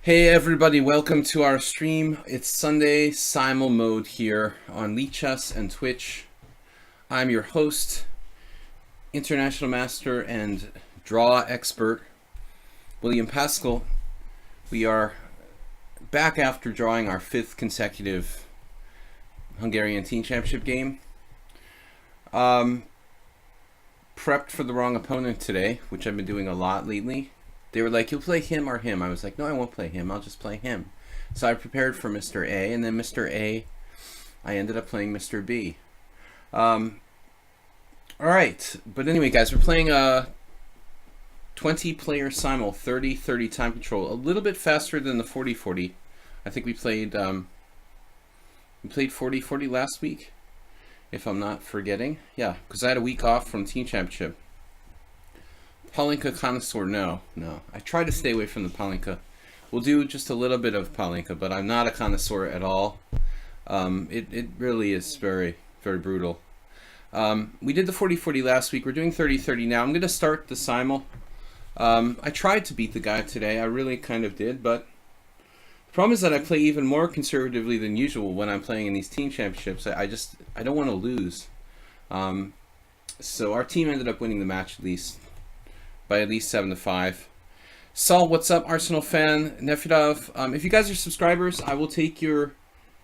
Hey everybody, welcome to our stream. It's Sunday simul mode here on lichess and Twitch. I'm your host, international master and draw expert, Will Paschall. We are back after drawing our 5th consecutive Hungarian Teen Championship game. Prepped for the wrong opponent today, which I've been doing a lot lately. They were like, you'll play him or him. I was like, no, I won't play him. I'll just play him. So I prepared for Mr. A, and then Mr. A, I ended up playing Mr. B. All right. But anyway, guys, we're playing a 20-player simul, 30-30 time control. A little bit faster than the 40-40. I think we played 40-40 last week, if I'm not forgetting. Yeah, because I had a week off from Team Championship. Palinka connoisseur, no. I try to stay away from the Palinka. We'll do just a little bit of Palinka, but I'm not a connoisseur at all. It really is very, very brutal. We did the 40-40 last week. We're doing 30-30 now. I'm going to start the simul. I tried to beat the guy today. I really kind of did, but the problem is that I play even more conservatively than usual when I'm playing in these team championships. I don't want to lose. So our team ended up winning the match by at least 7-5. Saul, what's up? Arsenal fan. Nefidov. If you guys are subscribers, I will take your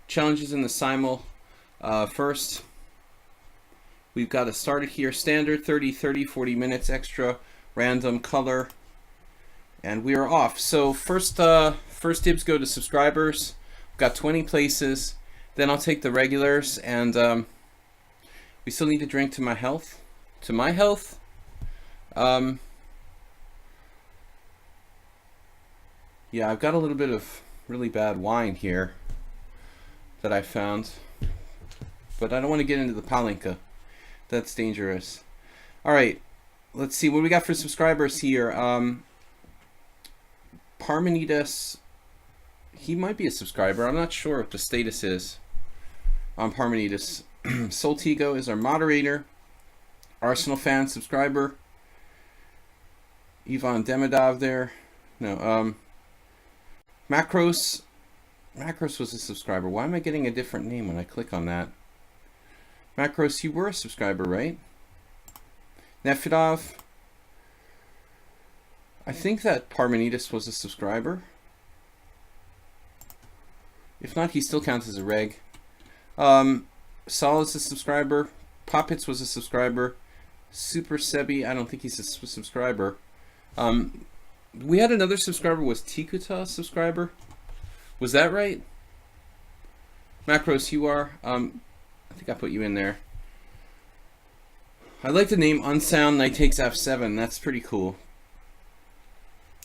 challenges in the simul first. We've got it started here. Standard, 30, 40 minutes extra, random color. And we are off. So first dibs go to subscribers. We've got 20 places. Then I'll take the regulars. And we still need to drink to my health. To my health? Yeah, I've got a little bit of really bad wine here that I found, but I don't want to get into the Palinka. That's dangerous. All right, let's see what we got for subscribers here. Parmenides, he might be a subscriber. I'm not sure what the status is on Parmenides. Soltigo is our moderator. Arsenal fan subscriber. Ivan Demidov there. No, Macros was a subscriber. Why am I getting a different name when I click on that? Macros, you were a subscriber, right? Nefidov. I think that Parmenides was a subscriber. If not, he still counts as a reg. Saul is a subscriber. Poppets was a subscriber. Super Sebi, I don't think he's a subscriber. We had another subscriber. Was Tikuta a subscriber? Was that right? Macros, you are. I think I put you in there. I like the name Unsound Knight Takes F7. That's pretty cool.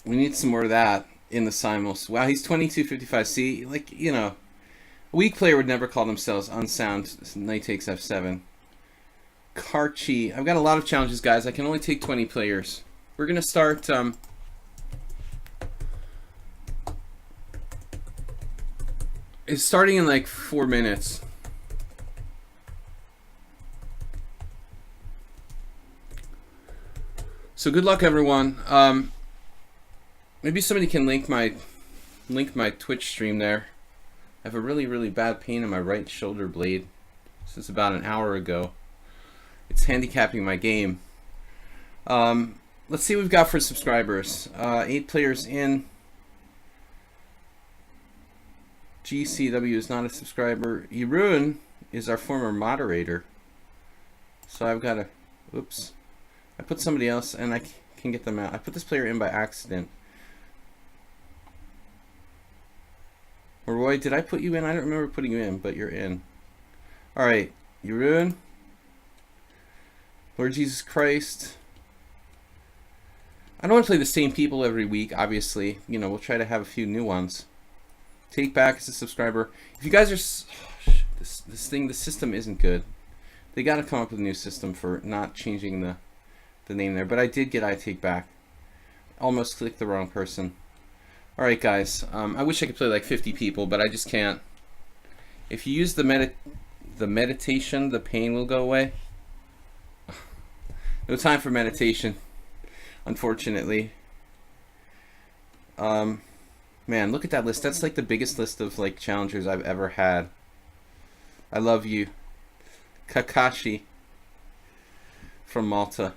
We need some more of that in the simuls. Wow, he's 2255. See, like, you know, a weak player would never call themselves Unsound Knight Takes F7. Karchi. I've got a lot of challenges, guys. I can only take 20 players. We're going to start... It's starting in like 4 minutes. So good luck, everyone. Maybe somebody can link my Twitch stream there. I have a really bad pain in my right shoulder blade since about an hour ago. It's handicapping my game. Let's see what we've got for subscribers. 8 players in. GCW is not a subscriber. Irun is our former moderator. So I've got to... Oops. I put somebody else and I can get them out. I put this player in by accident. Roy, did I put you in? I don't remember putting you in, but you're in. Alright. Irun. Lord Jesus Christ. I don't want to play the same people every week, obviously. You know, we'll try to have a few new ones. Take Back as a subscriber. If you guys are... the system isn't good. They got to come up with a new system for not changing the name there. But I did get I Take Back. Almost clicked the wrong person. Alright, guys. I wish I could play like 50 people, but I just can't. If you use the meditation, the pain will go away. No time for meditation, unfortunately. Man, look at that list. That's like the biggest list of like challengers I've ever had. I love you. Kakashi from Malta.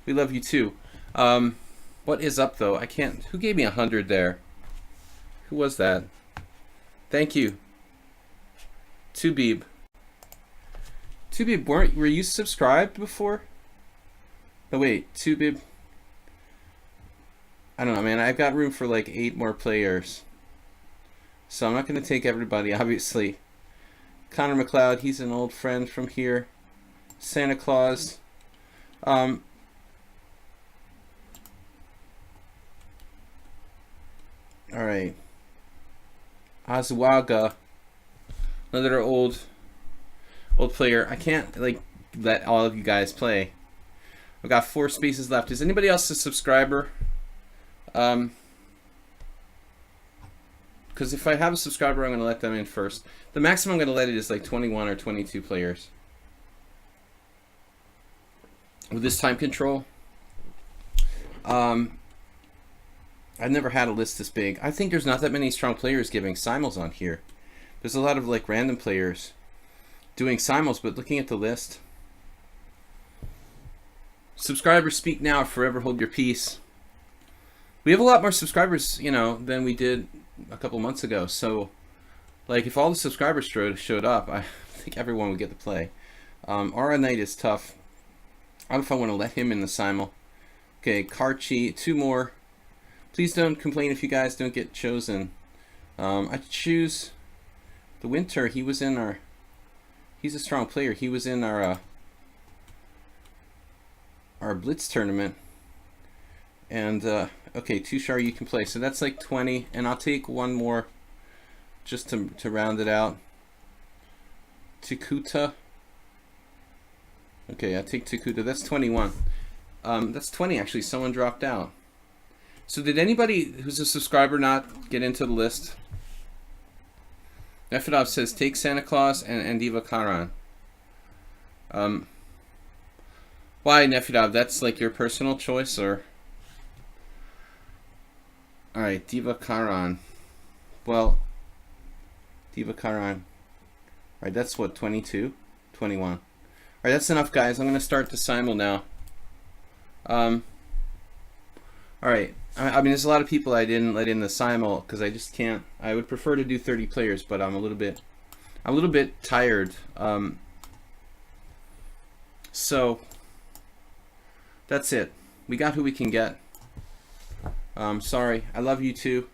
We love you too. What is up though? I can't. Who gave me 100 there? Who was that? Thank you. Tubib. Tubib, were you subscribed before? No wait, Tubib. I don't know, man. I've got room for like 8 more players. So I'm not going to take everybody, obviously. Connor McLeod, he's an old friend from here. Santa Claus. Alright. Azuaga. Another old player. I can't like let all of you guys play. I've got 4 spaces left. Is anybody else a subscriber? Because if I have a subscriber, I'm going to let them in first. The maximum I'm going to let it is like 21 or 22 players. With this time control, I've never had a list this big. I think there's not that many strong players giving simuls on here. There's a lot of like random players doing simuls, but looking at the list, subscribers speak now, forever hold your peace. We have a lot more subscribers, you know, than we did a couple months ago. So, like, if all the subscribers showed up, I think everyone would get to play. Aura Knight is tough. I don't know if I want to let him in the simul. Okay, Karchi, 2 more. Please don't complain if you guys don't get chosen. I choose the Winter. He was in our. He's a strong player. He was in our Blitz tournament. And okay, Tushar, you can play. So that's like 20, and I'll take 1 more just to round it out. Tikuta. Okay, I take Tikuta. That's 21. That's 20 actually. Someone dropped out. So did anybody who's a subscriber not get into the list? Nefedov says take Santa Claus and Diva Karan. Why, Nefedov? That's like your personal choice, or? Alright, Diva Karan. Well, Diva Karan. Alright, that's what, 22? 21. Alright, that's enough, guys. I'm going to start the simul now. Alright, I mean, there's a lot of people I didn't let in the simul because I just can't. I would prefer to do 30 players, but I'm a little bit tired. So, that's it. We got who we can get. Sorry, I love you too.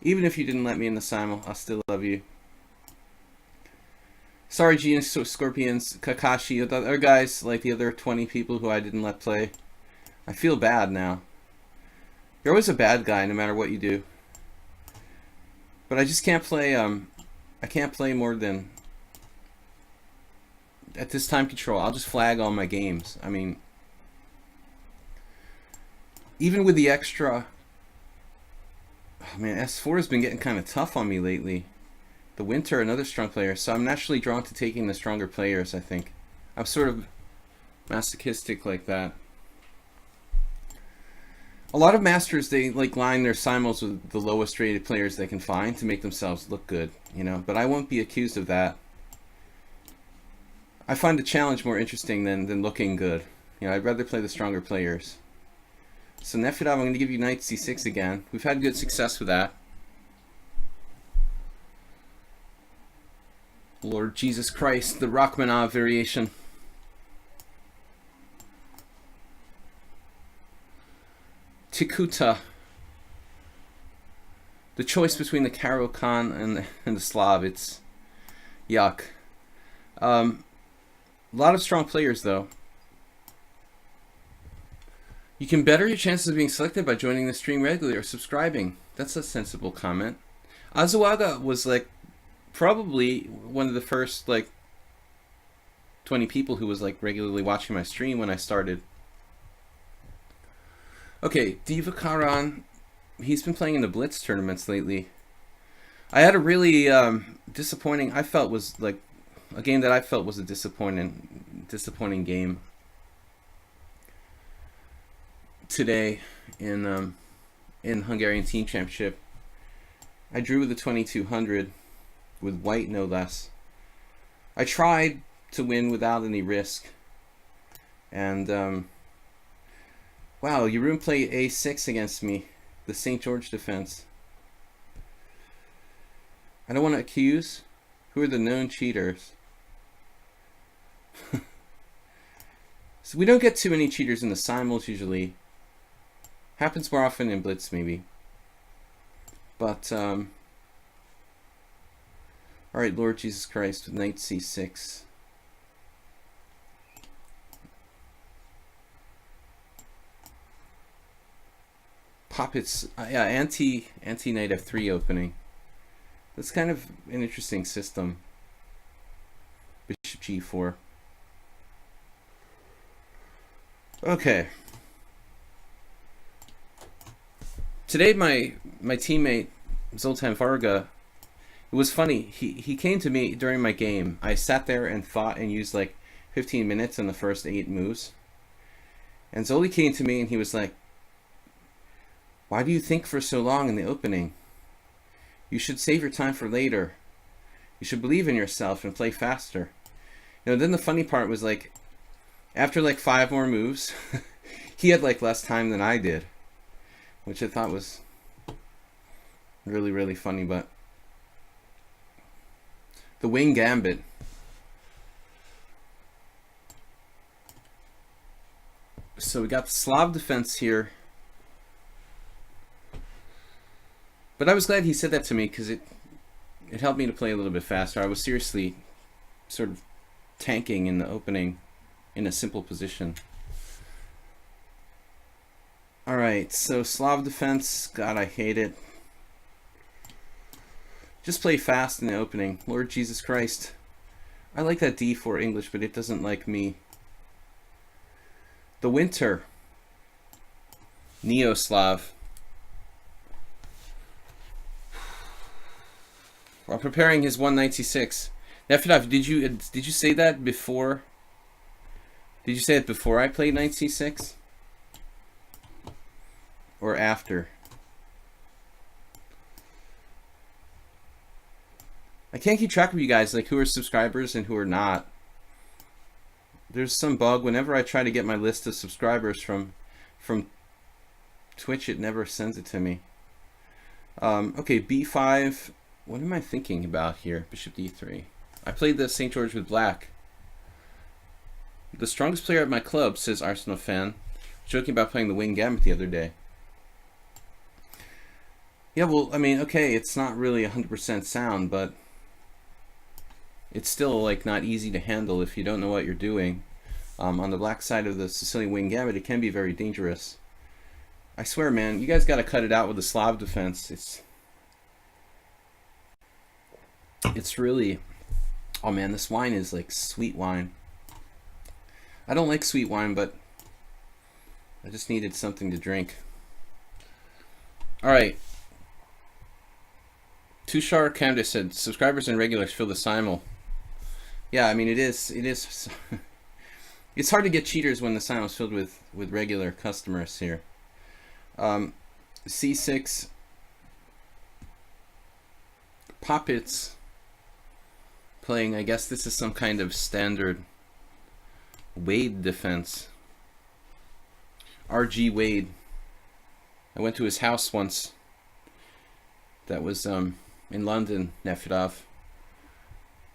Even if you didn't let me in the simul, I'll still love you. Sorry, Genius Scorpions, Kakashi, the other guys, like the other 20 people who I didn't let play. I feel bad now. You're always a bad guy, no matter what you do. But I just can't play. I can't play more than at this time control. I'll just flag all my games. I mean, even with the extra. Oh man, S4 has been getting kind of tough on me lately. The Winter, another strong player, so I'm naturally drawn to taking the stronger players, I think. I'm sort of masochistic like that. A lot of masters, they like line their simuls with the lowest rated players they can find to make themselves look good, you know, but I won't be accused of that. I find the challenge more interesting than looking good. You know, I'd rather play the stronger players. So Nefedov, I'm going to give you knight c6 again. We've had good success with that. Lord Jesus Christ, the Rachmaninoff variation. Tikuta. The choice between the Karo-Khan and the Slav, it's yuck. A lot of strong players, though. You can better your chances of being selected by joining the stream regularly or subscribing. That's a sensible comment. Azuaga was like probably one of the first like 20 people who was like regularly watching my stream when I started. Okay, Diva Karan, he's been playing in the Blitz tournaments lately. I had a really disappointing, I felt was like a game that I felt was a disappointing game today in Hungarian Team Championship. I drew with a 2200 with white, no less. I tried to win without any risk. And, wow, Jeroen played a6 against me. The St. George defense. I don't want to accuse. Who are the known cheaters? So we don't get too many cheaters in the simuls usually. Happens more often in Blitz maybe. But, alright, Lord Jesus Christ with knight c6. Poppets, yeah, anti knight f3 opening. That's kind of an interesting system. Bishop g4. Okay. Today my teammate Zoltan Varga, it was funny. He came to me during my game. I sat there and fought and used like 15 minutes in the first 8 moves. And Zoli came to me and he was like, "Why do you think for so long in the opening? You should save your time for later. You should believe in yourself and play faster." You know, then the funny part was like, after like 5 more moves, he had like less time than I did, which I thought was really, really funny. But the wing gambit. So we got the Slav defense here. But I was glad he said that to me because it helped me to play a little bit faster. I was seriously sort of tanking in the opening in a simple position. Alright, so Slav defense. God, I hate it. Just play fast in the opening. Lord Jesus Christ. I like that D4 English, but it doesn't like me. The Winter. Neo-Slav. While preparing his 196. Nefedov, did you say that before? Did you say it before I played knight c6? Or after? I can't keep track of you guys, like who are subscribers and who are not. There's some bug. Whenever I try to get my list of subscribers from Twitch, it never sends it to me. Okay, b5. What am I thinking about here? Bishop d3. I played the St. George with black. The strongest player at my club, says Arsenal fan, joking about playing the wing gambit the other day. Yeah, well, I mean, okay, it's not really 100% sound, but it's still like not easy to handle if you don't know what you're doing. On the black side of the Sicilian wing gambit, it can be very dangerous. I swear, man, you guys got to cut it out with the Slav defense. It's really, oh man, this wine is like sweet wine. I don't like sweet wine, but I just needed something to drink. All right. Tushar Kamda said, subscribers and regulars fill the simul. Yeah, I mean, it is. It's hard to get cheaters when the simul is filled with regular customers here. C6. Poppets. Playing, I guess this is some kind of standard Wade defense. RG Wade. I went to his house once. That was in London, Nefedov.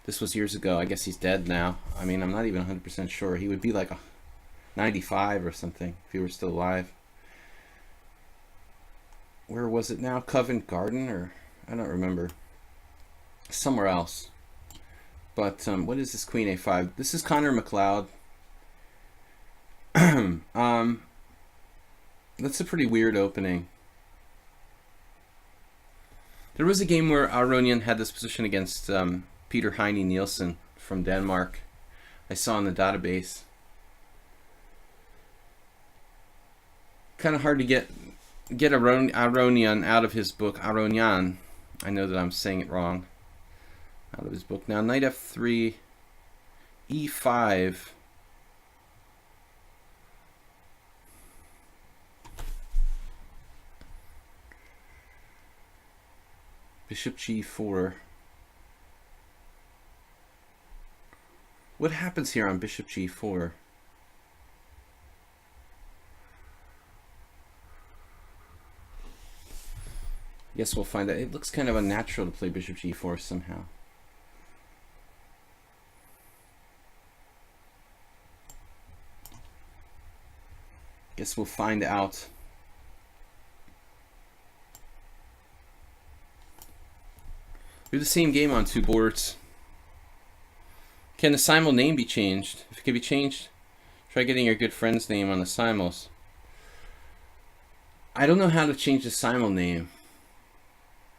This was years ago. I guess he's dead now. I mean, I'm not even 100% sure. He would be like 95 or something if he were still alive. Where was it now? Covent Garden, or I don't remember. Somewhere else. But what is this Queen A5? This is Connor McLeod. That's a pretty weird opening. There was a game where Aronian had this position against Peter Heine Nielsen from Denmark. I saw in the database. Kind of hard to get Aronian out of his book. Aronian. I know that I'm saying it wrong. Out of his book. Now, knight f3, e5. Bishop g4. What happens here on bishop g4? Guess we'll find out. It looks kind of unnatural to play bishop g4 somehow. Guess we'll find out. We have the same game on two boards. Can the simul name be changed? If it can be changed, try getting your good friend's name on the simuls. I don't know how to change the simul name.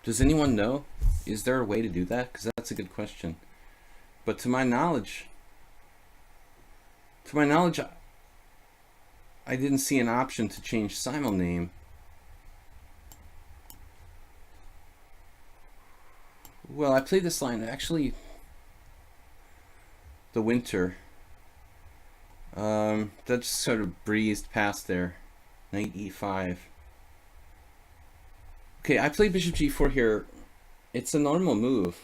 Does anyone know? Is there a way to do that? Because that's a good question. But to my knowledge, I didn't see an option to change simul name. Well, I played this line actually the winter. That just sort of breezed past there. Knight e5. Okay, I played bishop g4 here. It's a normal move.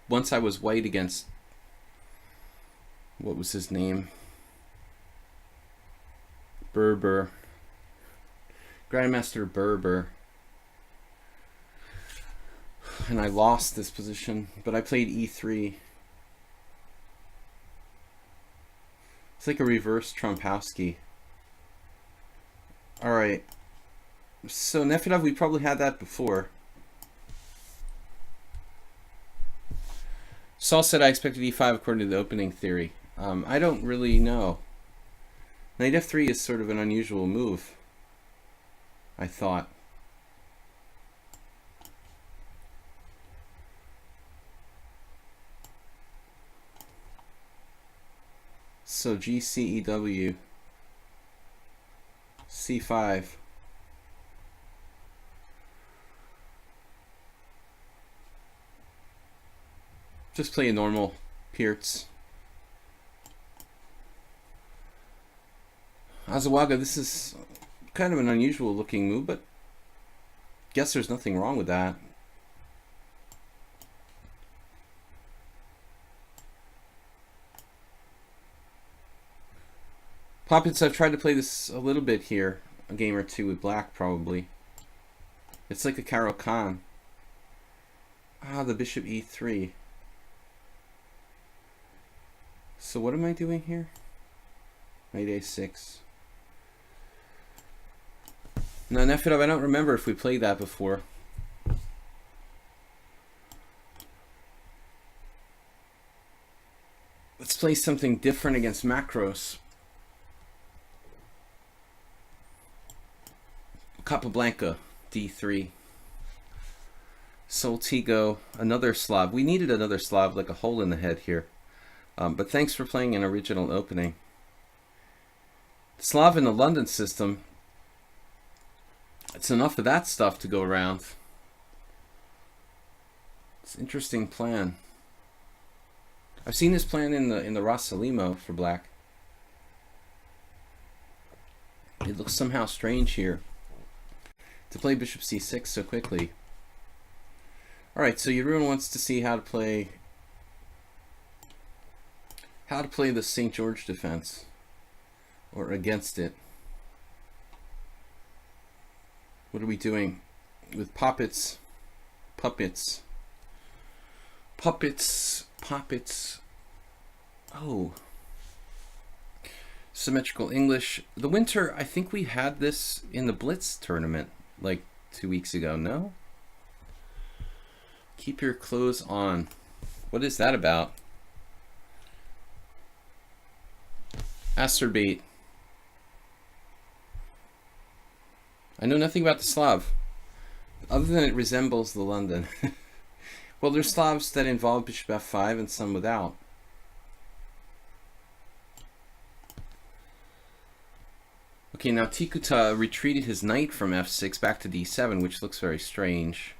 Once I was white against, what was his name? Berber. Grandmaster Berber. And I lost this position, but I played e3. It's like a reverse Trompowsky. Alright. So Nefedov, we probably had that before. Saul said I expected e5 according to the opening theory. I don't really know. Knight f3 is sort of an unusual move, I thought. So GCEW, C5. Just play a normal Pirtz. Azawaga, this is kind of an unusual looking move, but guess there's nothing wrong with that. Poppins, I've tried to play this a little bit here, a game or two with black probably. It's like a Caro Kann. Ah, the bishop e3. So what am I doing here? Knight a6. No, Nefedov, I don't remember if we played that before. Let's play something different against Macros. Capablanca, d3. Soltigo, another Slav. We needed another Slav, like a hole in the head here. But thanks for playing an original opening. Slav in the London system, it's enough of that stuff to go around. It's an interesting plan. I've seen this plan in the Rasalimo for black. It looks somehow strange here to play bishop c6 so quickly. Alright, so everyone wants to see how to play the St. George defense, or against it. What are we doing with puppets? Puppets. Oh. Symmetrical English. The winter, I think we had this in the Blitz tournament like 2 weeks ago, no? Keep your clothes on. What is that about? Acerbate. I know nothing about the Slav, other than it resembles the London. Well, there's Slavs that involve bishop f5 and some without. Okay, now Tikuta retreated his knight from f6 back to d7, which looks very strange.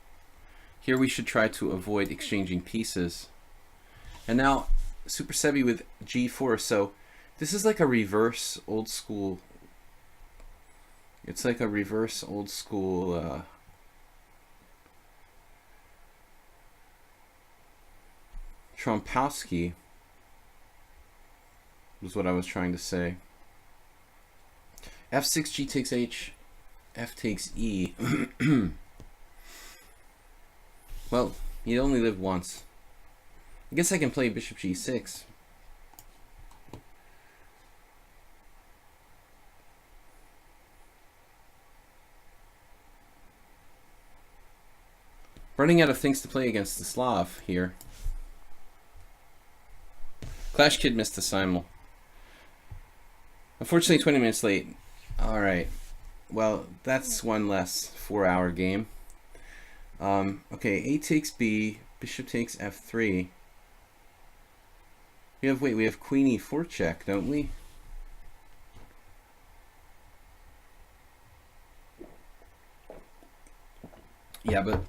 Here we should try to avoid exchanging pieces. And now Super Sebi with g4, so this is like a reverse old school It's like a reverse old school Trompowsky was what I was trying to say. F6, G takes H, F takes E. Well, you only live once. I guess I can play bishop G6. Running out of things to play against the Slav here. Clash Kid missed the simul. Unfortunately, 20 minutes late. Alright. Well, that's one less 4-hour game. Okay, A takes B, bishop takes F3. We have Queen E4 check, don't we? Yeah, but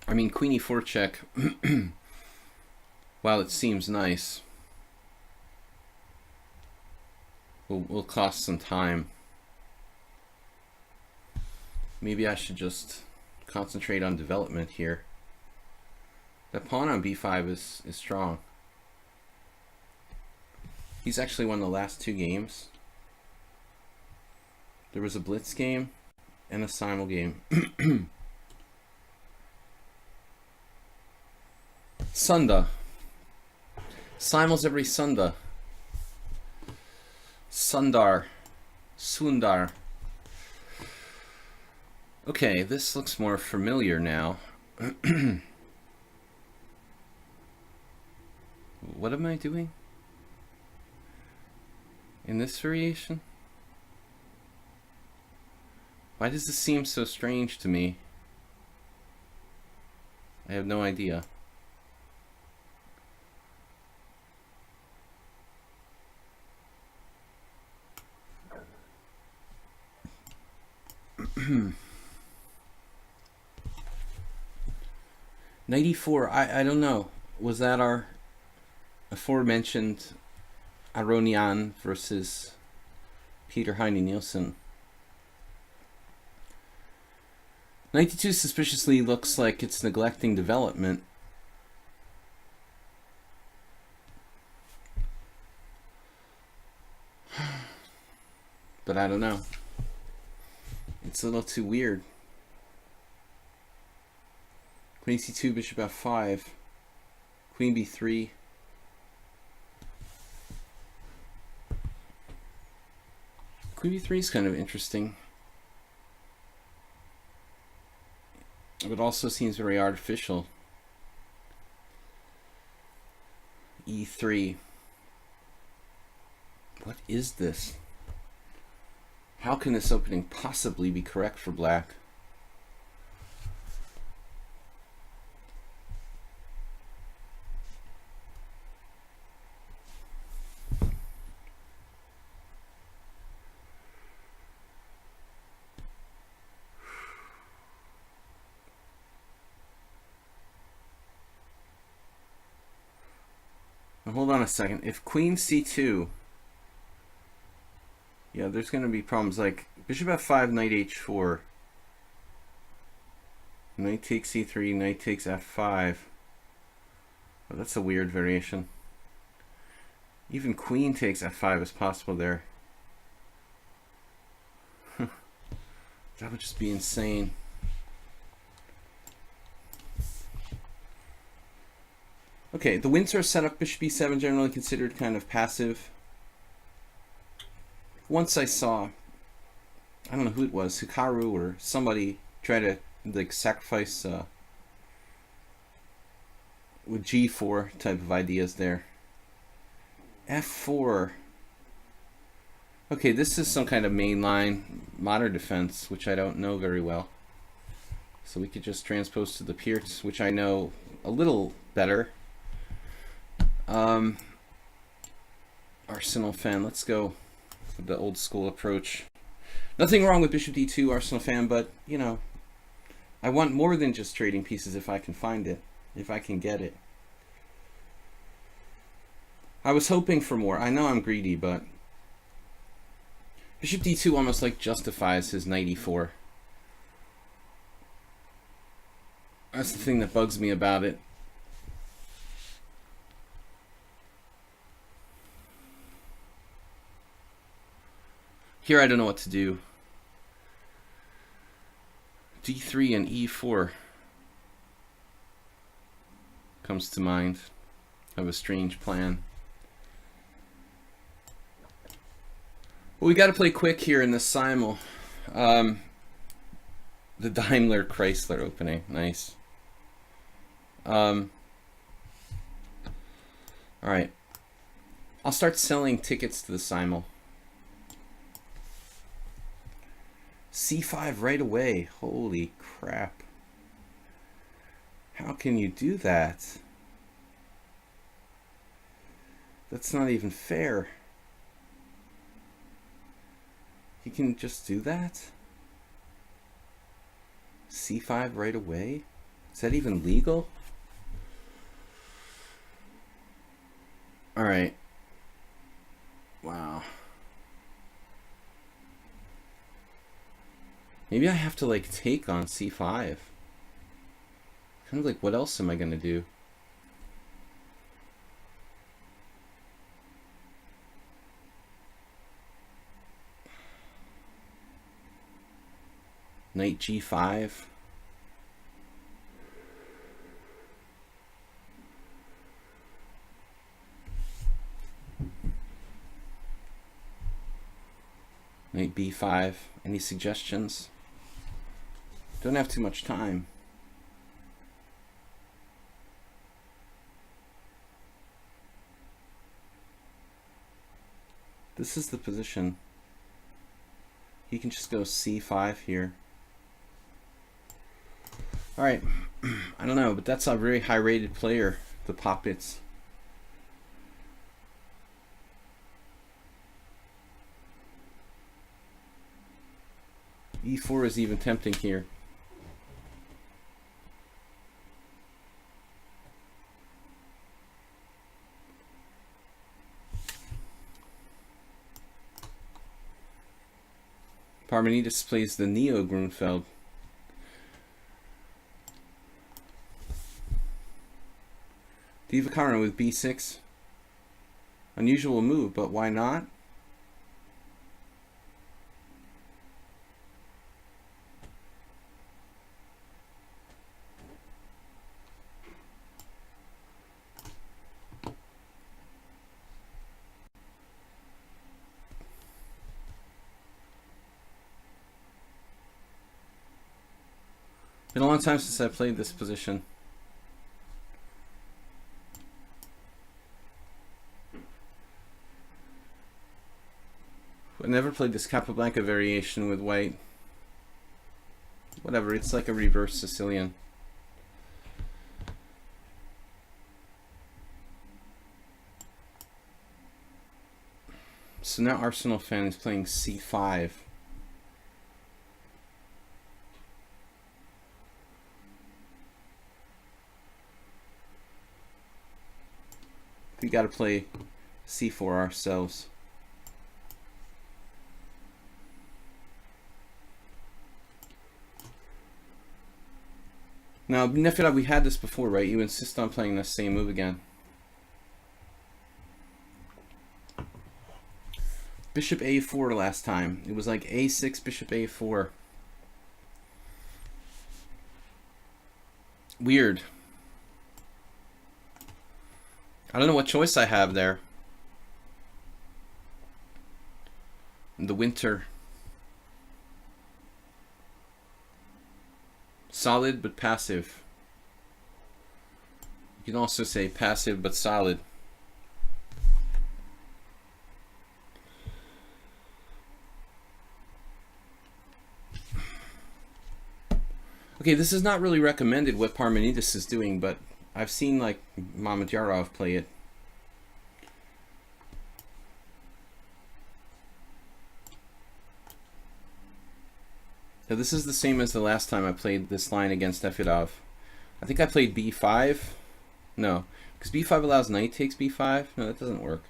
I mean, Queen E4 check, while it seems nice, will cost some time. Maybe I should just concentrate on development here. That pawn on B5 is strong. He's actually won the last 2 games. There was a blitz game and a simul game. Sunday. Simuls every Sunday. Sundar. Sundar. Okay, this looks more familiar now. What am I doing in this variation? Why does this seem so strange to me? I have no idea. '94. I don't know. Was that our aforementioned Aronian versus Peter Heine Nielsen? 92 suspiciously looks like it's neglecting development. But I don't know. It's a little too weird. Queen C2, bishop F5, Queen B3. Queen B3 is kind of interesting. But also seems very artificial. E3. What is this? How can this opening possibly be correct for black? Now hold on a second. If Queen C2, yeah, there's going to be problems like bishop F5, knight H4, knight takes C3, knight takes F5. Oh, that's a weird variation. Even queen takes F5 is possible there. That would just be insane. Okay, the Windsor setup, bishop B7, generally considered kind of passive. Once I saw, I don't know who it was, Hikaru or somebody try to like sacrifice with G4 type of ideas there. F4. Okay, this is some kind of mainline modern defense, which I don't know very well. So we could just transpose to the Pierce, which I know a little better. Arsenal fan, let's go with the old school approach. Nothing wrong with bishop d2, Arsenal fan, but you know, I want more than just trading pieces if I can find it, if I can get it. I was hoping for more. I know I'm greedy, but Bishop d2 almost like justifies his knight e4. That's the thing that bugs me about it. Here I don't know what to do. d3 and e4 comes to mind. I have a strange plan. Well, we got to play quick here in the simul. The Daimler Chrysler opening, nice. All right, I'll start selling tickets to the simul. c5 right away. Holy crap! How can you do that? That's not even fair. You can just do that? c5 right away? Is that even legal? Alright. Wow. Maybe I have to like take on c5. Kind of like, what else am I gonna do? Knight g5. Knight b5. Any suggestions? Don't have too much time. This is the position. He can just go c5 here. Alright, I don't know, but that's a very high rated player, the Poppets. e4 is even tempting here. Parmenides plays the Neo Grunfeld. Divakarna with b6. Unusual move, but why not? Been a long time since I played this position. I never played this Capablanca variation with white. Whatever, it's like a reverse Sicilian. So now Arsenal fan is playing c5. We got to play c4 ourselves. Now, Nefira, we had this before, right? You insist on playing the same move again. Bishop a4 last time. It was like a6, bishop a4. Weird. I don't know what choice I have there. In the winter. Solid but passive. You can also say passive but solid. Okay, this is not really recommended what Parmenides is doing, but I've seen like Mamedyarov play it. So this is the same as the last time I played this line against Nefedov. I think I played b5. No, because b5 allows knight takes b5. No, that doesn't work.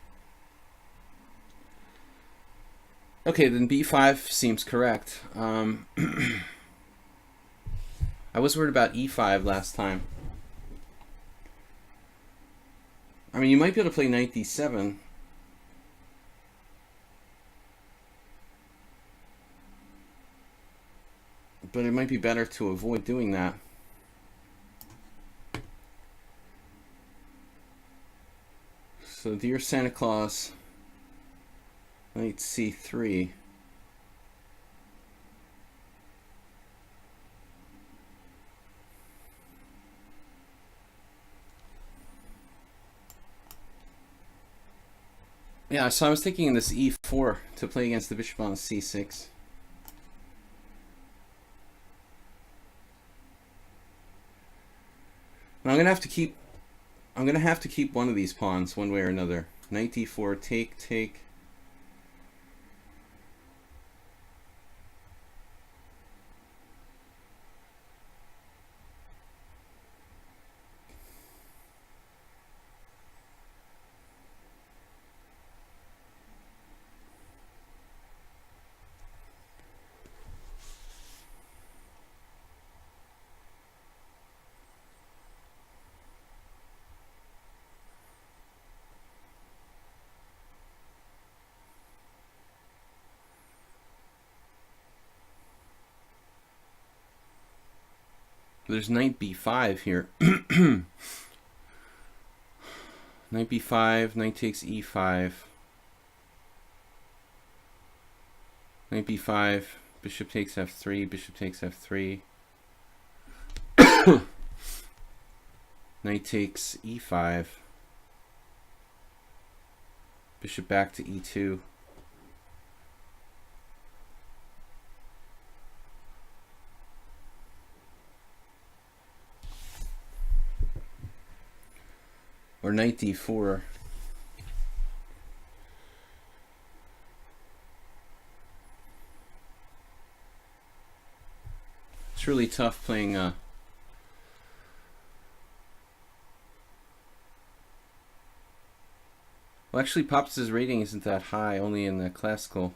Okay, then b5 seems correct. I was worried about e5 last time. I mean, you might be able to play knight d7. But it might be better to avoid doing that. So, dear Santa Claus, knight c3. Yeah, so I was thinking this e4 to play against the bishop on c6. And I'm gonna have to keep one of these pawns one way or another. Knight d4, take, take. There's knight b5 here. Knight b5, knight takes e5. Knight b5, bishop takes f3, bishop takes f3. Knight takes e5. Bishop back to e2. Or knight d4. It's really tough playing well, actually Pops' rating isn't that high, only in the classical.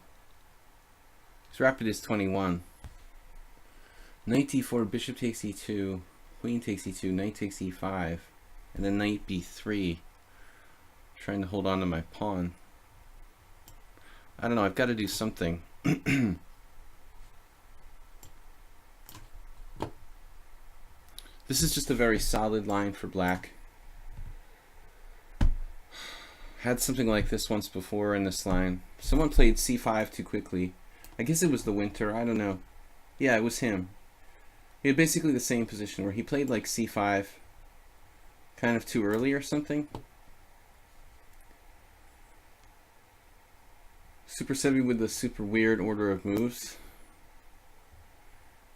His rapid is 21. Knight d4, bishop takes e2, queen takes e2, knight takes e5. And then knight b3. Trying to hold on to my pawn. I don't know, I've got to do something. This is just a very solid line for black. Had something like this once before in this line. Someone played c5 too quickly. I guess it was the winter, I don't know. Yeah, it was him. He had basically the same position where he played like c5 kind of too early or something. Super 7 with the super weird order of moves.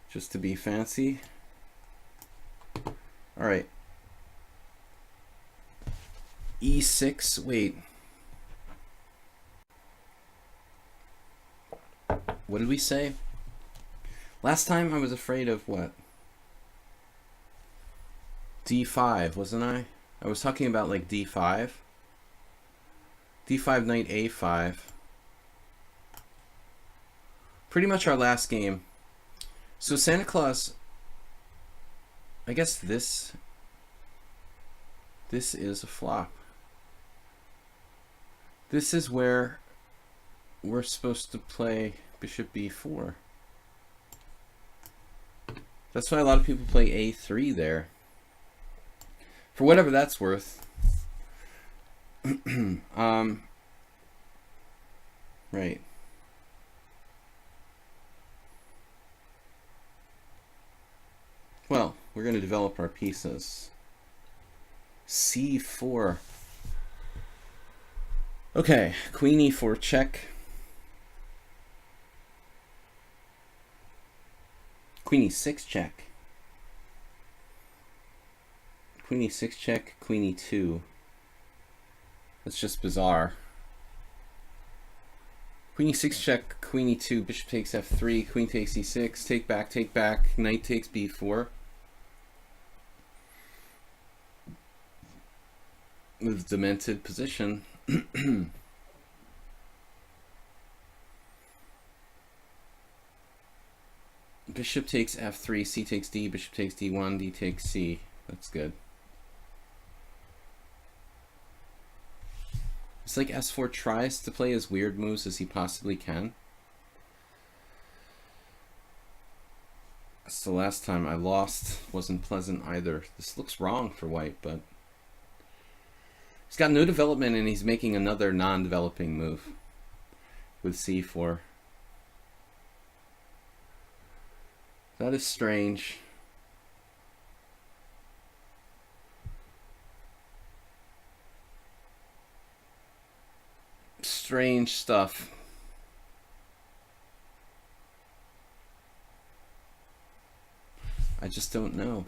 Just to be fancy. Alright. E6, wait. What did we say? Last time I was afraid of what? D5, wasn't I? I was talking about like D5. D5, knight A5. Pretty much our last game. So Santa Claus, I guess this is a flop. This is where we're supposed to play bishop b4. That's why a lot of people play a3 there. For whatever that's worth. Right. Well, we're going to develop our pieces. c4. Okay, queen e4 check. Queen e6 check. Queen e6 check, queen e2. That's just bizarre. Queen e6 check, queen e2, bishop takes f3, queen takes e6, take back, knight takes b4. With demented position. Bishop takes f3, c takes d, bishop takes d1, d takes c. That's good. It's like s4 tries to play as weird moves as he possibly can. That's the last time I lost. Wasn't pleasant either. This looks wrong for white, but he's got no development and he's making another non-developing move with c4. That is strange. Strange stuff. I just don't know.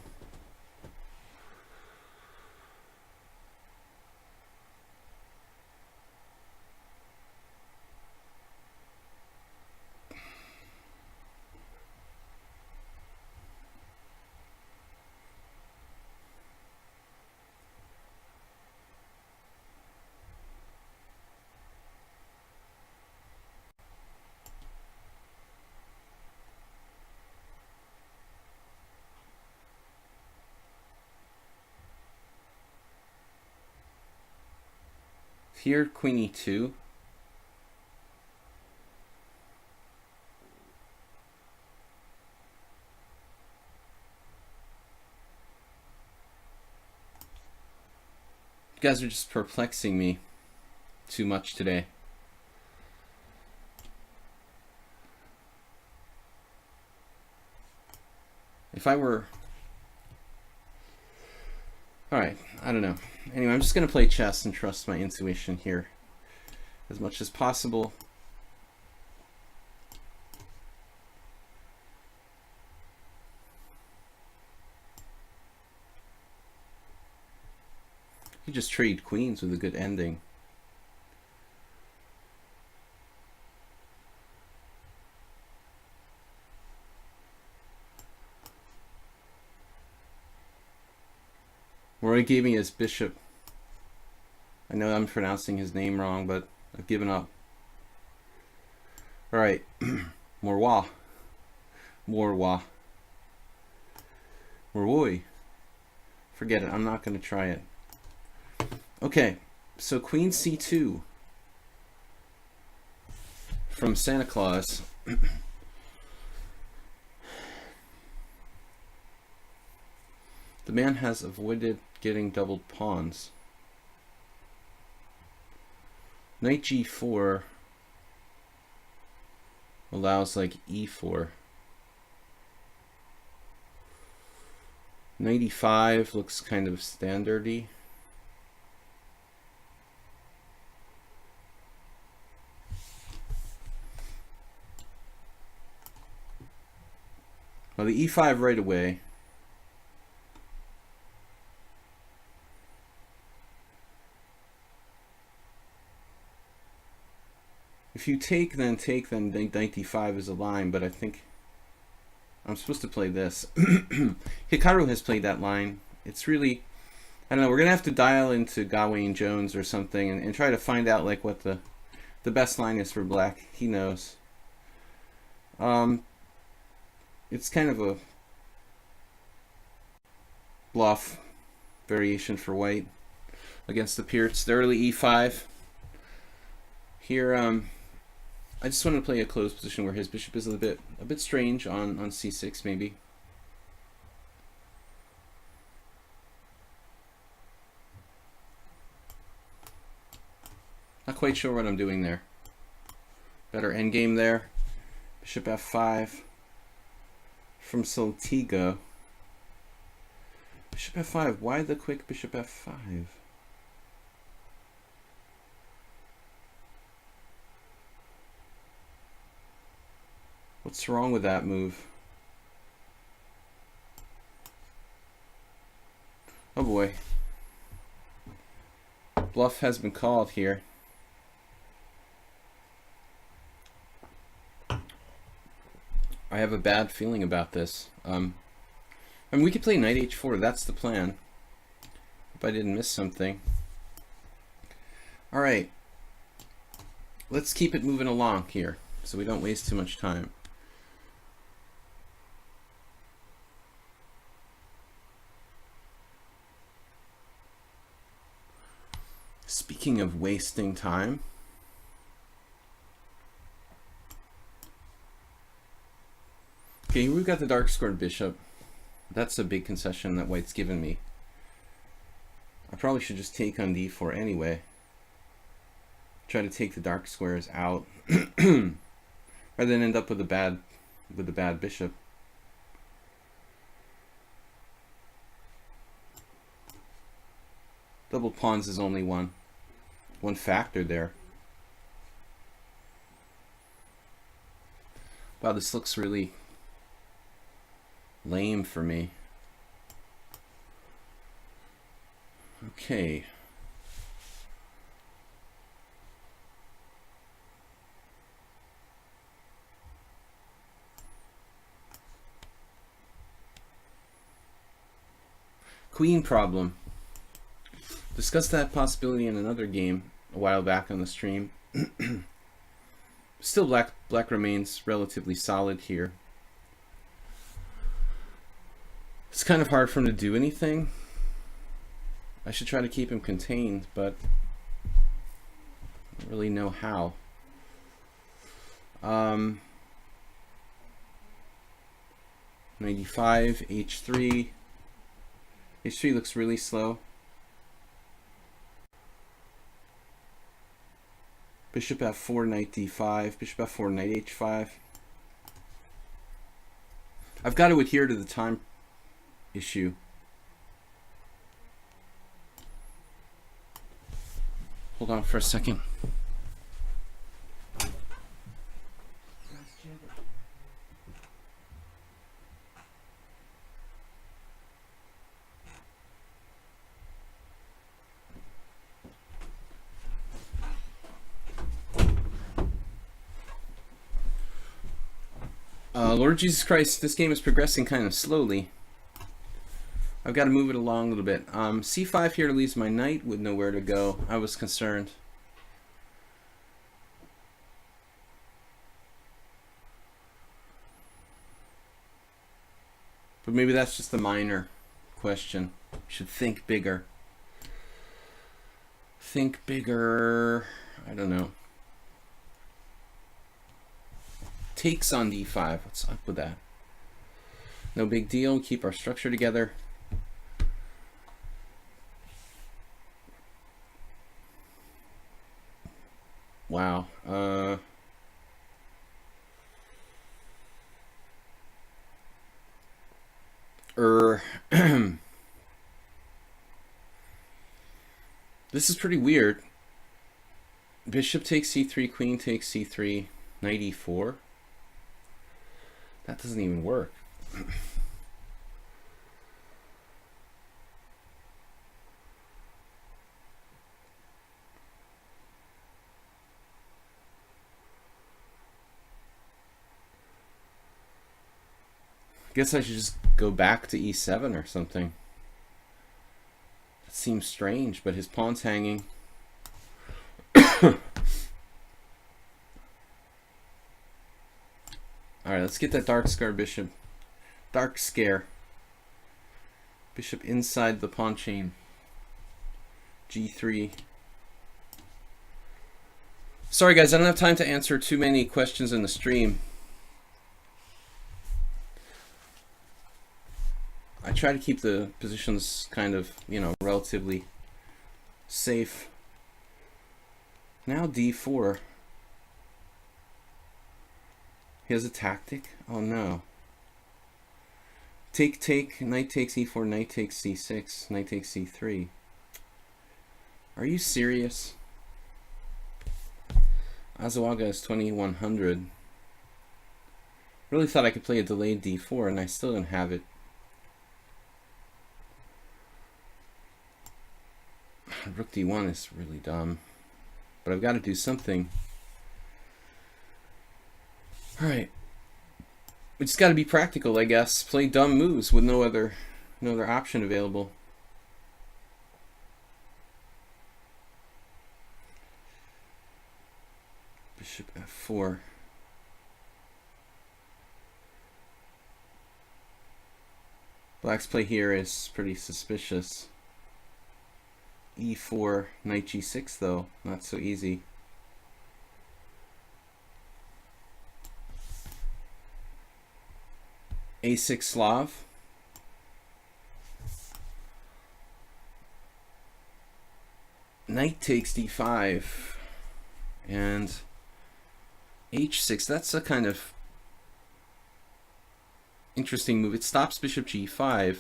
Here, queen e2. You guys are just perplexing me too much today. If I were... Alright, I don't know. Anyway, I'm just going to play chess and trust my intuition here as much as possible. You just trade queens with a good ending. Roy gave me his bishop. I know I'm pronouncing his name wrong, but I've given up. Alright. Morwa. Morwa. Morwoy. Forget it. I'm not going to try it. Okay. So queen c2 from Santa Claus. The man has avoided getting doubled pawns. Knight g4 allows like e4. Knight e5 looks kind of standardy. Well, the e5 right away. If you take, then knight d5 is a line, but I think I'm supposed to play this. Hikaru has played that line. It's really, I don't know, we're going to have to dial into Gawain Jones or something and try to find out like what the best line is for black. He knows. It's kind of a bluff variation for white against the Pierce. The early e5. Here, I just want to play a closed position where his bishop is a bit strange on c6 maybe. Not quite sure what I'm doing there. Better endgame there. Bishop f5 from Saltigo. Bishop f5. Why the quick bishop f5? What's wrong with that move? Oh boy. Bluff has been called here. I have a bad feeling about this. I mean, we could play knight h4. That's the plan. Hope I didn't miss something. All right. Let's keep it moving along here so we don't waste too much time. Speaking of wasting time, okay, we've got the dark squared bishop. That's a big concession that white's given me. I probably should just take on d4 anyway. Try to take the dark squares out rather than end up with a bad bishop. Double pawns is only one factor there. Wow, this looks really lame for me. Okay. Queen problem. Discussed that possibility in another game a while back on the stream. Still black remains relatively solid here. It's kind of hard for him to do anything. I should try to keep him contained, but I don't really know how. '95 H3. H3 looks really slow. Bishop f4, knight d5, bishop f4, knight h5. I've got to adhere to the time issue. Hold on for a second. Lord Jesus Christ, this game is progressing kind of slowly. I've got to move it along a little bit. C5 here leaves my knight with nowhere to go. I was concerned. But maybe that's just a minor question. Should think bigger. Think bigger. I don't know. Takes on d5. What's up with that? No big deal. Keep our structure together. Wow. This is pretty weird. Bishop takes c3, queen takes c3, knight e4. That doesn't even work. Guess I should just go back to e7 or something. That seems strange, but his pawn's hanging. Alright, let's get that dark scare bishop. Dark scare. Bishop inside the pawn chain. G3. Sorry guys, I don't have time to answer too many questions in the stream. I try to keep the positions kind of, you know, relatively safe. Now d4. He has a tactic? Oh no. Take, knight takes e4, knight takes c6, knight takes c3. Are you serious? Azawaga is 2100. Really thought I could play a delayed d4 and I still don't have it. Rook d1 is really dumb. But I've got to do something. Alright. We just got to be practical, I guess. Play dumb moves with no other option available. Bishop f4. Black's play here is pretty suspicious. e4, knight g6 though, not so easy. a6 Slav. Knight takes d5 and h6. That's a kind of interesting move. It stops bishop g5,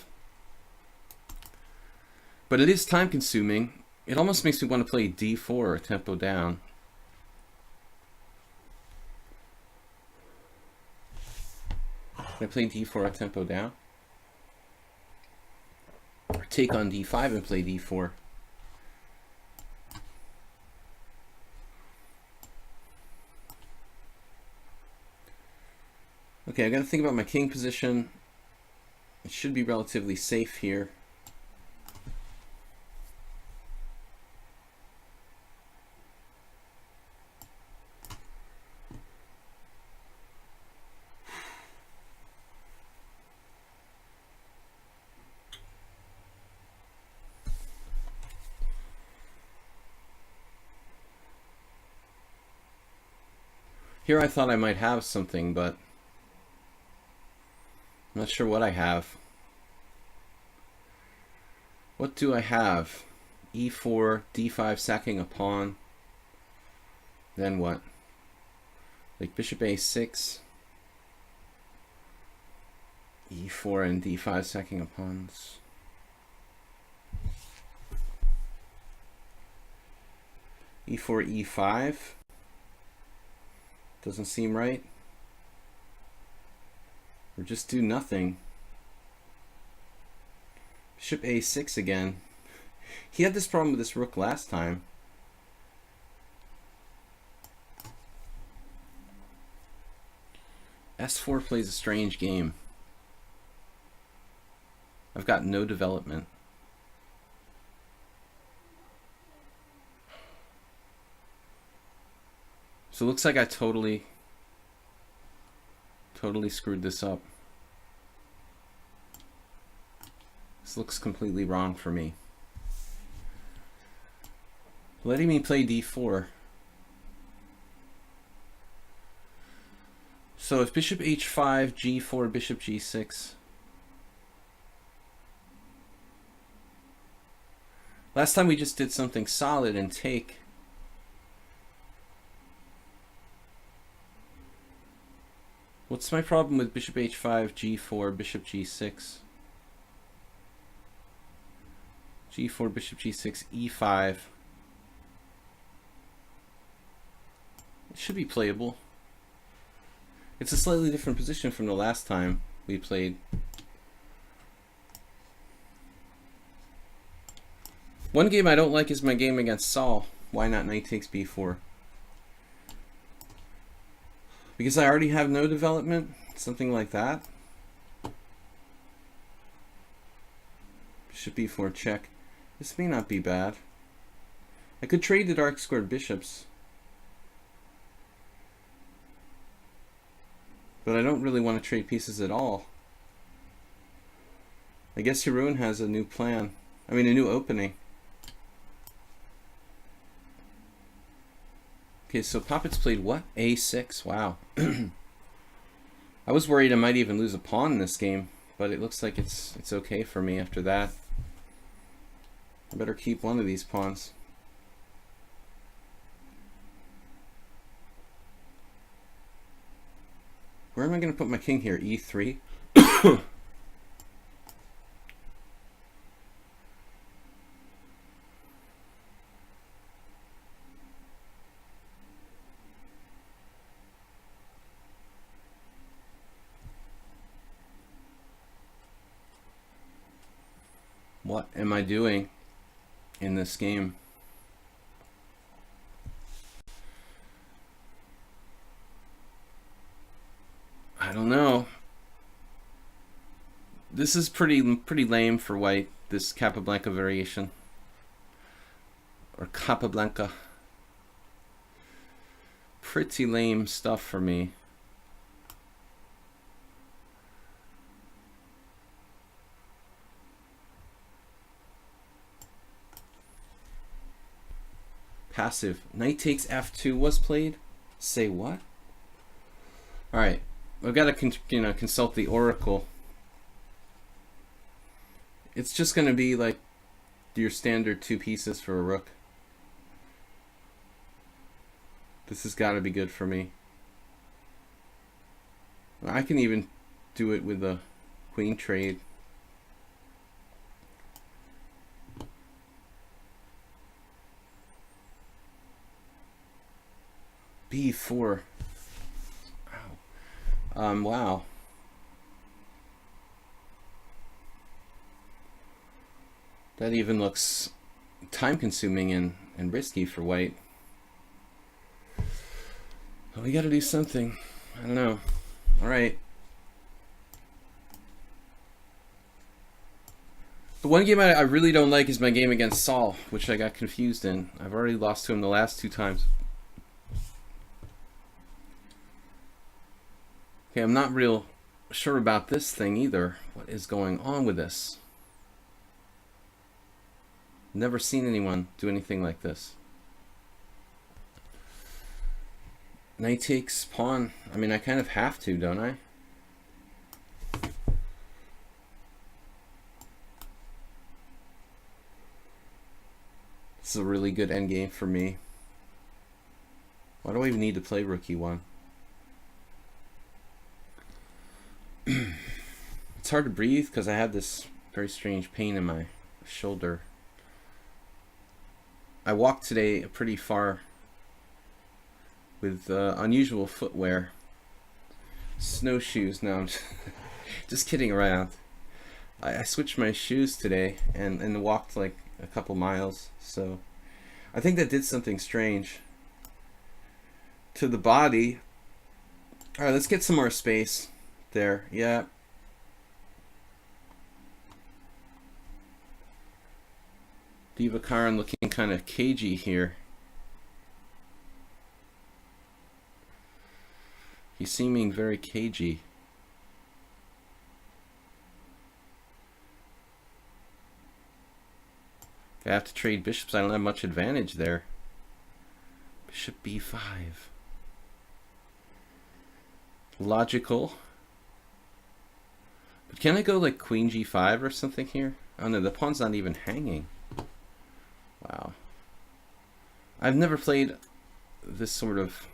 but it is time consuming. It almost makes me want to play d4, a tempo down. Can I play d4, a tempo down? Or take on d5 and play d4? Okay, I got to think about my king position. It should be relatively safe here. Here I thought I might have something, but I'm not sure what I have. What do I have? e4, d5 sacking a pawn. Then what? Like bishop a6. e4 and d5 sacking a pawns. e4, e5. Doesn't seem right. Or just do nothing. Bishop a6 again. He had this problem with this rook last time. s4 plays a strange game. I've got no development. So it looks like I totally screwed this up. This looks completely wrong for me. Letting me play d4. So if bishop h5, g4, bishop g6. Last time we just did something solid and take. What's my problem with bishop h5, g4, bishop g6? g4, bishop g6, e5. It should be playable. It's a slightly different position from the last time we played. One game I don't like is my game against Saul. Why not knight takes b4? Because I already have no development? Something like that? Bishop b4 check. This may not be bad. I could trade the dark squared bishops. But I don't really want to trade pieces at all. I guess Jeroen has a new plan. I mean, a new opening. Okay, so Poppets played what? a6. Wow. I was worried I might even lose a pawn in this game, but it looks like it's okay for me after that. I better keep one of these pawns. Where am I going to put my king here? e3? What am I doing in this game? I don't know. This is pretty lame for white, this Capablanca variation. Or Capablanca. Pretty lame stuff for me. Passive. Knight takes f2 was played. Say what? All right, I've got to consult the oracle. It's just going to be like your standard 2 pieces for a rook. This has got to be good for me. I can even do it with a queen trade. B4. Wow. That even looks time-consuming and risky for white. Well, we got to do something. I don't know. All right. The one game I really don't like is my game against Saul, which I got confused in. I've already lost to him the last 2 times. Okay, I'm not real sure about this thing either. What is going on with this? Never seen anyone do anything like this. Knight takes pawn. I mean, I kind of have to, don't I? This is a really good endgame for me. Why do I even need to play rook e1? It's hard to breathe because I had this very strange pain in my shoulder. I walked today pretty far with unusual footwear. Snowshoes. No, I'm just kidding around. I switched my shoes today and walked like a couple miles. So I think that did something strange to the body. All right, let's get some more space there. Yeah. Divakaran looking kind of cagey here. He's seeming very cagey. I have to trade bishops. I don't have much advantage there. Bishop b5. Logical. But can I go like queen g5 or something here? Oh no, the pawn's not even hanging. Wow. I've never played this sort of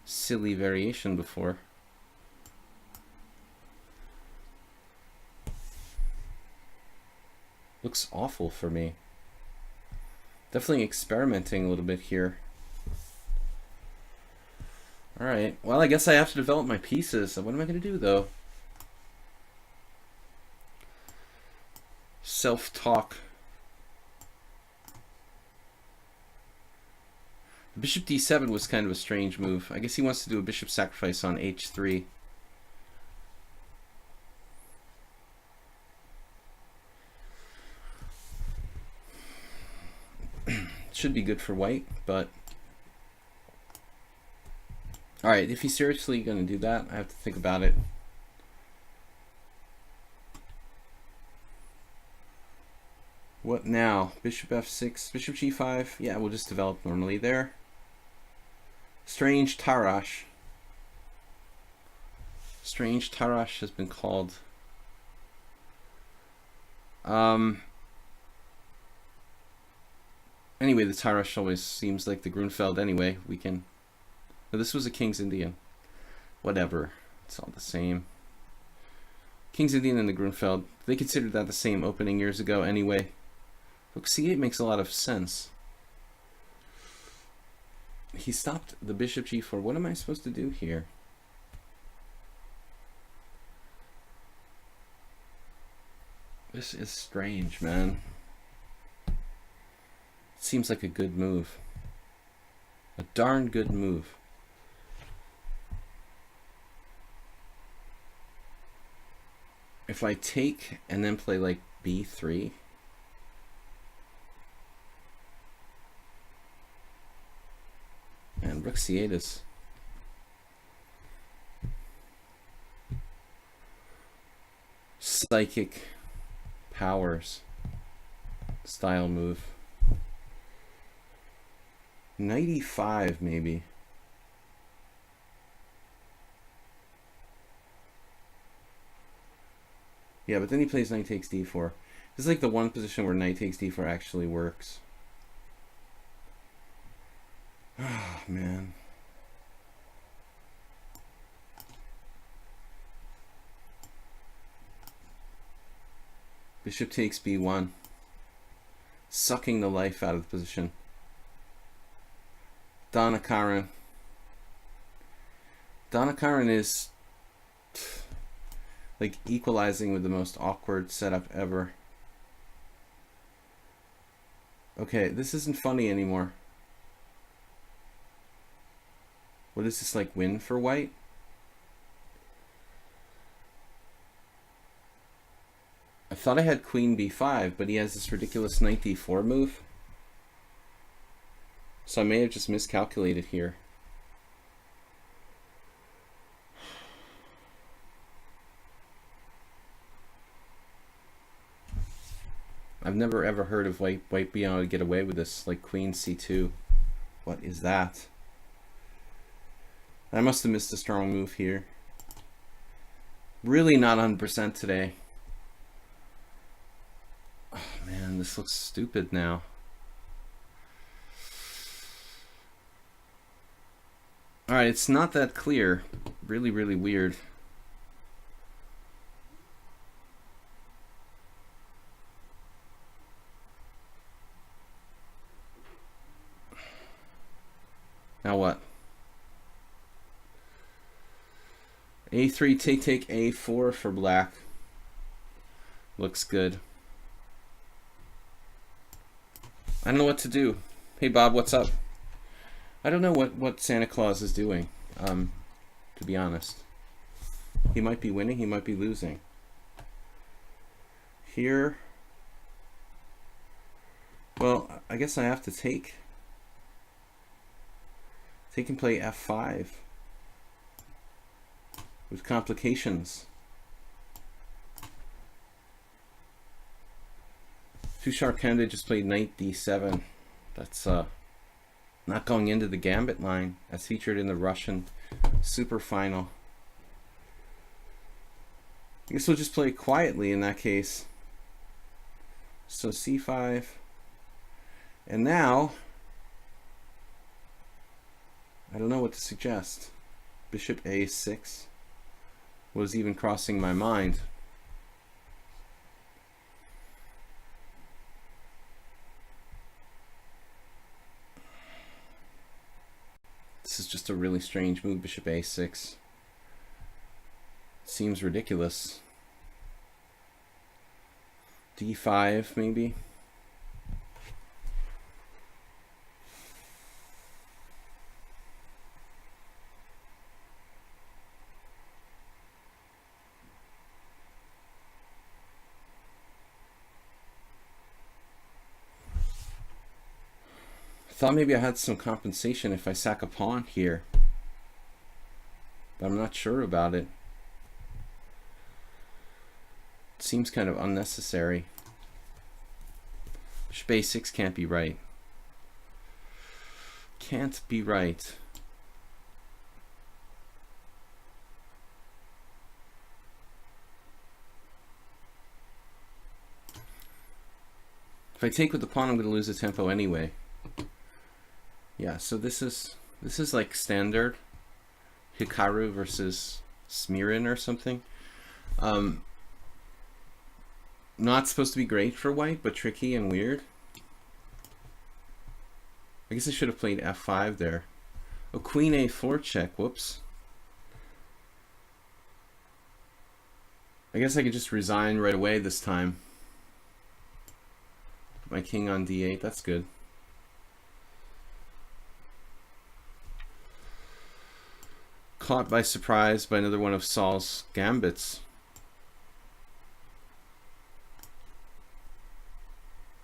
silly variation before. Looks awful for me. Definitely experimenting a little bit here. Alright, well I guess I have to develop my pieces. So what am I going to do though? Self-talk. Bishop d7 was kind of a strange move. I guess he wants to do a bishop sacrifice on h3. Should be good for white, but alright, if he's seriously going to do that, I have to think about it. What now? Bishop f6, bishop g5. Yeah, we'll just develop normally there. Strange Tarash. Strange Tarash has been called. Anyway, the Tarash always seems like the Grunfeld anyway. We can... Oh, this was a King's Indian. Whatever. It's all the same. King's Indian and the Grunfeld. They considered that the same opening years ago anyway. Rook c8 makes a lot of sense. He stopped the bishop g4. What am I supposed to do here? This is strange, man. Seems like a good move. A darn good move. If I take and then play like b3... And rook c8 is psychic powers style move. Knight e5 maybe. Yeah, but then he plays knight takes d4. This is like the one position where knight takes d4 actually works. Oh, man. Bishop takes b1. Sucking the life out of the position. Donna Karan. Donna Karan is like equalizing with the most awkward setup ever. Okay, this isn't funny anymore. What is this, like win for white? I thought I had queen b5, but he has this ridiculous knight d4 move. So I may have just miscalculated here. I've never ever heard of white being able to get away with this, like queen c2. What is that? I must have missed a strong move here. Really not 100% today. Oh man, this looks stupid now. Alright, it's not that clear. Really, really weird. Now what? A3 take A4 for black. Looks good. I don't know what to do. Hey Bob, what's up? I don't know what Santa Claus is doing, to be honest. He might be winning, he might be losing. Here, well, I guess I have to take and play f5 with complications. Tushar Kende just played knight d7. That's not going into the gambit line as featured in the Russian super final. I guess we'll just play quietly in that case. So c5. And now I don't know what to suggest. Bishop a6 was even crossing my mind. This is just a really strange move, bishop a6. Seems ridiculous. d5 maybe? Thought maybe I had some compensation if I sack a pawn here, but I'm not sure about it. It seems kind of unnecessary. Bishop a6 can't be right. Can't be right. If I take with the pawn, I'm going to lose the tempo anyway. Yeah, so this is like standard Hikaru versus Smirin or something. Not supposed to be great for white, but tricky and weird. I guess I should have played f5 there. Oh, queen a4 check. Whoops. I guess I could just resign right away this time. Put my king on d8. That's good. Caught by surprise by another one of Saul's gambits.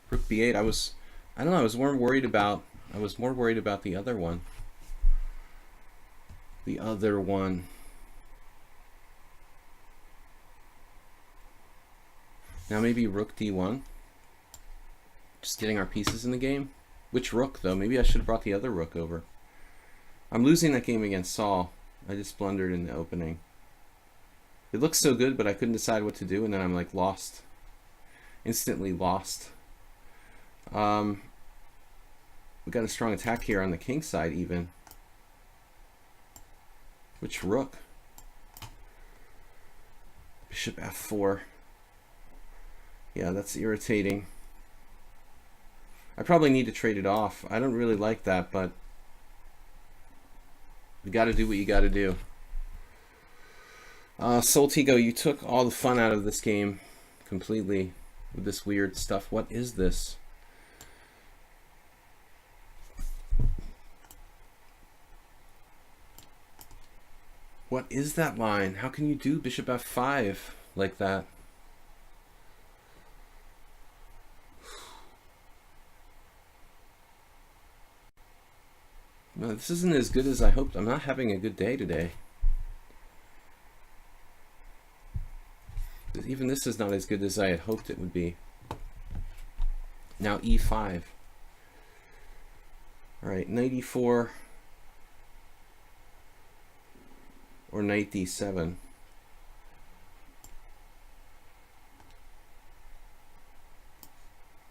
Rook b8. I don't know, I was more worried about the other one. The other one. Now maybe rook d1. Just getting our pieces in the game. Which rook, though? Maybe I should have brought the other rook over. I'm losing that game against Saul. I just blundered in the opening. It looks so good, but I couldn't decide what to do, and then I'm like lost. Instantly lost. We got a strong attack here on the king side even. Which rook? Bishop f4. Yeah, that's irritating. I probably need to trade it off. I don't really like that, but you got to do what you got to do. Soltigo, you took all the fun out of this game completely with this weird stuff. What is this? What is that line? How can you do bishop f5 like that? No, this isn't as good as I hoped. I'm not having a good day today. Even this is not as good as I had hoped it would be. Now e5. Alright, knight e4 or knight d7.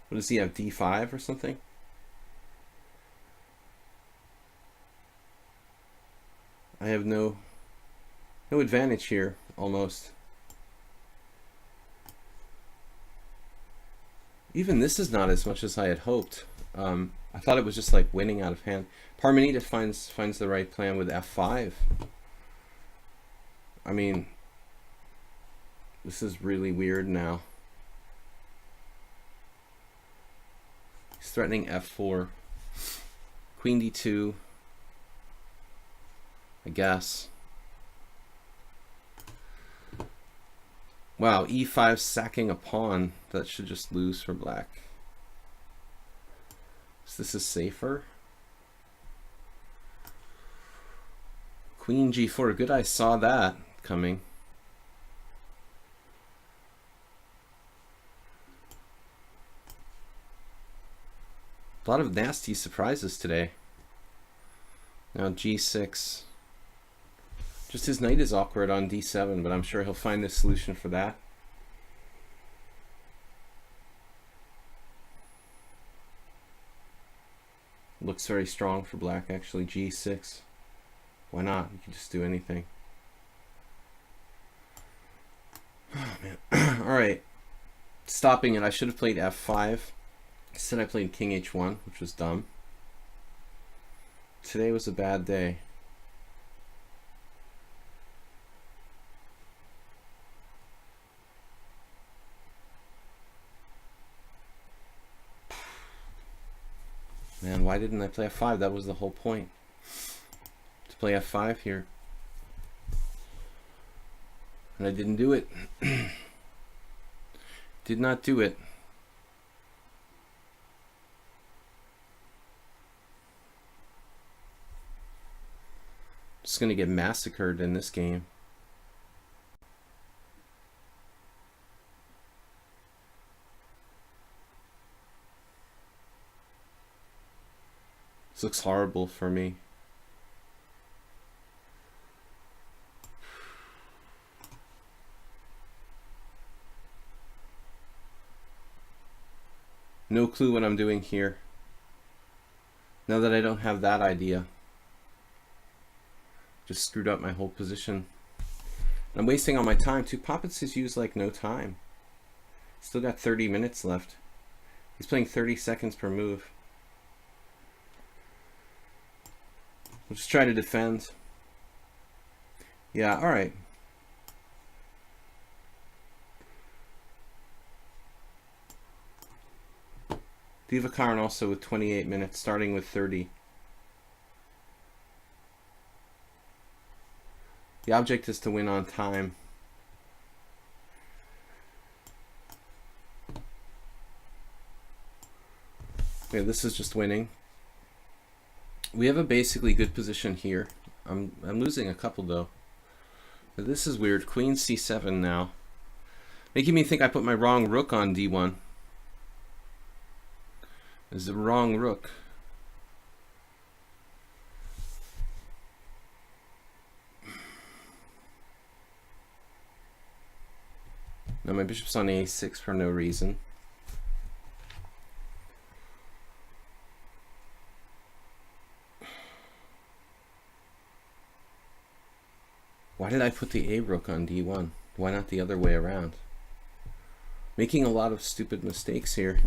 What does he have, d5 or something? I have no advantage here, almost. Even this is not as much as I had hoped. I thought it was just like winning out of hand. Parmenida finds the right plan with f5. I mean, this is really weird now. He's threatening f4. Queen d2. I guess. Wow, e5 sacking a pawn. That should just lose for black. So this is safer. Queen g4. Good, I saw that coming. A lot of nasty surprises today. Now g6. Just his knight is awkward on d7, but I'm sure he'll find a solution for that. Looks very strong for black, actually. g6. Why not? You can just do anything. Oh, man. Alright. Stopping it. I should have played f5. Instead I played king h1, which was dumb. Today was a bad day. Man, why didn't I play f5? That was the whole point. To play f5 here. And I didn't do it. Did not do it. Just gonna get massacred in this game. This looks horrible for me. No clue what I'm doing here. Now that I don't have that idea. Just screwed up my whole position. I'm wasting all my time too. Poppets has used like no time. Still got 30 minutes left. He's playing 30 seconds per move. We'll just try to defend. Yeah, alright. Diva Karn also with 28 minutes, starting with 30. The object is to win on time. Okay, this is just winning. We have a basically good position here. I'm losing a couple though. But this is weird. Queen c7 now. Making me think I put my wrong rook on d1. It's the wrong rook. Now my bishop's on a6 for no reason. Why did I put the a rook on d1? Why not the other way around? Making a lot of stupid mistakes here.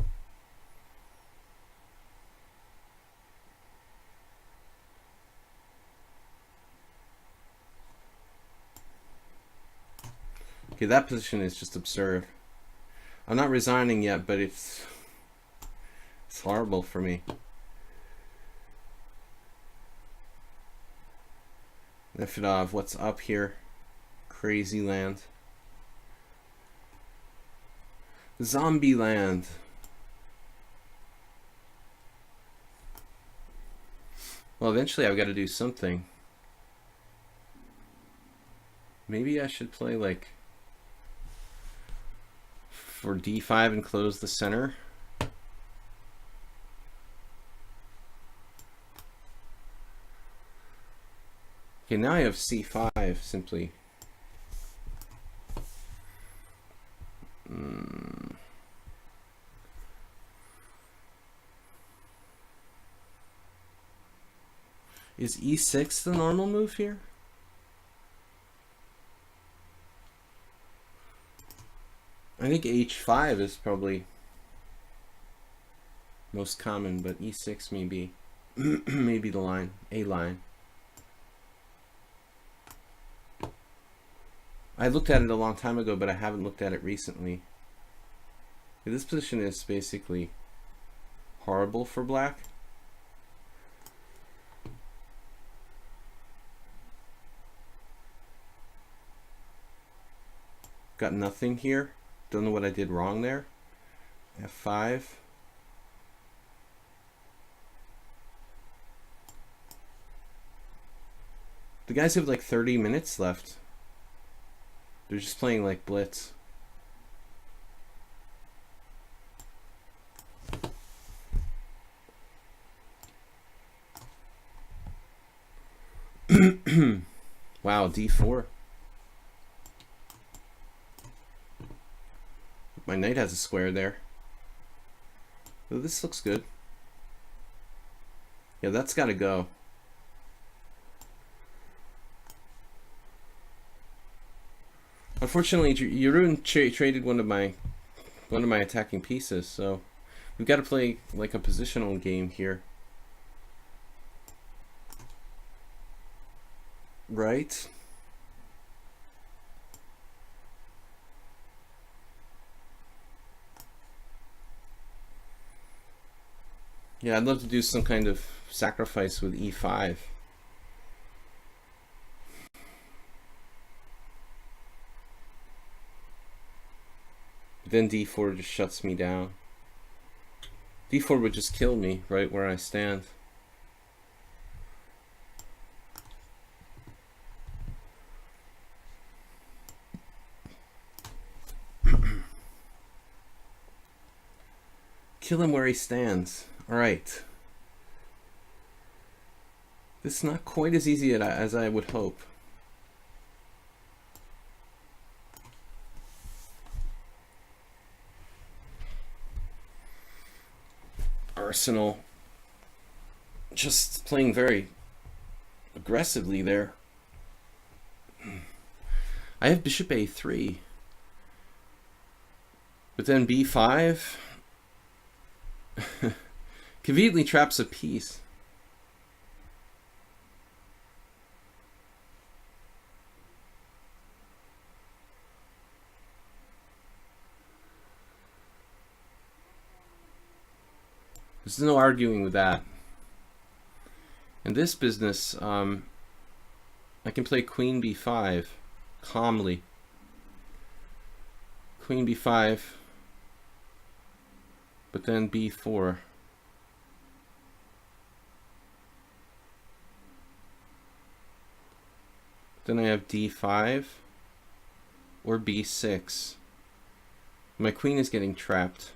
Okay, that position is just absurd. I'm not resigning yet, but it's horrible for me. Nefedov, what's up here? Crazy land. Zombie land. Well, eventually I've got to do something. Maybe I should play like for d5 and close the center. Okay, now I have c5 simply. Is e6 the normal move here? I think h5 is probably most common, but e6 maybe maybe the line, a line. I looked at it a long time ago, but I haven't looked at it recently. This position is basically horrible for black. Got nothing here. Don't know what I did wrong there. f5. The guys have like 30 minutes left. They're just playing like blitz. Wow, d4. My knight has a square there. Oh, this looks good. Yeah, that's got to go. Unfortunately, Jeroen traded one of my attacking pieces, so we've got to play like a positional game here. Right? Yeah, I'd love to do some kind of sacrifice with e5. Then d4 just shuts me down. d4 would just kill me right where I stand. Kill him where he stands. All right. This is not quite as easy as I would hope. Arsenal just playing very aggressively there. I have bishop a3, but then b5 conveniently traps a piece. There's no arguing with that. In this business, I can play queen b5 calmly. Queen b5, but then b4. Then I have d5 or b6. My queen is getting trapped.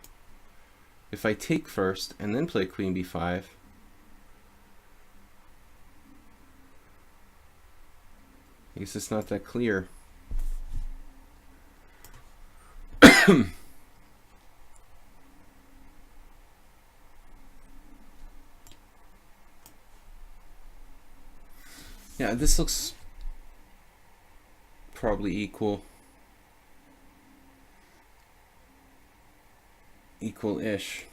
If I take first and then play queen b5, I guess it's not that clear. Yeah, this looks probably equal-ish.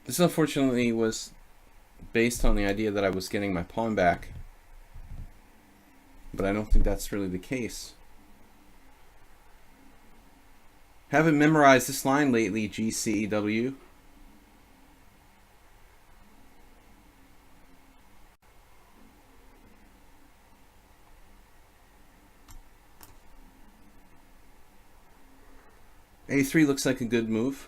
This unfortunately was based on the idea that I was getting my pawn back, but I don't think that's really the case. Haven't memorized this line lately, GCEW. A3 looks like a good move.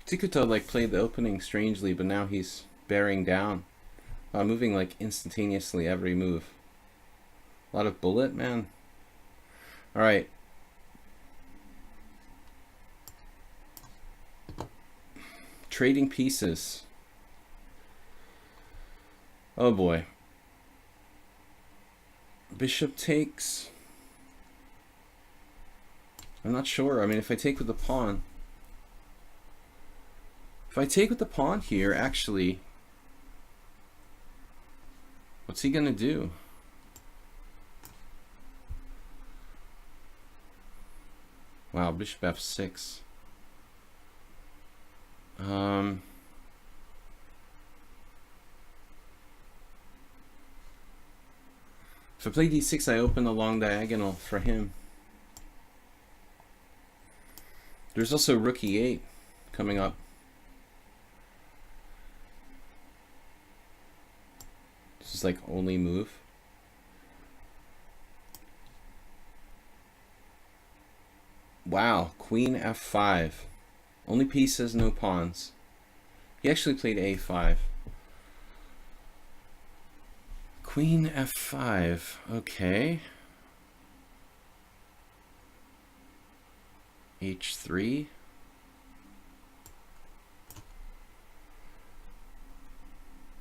Tikuto like played the opening strangely, but now he's bearing down, moving like instantaneously every move. A lot of bullet, man. All right. Trading pieces. Oh boy. Bishop takes. I'm not sure. I mean, if I take with the pawn. If I take with the pawn here, actually, what's he gonna do? Wow, bishop f6. If I play d6, I open the long diagonal for him. There's also rook e8 coming up. This is like only move. Wow, queen f5. Only pieces, no pawns. He actually played a5. Queen f5, okay. h3.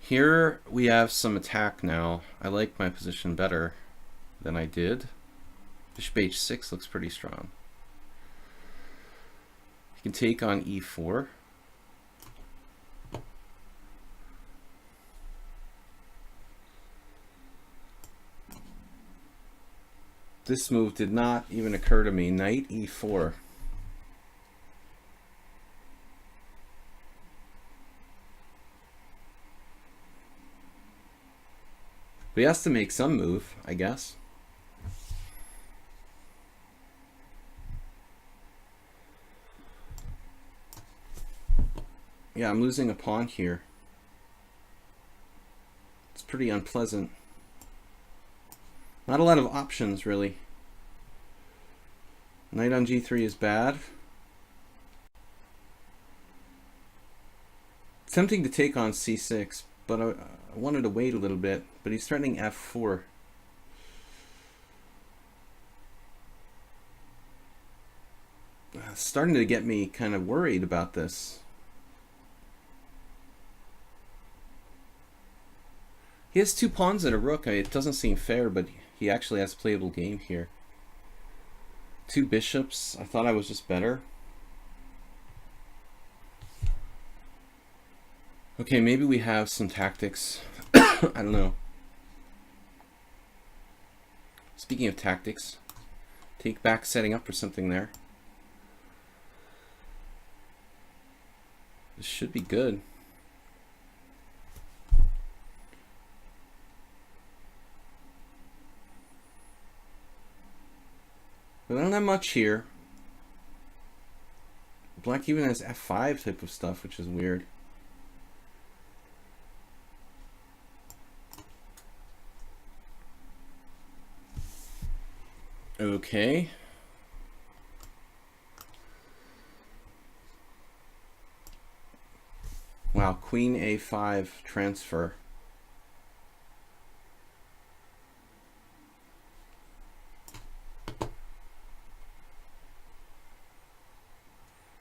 Here we have some attack now. I like my position better than I did. Bishop h6 looks pretty strong. You can take on e4. This move did not even occur to me. Knight e4. But he has to make some move, I guess. Yeah, I'm losing a pawn here. It's pretty unpleasant. Not a lot of options, really. Knight on g3 is bad. It's tempting to take on c6, but I wanted to wait a little bit. But he's threatening f4. It's starting to get me kind of worried about this. He has two pawns and a rook. It doesn't seem fair, but he actually has a playable game here. Two bishops. I thought I was just better. Okay, maybe we have some tactics. I don't know. Speaking of tactics, take back setting up for something there. This should be good. But I don't have much here. Black even has f5 type of stuff, which is weird. Okay. Wow, queen a5 transfer.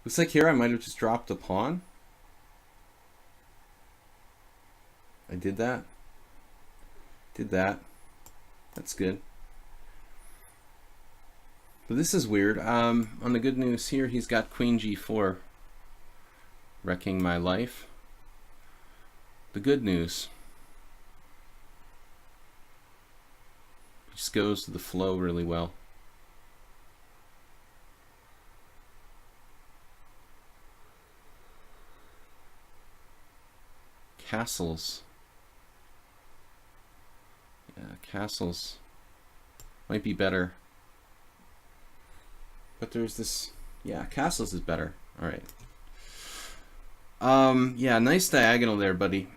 Looks like here I might have just dropped a pawn. I did that. Did that. That's good. But this is weird. On the good news here, he's got queen g4, wrecking my life. The good news, it just goes to the flow really well. Castles. Yeah, castles might be better. But there's this, yeah, castles is better. All right. Yeah, nice diagonal there, buddy.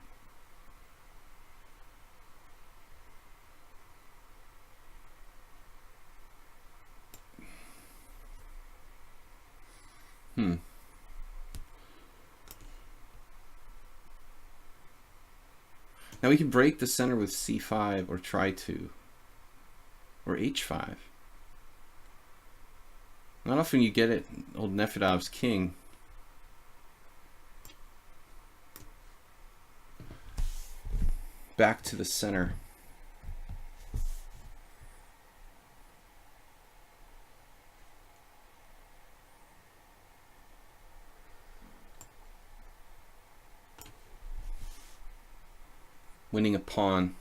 Now we can break the center with c5 or try to, or h5. Not often you get it, old Nefedov's king. Back to the center. Winning a pawn.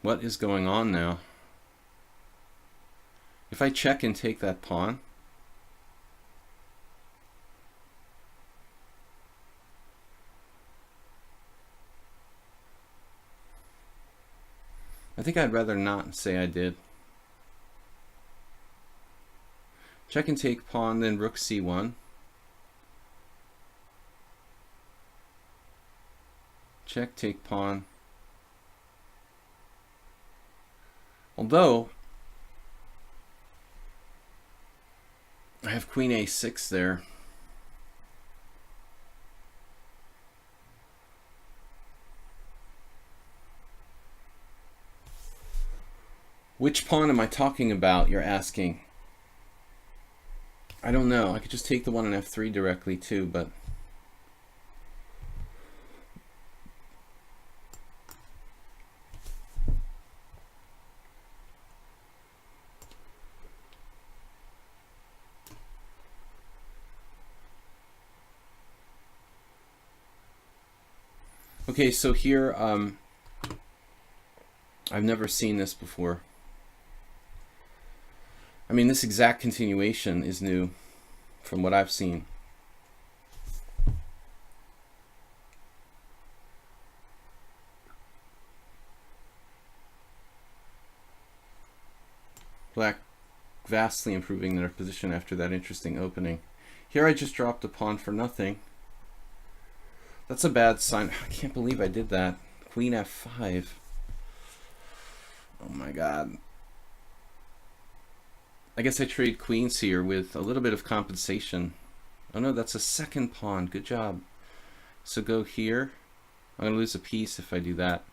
What is going on now? If I check and take that pawn, I think I'd rather not say I did. Check and take pawn, then rook c1. Check, take pawn. Although I have queen a6 there. Which pawn am I talking about, you're asking? I don't know. I could just take the one on f3 directly too, but okay, so here I've never seen this before. I mean, this exact continuation is new from what I've seen. Black vastly improving their position after that interesting opening. Here I just dropped a pawn for nothing. That's a bad sign. I can't believe I did that. Queen f5. Oh my god. I guess I trade queens here with a little bit of compensation. Oh no, that's a second pawn. Good job. So go here. I'm going to lose a piece if I do that.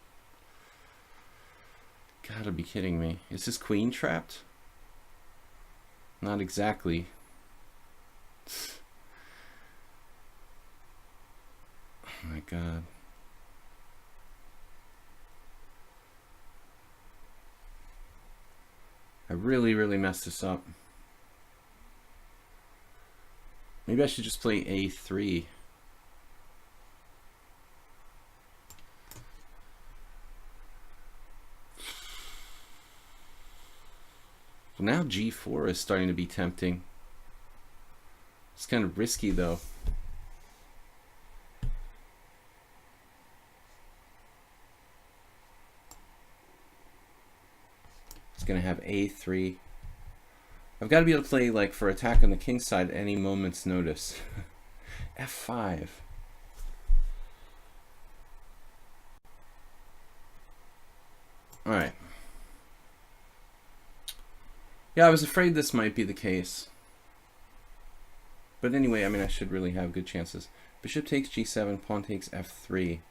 Gotta be kidding me. Is this queen trapped? Not exactly. Oh my god. I really messed this up. Maybe I should just play a3. Well, now g4 is starting to be tempting. It's kind of risky though. Going to have a3. I've got to be able to play like for attack on the king side at any moment's notice. f5. All right. Yeah, I was afraid this might be the case. But anyway, I mean, I should really have good chances. Bishop takes g7, pawn takes f3.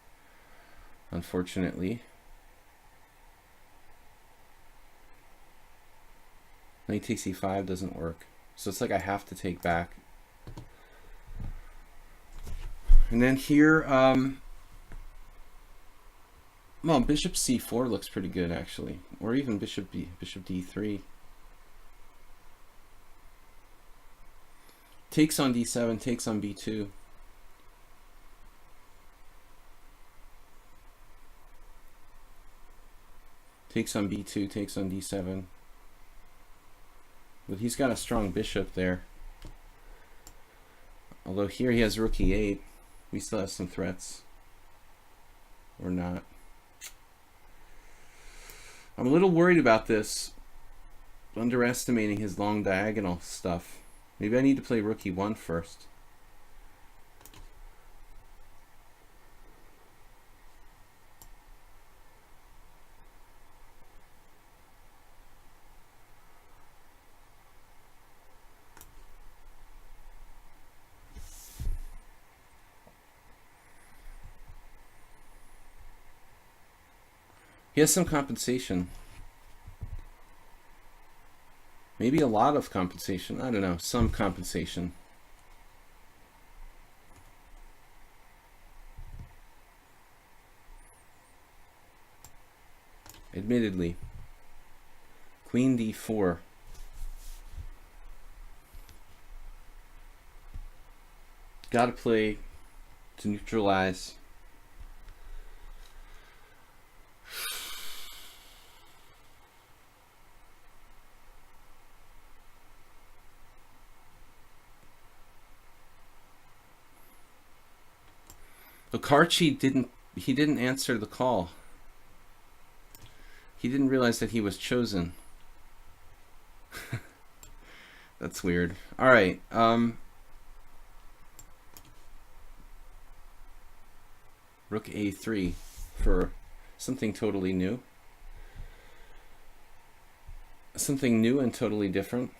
Unfortunately. Knight takes e5 doesn't work. So it's like I have to take back. And then here, well, bishop c4 looks pretty good actually. Or even bishop d3. Takes on d7, takes on b2. Takes on b2, takes on d7. But he's got a strong bishop there. Although here he has rook e8. We still have some threats. Or not. I'm a little worried about this. Underestimating his long diagonal stuff. Maybe I need to play rook e1 first. He has some compensation. Maybe a lot of compensation. I don't know. Some compensation. Admittedly. Queen d4. Gotta play to neutralize. Okarchi didn't answer the call. He didn't realize that he was chosen. That's weird. All right. Rook a3 for something totally new. Something new and totally different.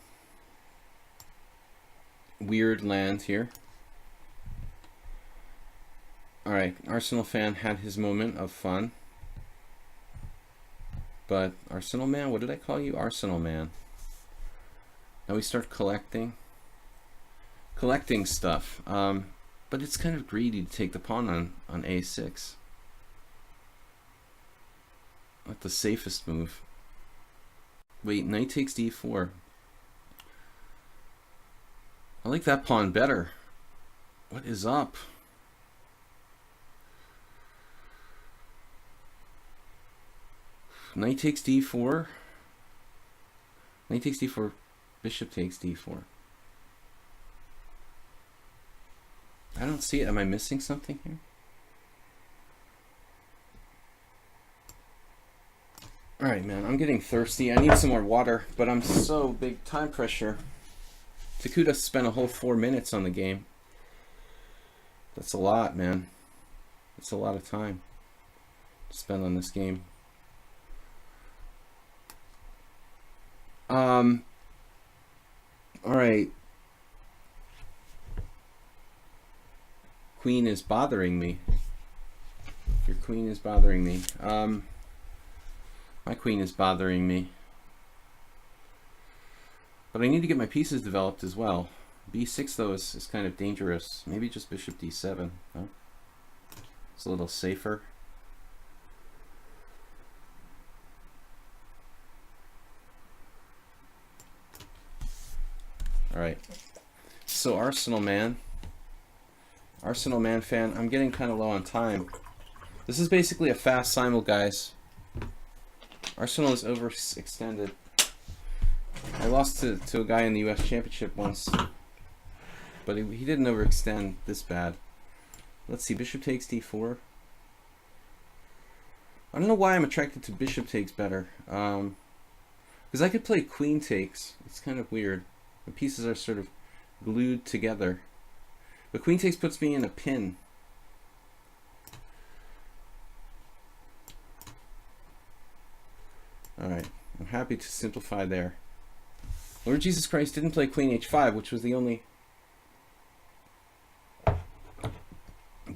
Weird land here. Alright, Arsenal fan had his moment of fun. But Arsenal man, what did I call you? Arsenal man. Now we start collecting. Collecting stuff. But it's kind of greedy to take the pawn on a6. Not the safest move. Wait, knight takes d4. I like that pawn better. What is up? Knight takes d4. Knight takes d4. Bishop takes d4. I don't see it. Am I missing something here? Alright, man. I'm getting thirsty. I need some more water, but I'm so big time pressure. Takuda spent a whole 4 minutes on the game. That's a lot, man. That's a lot of time to spend on this game. Alright. Queen is bothering me. Your queen is bothering me. My queen is bothering me. But I need to get my pieces developed as well. b6 though is kind of dangerous. Maybe just bishop d7. Huh? It's a little safer. Alright. So Arsenal man fan, I'm getting kind of low on time. This is basically a fast simul, guys. Arsenal is overextended. I lost to a guy in the US Championship once, but he didn't overextend this bad. Let's see, bishop takes d4. I don't know why I'm attracted to bishop takes better. Because I could play queen takes. It's kind of weird. The pieces are sort of glued together. But queen takes puts me in a pin. Alright, I'm happy to simplify there. Lord Jesus Christ didn't play queen h5, which was the only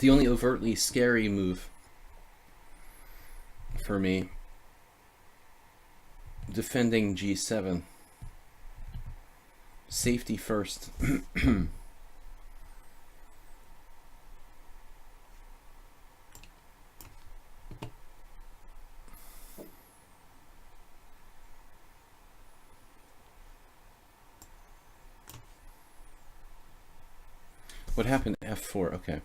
overtly scary move for me. Defending g7. Safety first. What happened to f4? Okay.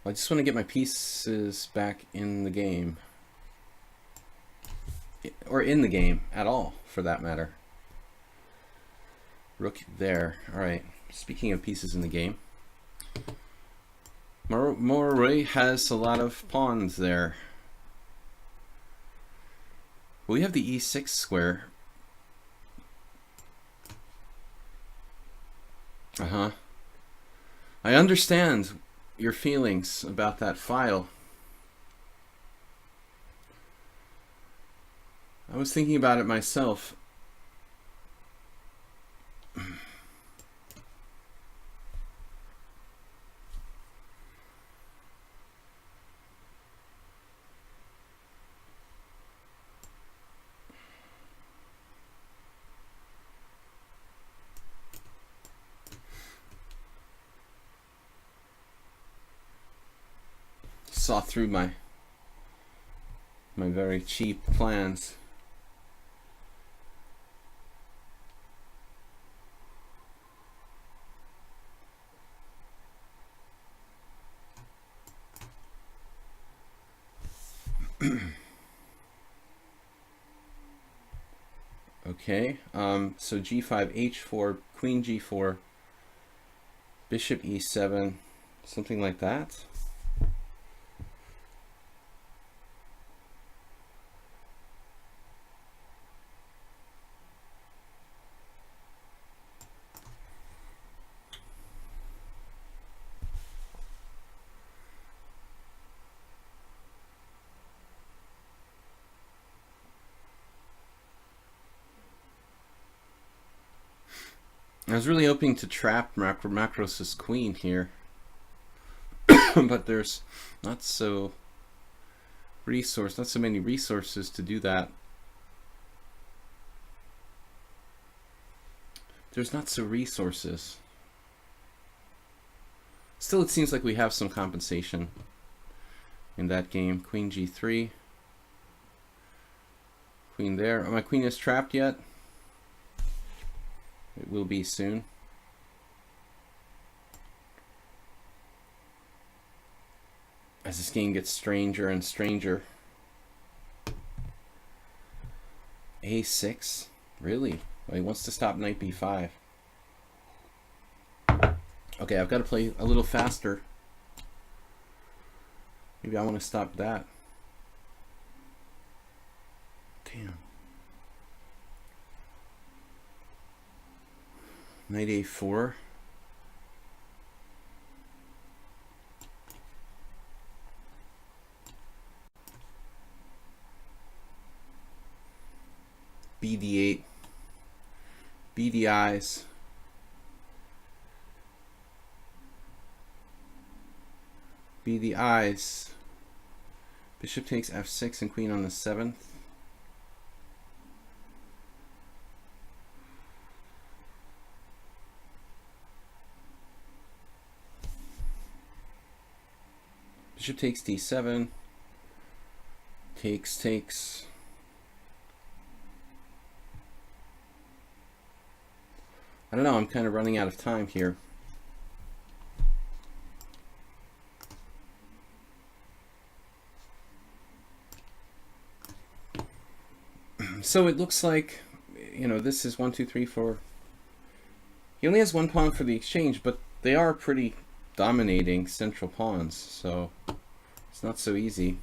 I just want to get my pieces back in the game. Or in the game at all, for that matter. Rook there. Alright. Speaking of pieces in the game. Moroi has a lot of pawns there. We have the e6 square. I understand your feelings about that file. I was thinking about it myself. Saw through my very cheap plans. Okay, so g5, h4, queen g4, bishop e7, something like that. I was really hoping to trap Macros's queen here, but there's not so many resources to do that. There's not so resources. Still, it seems like we have some compensation in that game. Queen g3, queen there. Oh, my queen is trapped yet? It will be soon. As this game gets stranger and stranger. a6? Really? Well, he wants to stop knight b5. Okay, I've got to play a little faster. Maybe I want to stop that. Damn. Knight a4. bd8. bdi's. bdi's. Bishop takes f6 and queen on the 7th. Bishop takes d7, takes. I don't know, I'm kind of running out of time here. So it looks like, you know, this is 1, 2, 3, 4. He only has one pawn for the exchange, but they are pretty dominating central pawns, so it's not so easy.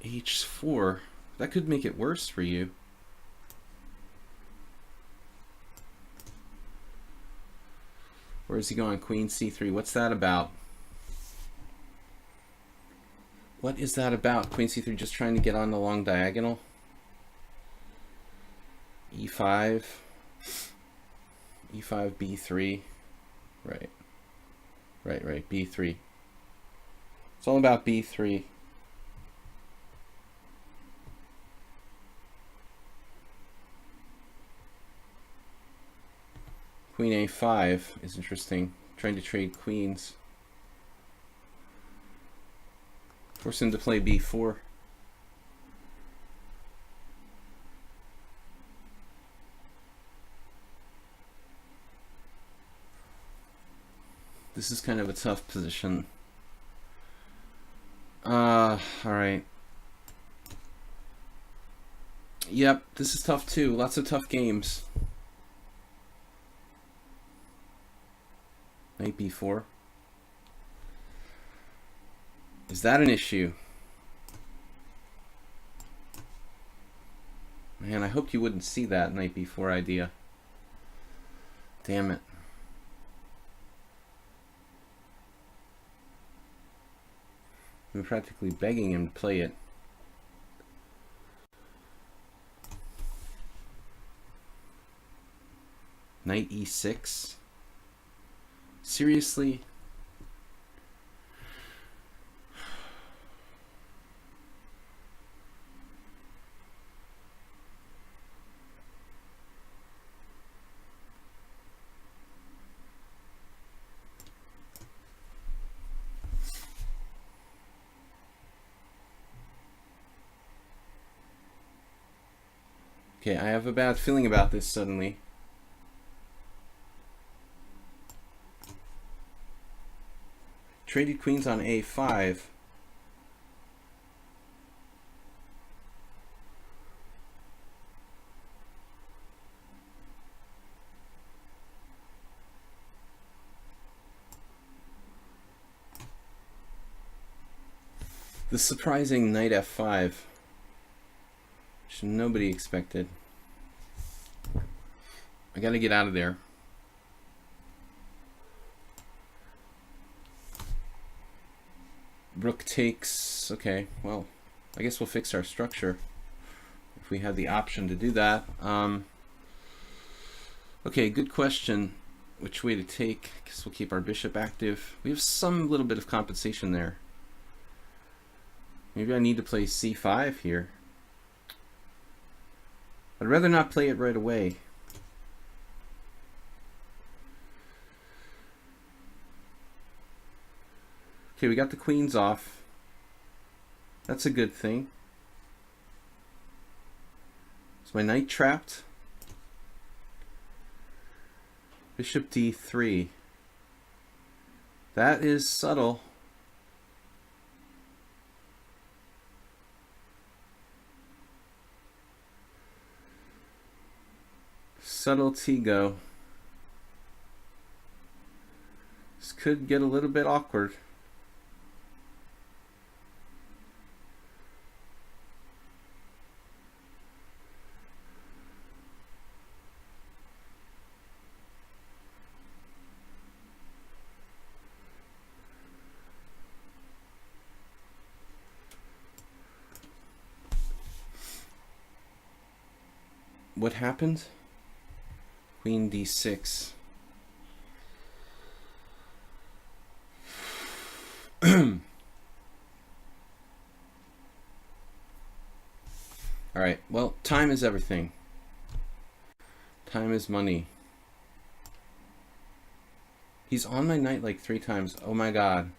h4, that could make it worse for you. Where is he going? Queen c3, what's that about? What is that about? Queen c3 just trying to get on the long diagonal. e5. e5, b3. Right. Right. b3. It's all about b3. Queen a5 is interesting. Trying to trade queens. Force him to play b4. This is kind of a tough position. Alright. Yep, this is tough too. Lots of tough games. Knight b4. Is that an issue? Man, I hoped you wouldn't see that knight b4 idea. Damn it. I'm practically begging him to play it. Knight e6. Seriously? Okay, I have a bad feeling about this suddenly. Traded queens on a5. The surprising knight f5, which nobody expected. I gotta get out of there. Rook takes. Okay, well, I guess we'll fix our structure if we have the option to do that. Okay, good question. Which way to take? I guess we'll keep our bishop active. We have some little bit of compensation there. Maybe I need to play c5 here. I'd rather not play it right away. Okay, we got the queens off. That's a good thing. Is my knight trapped? Bishop d3. That is subtle. Subtlety go. This could get a little bit awkward. What happened? Queen d6. Alright, well, time is everything. Time is money. He's on my knight like 3 times. Oh my god.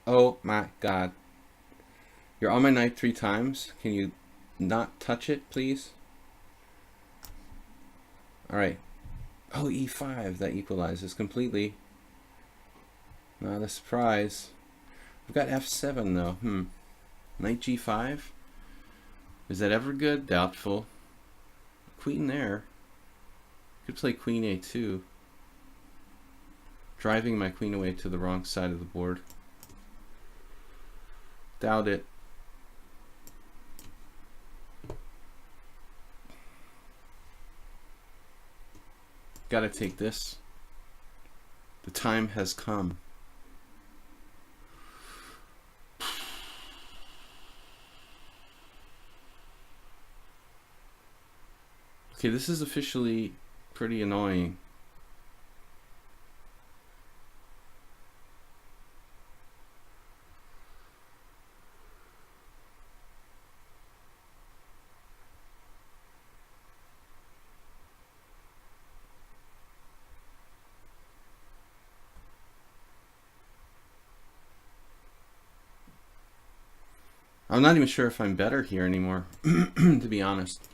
Oh my god. You're on my knight 3 times? Can you not touch it, please? Alright. Oh, e5. That equalizes completely. Not a surprise. We've got f7 though. Knight g5? Is that ever good? Doubtful. Queen there. Could play queen a2. Driving my queen away to the wrong side of the board. Doubt it. Gotta take this. The time has come. Okay, this is officially pretty annoying. I'm not even sure if I'm better here anymore, to be honest.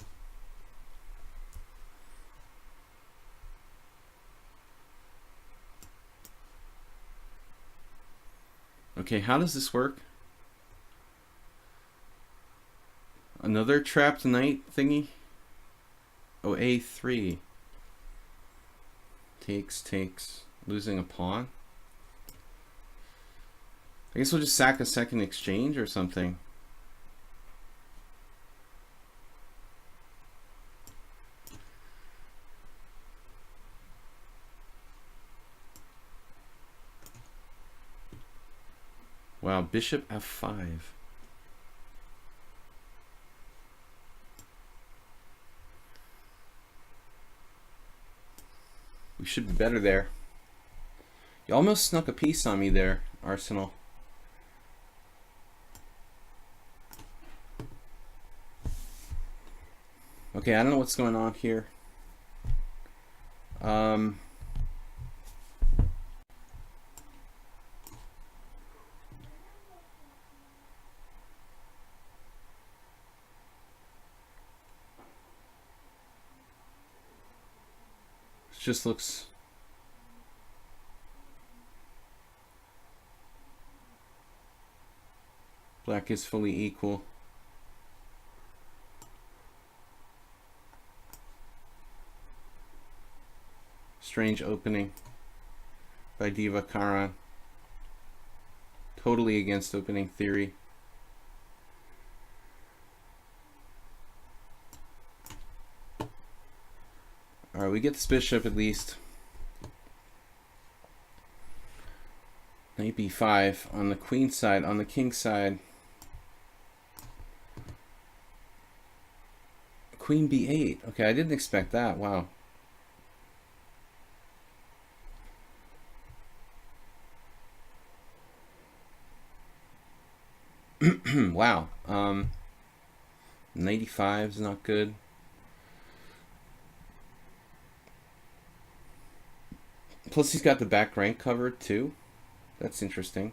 Okay, how does this work? Another trapped knight thingy? Oh, A3. Takes. Losing a pawn? I guess we'll just sack a second exchange or something. Wow, bishop F5. We should be better there. You almost snuck a piece on me there, Arsenal. Okay, I don't know what's going on here. It just looks... Black is fully equal. Strange opening by Diva Karan. Totally against opening theory. Alright, we get this bishop at least. Knight b5 on the queen side. On the king side, queen b8. Okay, I didn't expect that. Wow. Wow. Knight e5 is not good. Plus he's got the back rank covered too. That's interesting.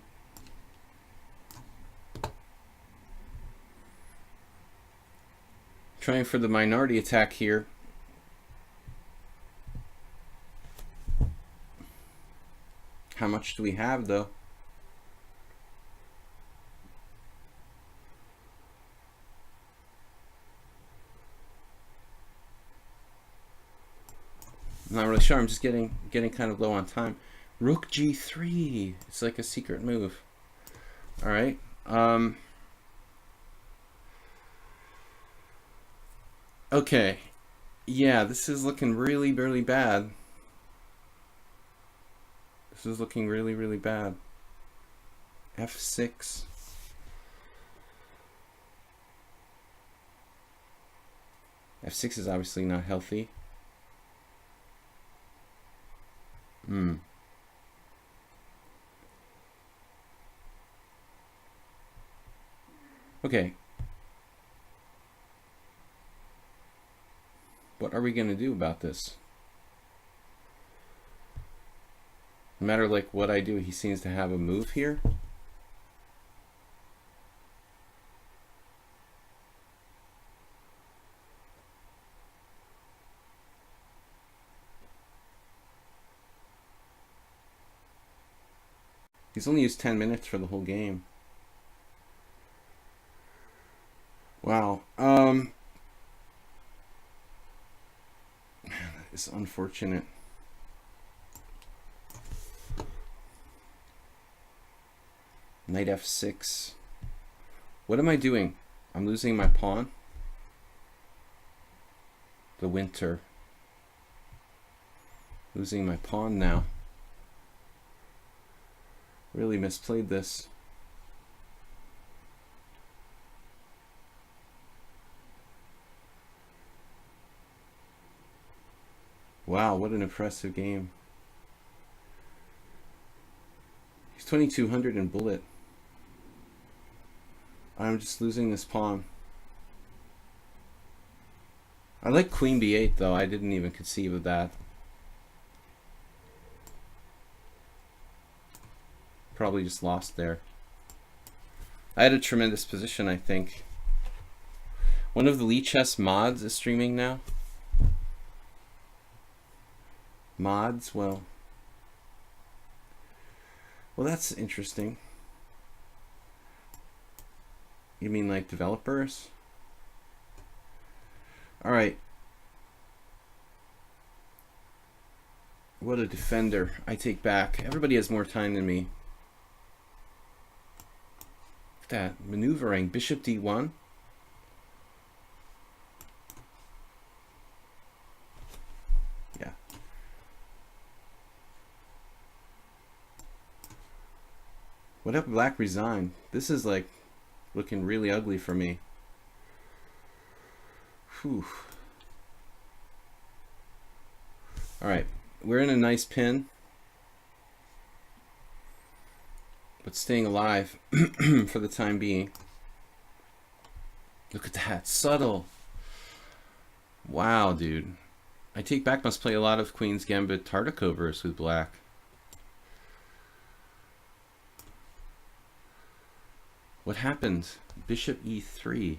Trying for the minority attack here. How much do we have though? I'm not really sure. I'm just getting kind of low on time. Rook g3. It's like a secret move. All right. Okay. Yeah, this is looking really, really bad. This is looking really, really bad. F6. F6 is obviously not healthy. Okay. What are we going to do about this? No matter like what I do, he seems to have a move here. He's only used 10 minutes for the whole game. Wow. Man, that is unfortunate. Knight f6. What am I doing? I'm losing my pawn. The winter. Losing my pawn now. Really misplayed this. Wow, what an impressive game. He's 2200 in bullet. I'm just losing this pawn. I like queen b8 though. I didn't even conceive of that. Probably just lost there. I had a tremendous position, I think. One of the lichess mods is streaming now. Mods, well, that's interesting. You mean like developers? All right. What a defender. I take back. Everybody has more time than me. Look at that. Maneuvering. Bishop d1. Yeah. What if black resigned? This is like looking really ugly for me. Whew. All right, we're in a nice pin, but staying alive for the time being. Look at that, subtle. Wow, dude. I take back must play a lot of Queen's Gambit Tartakovers with black. What happened? Bishop e3.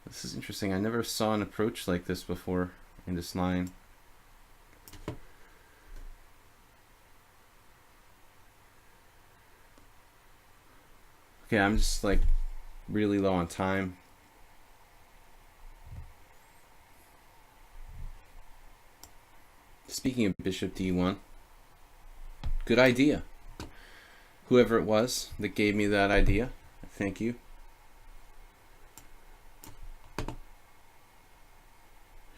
This is interesting. I never saw an approach like this before in this line. Okay, I'm just like really low on time. Speaking of bishop d1, good idea. Whoever it was that gave me that idea, thank you.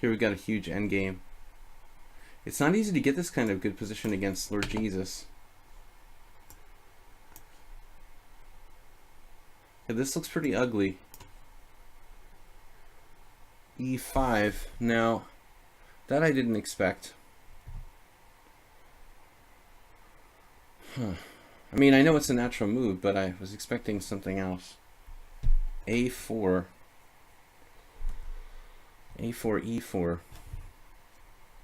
Here we got a huge endgame. It's not easy to get this kind of good position against Lord Jesus. Yeah, this looks pretty ugly. e5. Now, that I didn't expect. I mean, I know it's a natural move, but I was expecting something else. a4. a4, e4.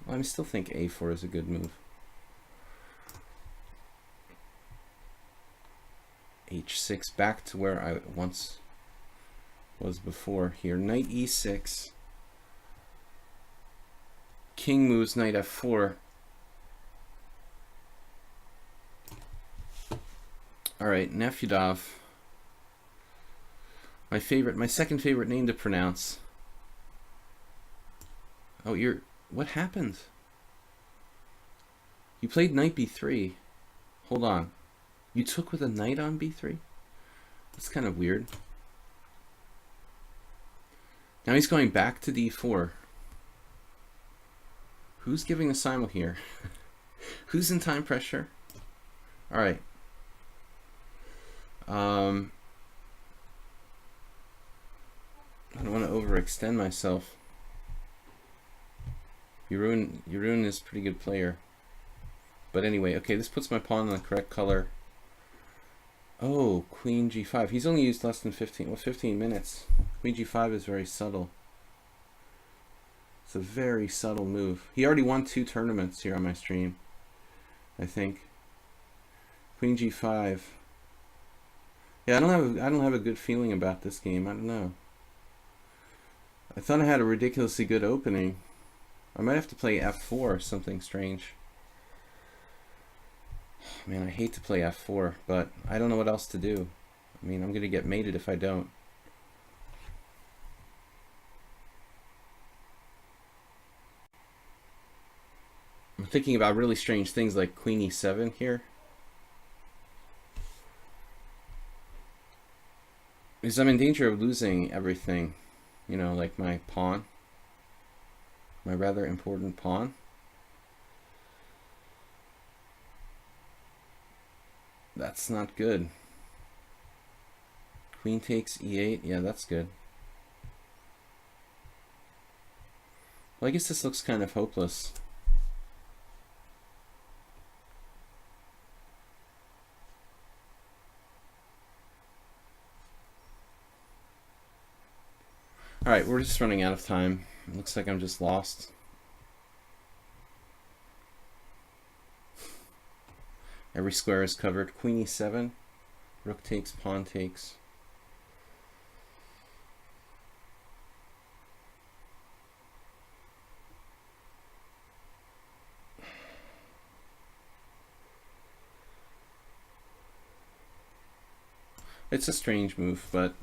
Well, I still think a4 is a good move. h6, back to where I once was before here. Knight e6. King moves, knight f4. All right, Nefyudov. My second favorite name to pronounce. Oh, what happened? You played knight b3. Hold on. You took with a knight on b3? That's kind of weird. Now he's going back to d4. Who's giving the simul here? Who's in time pressure? All right. I don't want to overextend myself. Yurun is a pretty good player. But anyway, okay, this puts my pawn in the correct color. Oh, queen g5. He's only used less than 15 minutes. Queen g5 is very subtle. It's a very subtle move. He already won 2 tournaments here on my stream, I think. Queen g5. Yeah, I don't have a good feeling about this game. I don't know. I thought I had a ridiculously good opening. I might have to play f4 or something strange. Man, I hate to play f4, but I don't know what else to do. I mean, I'm going to get mated if I don't. I'm thinking about really strange things like queen e7 here. Because I'm in danger of losing everything. You know, like my pawn. My rather important pawn. That's not good. Queen takes e8. Yeah, that's good. Well, I guess this looks kind of hopeless. Alright, we're just running out of time. It looks like I'm just lost. Every square is covered. Queen e7. Rook takes, pawn takes. It's a strange move, but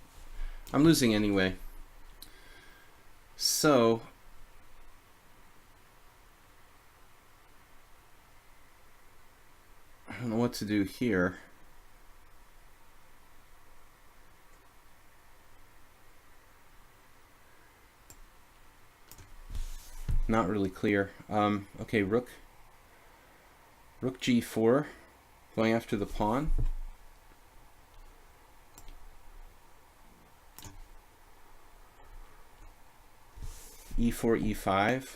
I'm losing anyway. So I don't know what to do here. Not really clear. Okay, rook g4, going after the pawn. E4, E5.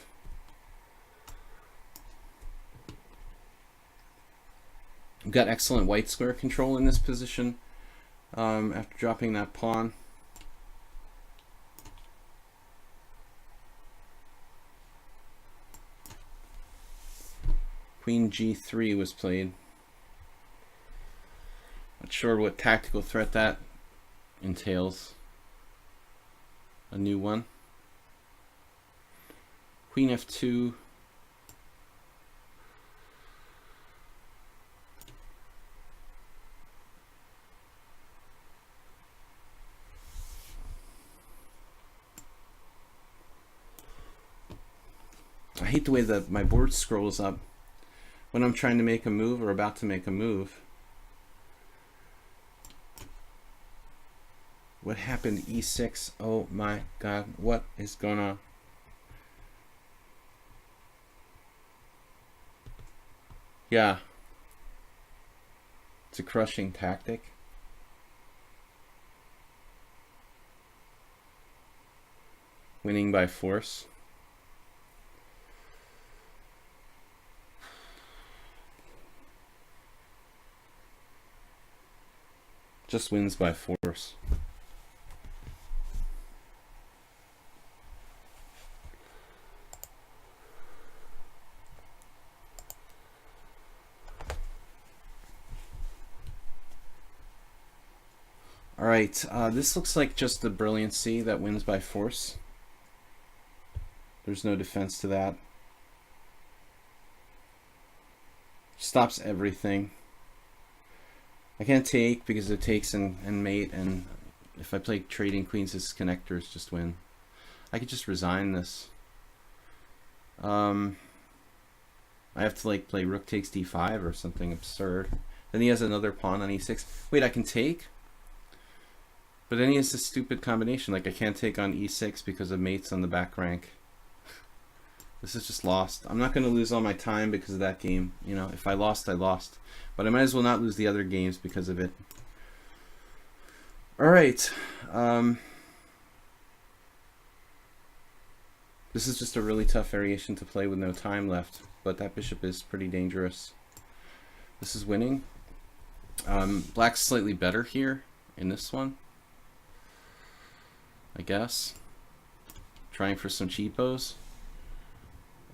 We've got excellent white square control in this position after dropping that pawn. Queen G3 was played. Not sure what tactical threat that entails. A new one. Queen F2. I hate the way that my board scrolls up when I'm trying to make a move or about to make a move. What happened? E6. Oh my god, what is going on? Yeah. It's a crushing tactic. Winning by force. Just wins by force. Alright, this looks like just the brilliancy that wins by force. There's no defense to that. Stops everything. I can't take because it takes and mate, and if I play trading queens as connectors, just win. I could just resign this. I have to like play rook takes d5 or something absurd. Then he has another pawn on e6. Wait, I can take? But then he has this stupid combination, like I can't take on e6 because of mates on the back rank. This is just lost. I'm not going to lose all my time because of that game. You know, if I lost, I lost. But I might as well not lose the other games because of it. Alright. This is just a really tough variation to play with no time left. But that bishop is pretty dangerous. This is winning. Black's slightly better here in this one, I guess. Trying for some cheapos.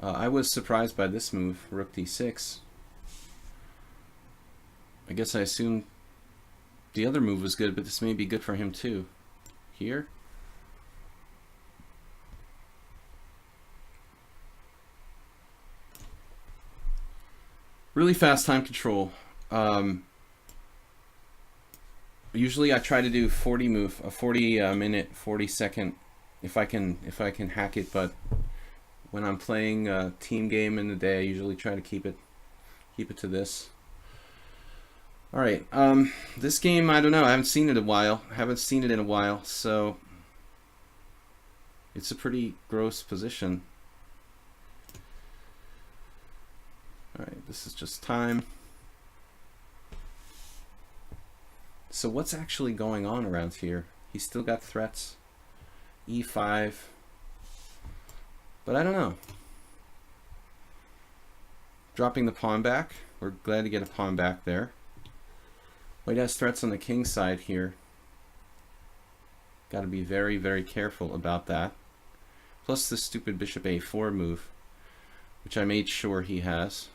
I was surprised by this move, rook d6. I guess I assumed the other move was good, but this may be good for him too. Here. Really fast time control. Usually I try to do 40 minute, 40 second, if I can hack it, but when I'm playing a team game in the day, I usually try to keep it to this. All right, this game, I don't know. I haven't seen it in a while. So it's a pretty gross position. All right, this is just time. So what's actually going on around here? He's still got threats. E5. But I don't know. Dropping the pawn back. We're glad to get a pawn back there. White has threats on the king side here. Got to be very, very careful about that. Plus the stupid bishop a4 move, which I made sure he has.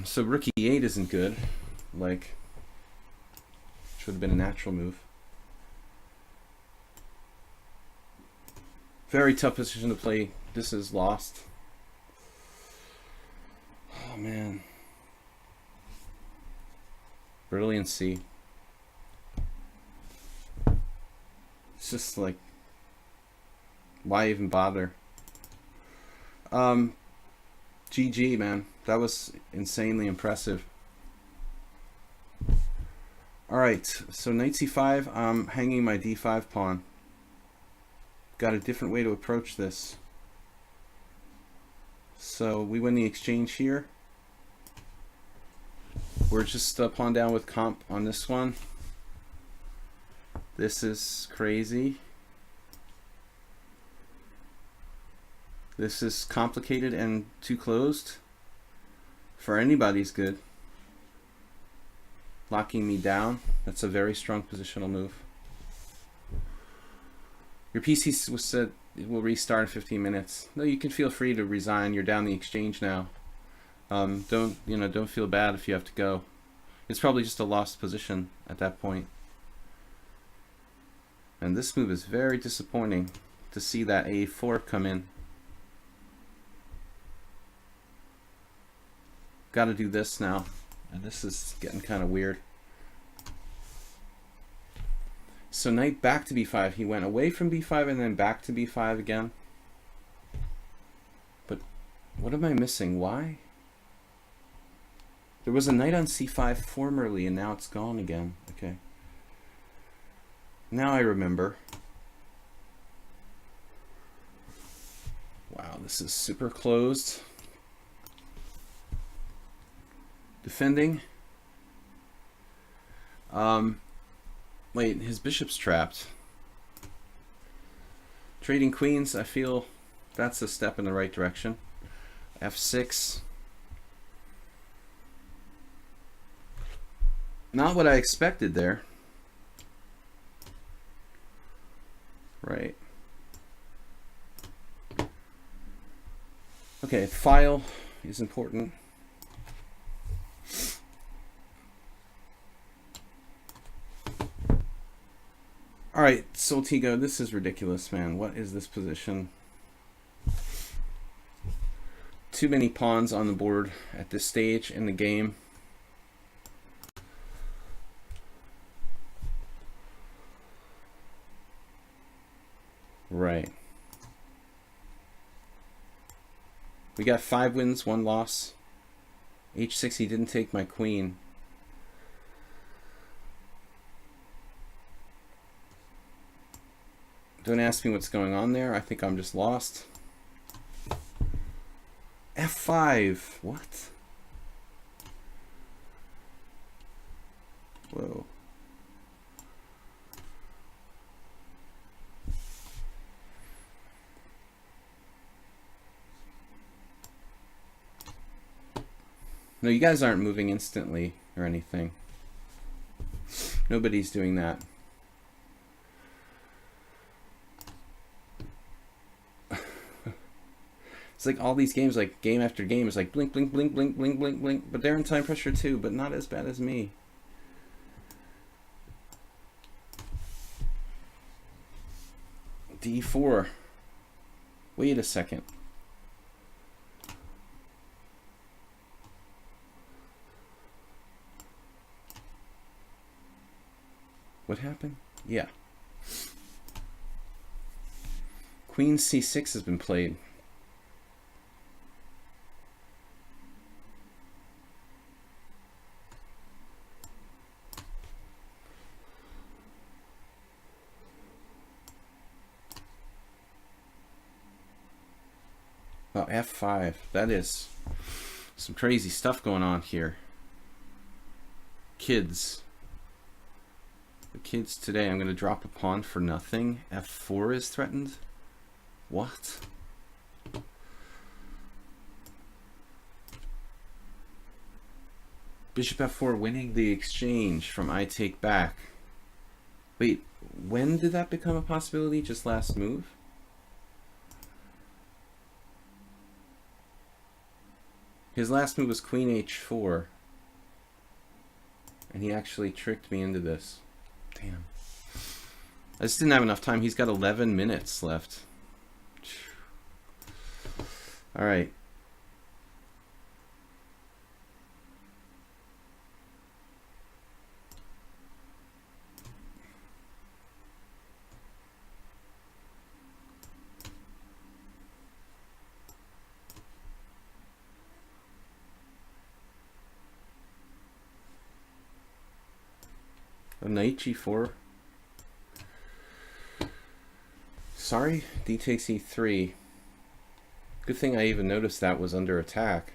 So rook e8 isn't good. Like, should have been a natural move. Very tough position to play. This is lost. Oh man. Brilliancy. It's just like, why even bother? GG, man. That was insanely impressive. Alright, so knight c5, I'm hanging my d5 pawn. Got a different way to approach this. So we win the exchange here. We're just pawn down with comp on this one. This is crazy. This is complicated and too closed for anybody's good. Locking me down. That's a very strong positional move. Your PC was said it will restart in 15 minutes. No, you can feel free to resign. You're down the exchange now. Don't feel bad if you have to go. It's probably just a lost position at that point. And this move is very disappointing to see that a4 come in. Got to do this now, and this is getting kind of weird. So knight back to b5. He went away from b5 and then back to b5 again. But what am I missing? Why? There was a knight on c5 formerly, and now it's gone again. Okay. Now I remember. Wow, this is super closed. Defending. Wait, his bishop's trapped. Trading queens, I feel that's a step in the right direction. f6. Not what I expected there. Right. Okay, file is important. Alright, Soltigo, this is ridiculous, man. What is this position? Too many pawns on the board at this stage in the game. Right. We got 5 wins, 1 loss. h6, he didn't take my queen. Don't ask me what's going on there. I think I'm just lost. f5. What? Whoa. No, you guys aren't moving instantly or anything. Nobody's doing that. It's like all these games, like game after game, is like blink, blink, blink, blink, blink, blink, blink. But they're in time pressure too, but not as bad as me. d4. Wait a second. What happened? Yeah. Queen c6 has been played. Oh, f5. That is some crazy stuff going on here. Kids. The kids today. I'm going to drop a pawn for nothing. f4 is threatened. What? Bishop f4 winning the exchange from I take back. Wait, when did that become a possibility? Just last move? His last move was queen h4. And he actually tricked me into this. Damn. I just didn't have enough time. He's got 11 minutes left. All right. Knight g4. Sorry, d takes e3. Good thing I even noticed that was under attack.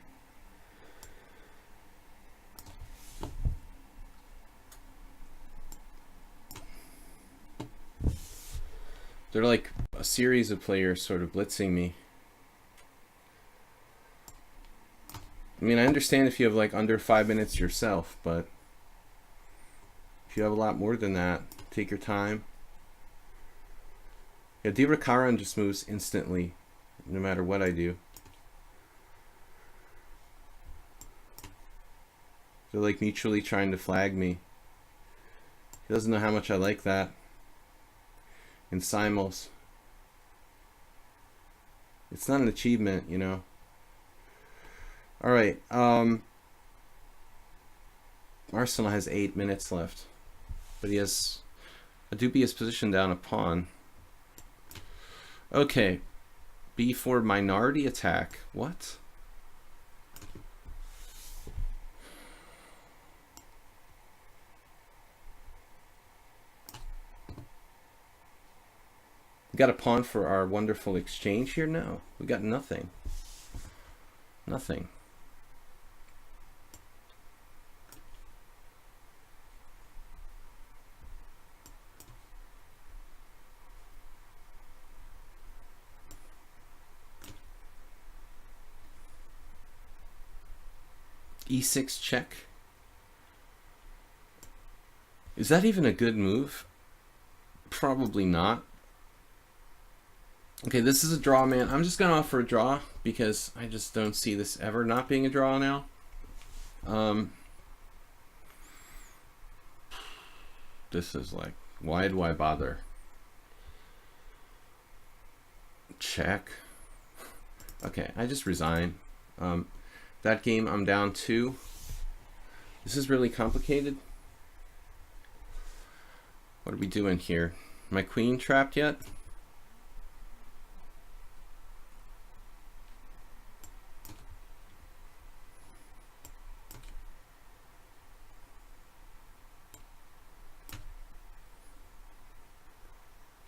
They're like a series of players sort of blitzing me. I mean, I understand if you have like under 5 minutes yourself, but if you have a lot more than that, take your time. Yeah, Divakaran just moves instantly, no matter what I do. They're like mutually trying to flag me. He doesn't know how much I like that. In simuls. It's not an achievement, you know. Alright, Arsenal has 8 minutes left. But he has a dubious position down a pawn. Okay. b4 minority attack. What? We got a pawn for our wonderful exchange here? No. We got nothing. Nothing. e6 check. Is that even a good move? Probably not. Okay, this is a draw, man. I'm just gonna offer a draw because I just don't see this ever not being a draw now. This is like, why do I bother? Check. Okay, I just resign. That game, I'm down 2. This is really complicated. What are we doing here? My queen trapped yet?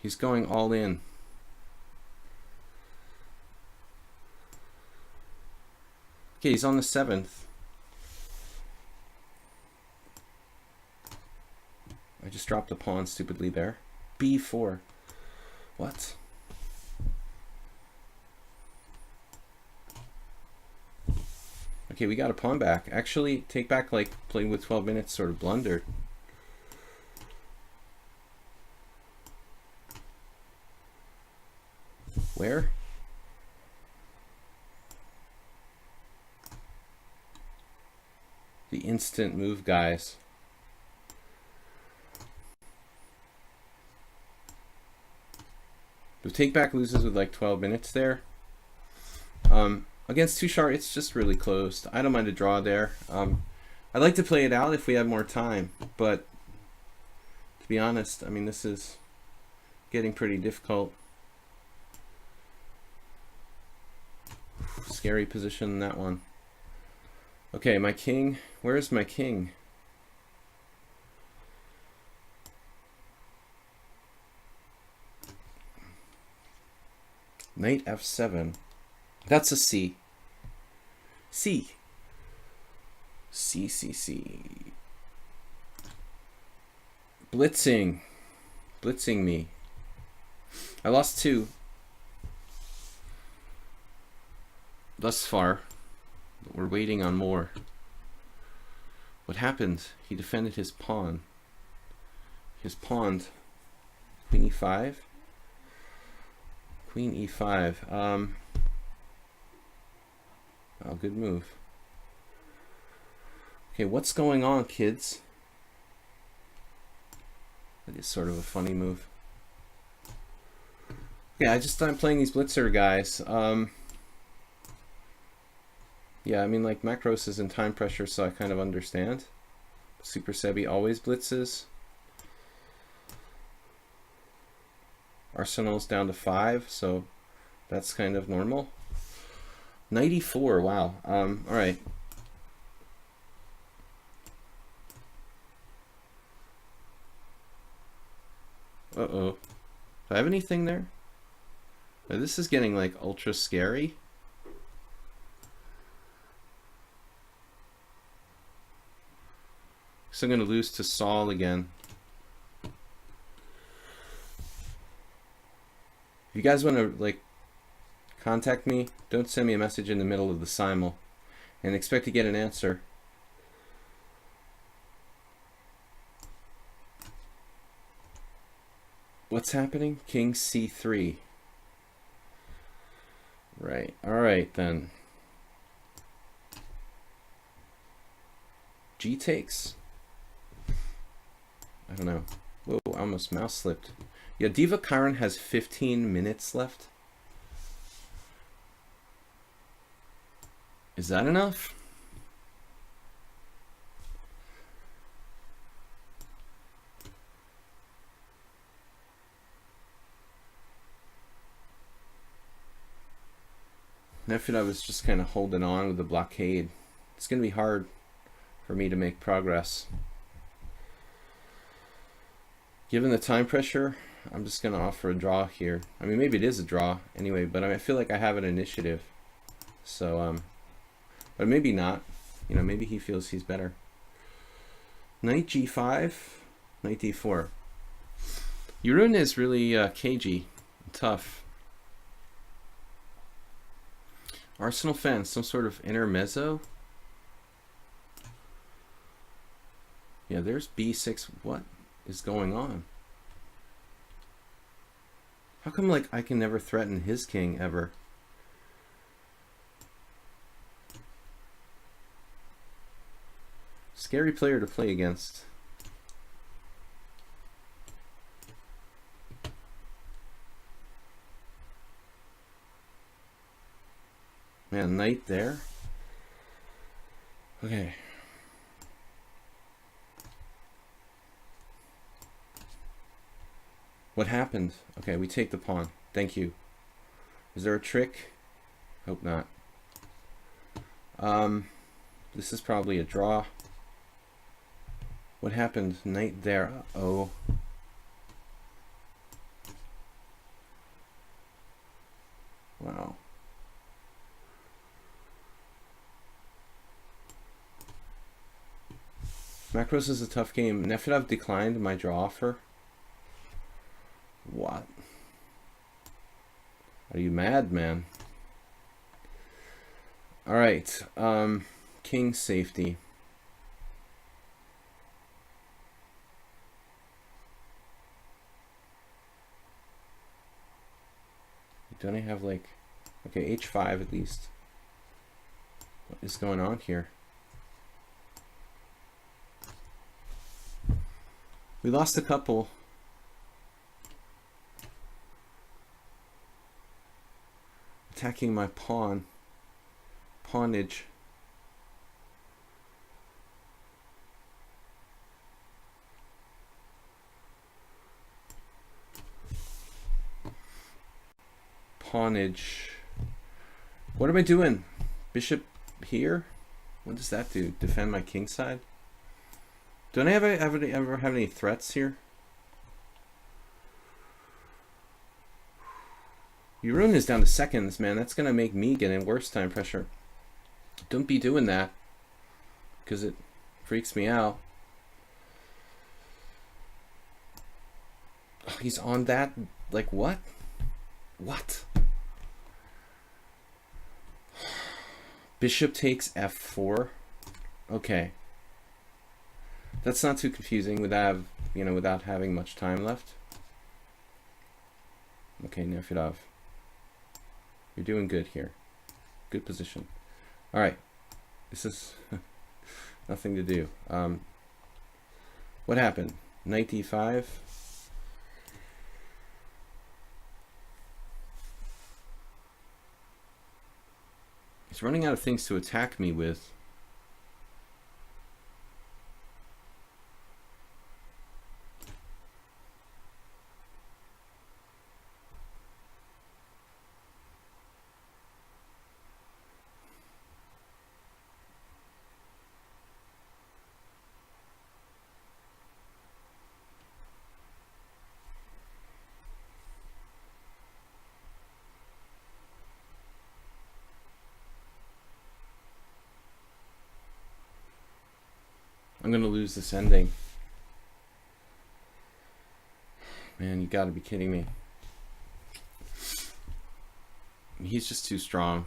He's going all in. Okay, he's on the 7th. I just dropped a pawn stupidly there. b4. What? Okay, we got a pawn back. Actually, take back like playing with 12 minutes sort of blundered. Where? The instant move guys. The take back loses with like 12 minutes there. Against Tushar, it's just really closed. I don't mind a draw there. I'd like to play it out if we had more time, but to be honest, I mean, this is getting pretty difficult. Scary position, that one. Okay, my king. Where's my king? Knight f7. That's a C. C. C, C, C. Blitzing. Blitzing me. I lost 2. thus far. But we're waiting on more. What happened? He defended his pawn. His pawned. Queen e5. Queen e5. Oh, good move. Okay, what's going on, kids? That is sort of a funny move. Yeah, I just started playing these blitzer guys. Yeah, I mean, like, Macros is in time pressure, so I kind of understand. Super Sebi always blitzes. Arsenal's down to 5, so that's kind of normal. 94, wow. Alright. Uh-oh. Do I have anything there? Oh, this is getting, like, ultra scary. So I'm going to lose to Saul again. If you guys want to, like, contact me, don't send me a message in the middle of the simul and expect to get an answer. What's happening? King c3. Right. All right, then. G takes. I don't know. Whoa, I almost mouse slipped. Yeah, Diva Karen has 15 minutes left. Is that enough? I feel I was just kind of holding on with the blockade. It's going to be hard for me to make progress. Given the time pressure, I'm just going to offer a draw here. I mean, maybe it is a draw anyway, but I feel like I have an initiative. So, but maybe not. You know, maybe he feels he's better. Knight g5, knight d4. Jeroen is really cagey, tough. Arsenal fans, some sort of intermezzo. Yeah, there's b6. What is going on? How come, like, I can never threaten his king ever? Scary player to play against. Man, knight there. Okay. What happened? Okay, we take the pawn. Thank you. Is there a trick? Hope not. This is probably a draw. What happened? Knight there. Uh-oh. Wow. Macros is a tough game. Nefedov declined my draw offer. What? Are you mad, man? All right. King safety. Don't I have, like, okay, h5 at least. What is going on here? We lost a couple. Attacking my pawn. Pawnage. Pawnage. What am I doing? Bishop here? What does that do? Defend my king side? Don't I ever have any threats here? Jeroen is down to seconds, man. That's gonna make me get in worse time pressure. Don't be doing that, because it freaks me out. Oh, he's on that. Like, what? What? Bishop takes f4. Okay. That's not too confusing without, without having much time left. Okay, Nefedov. You're doing good here. Good position. All right. This is nothing to do. What happened? Knight d5. He's running out of things to attack me with. I'm gonna lose this ending. Man, you gotta be kidding me. He's just too strong.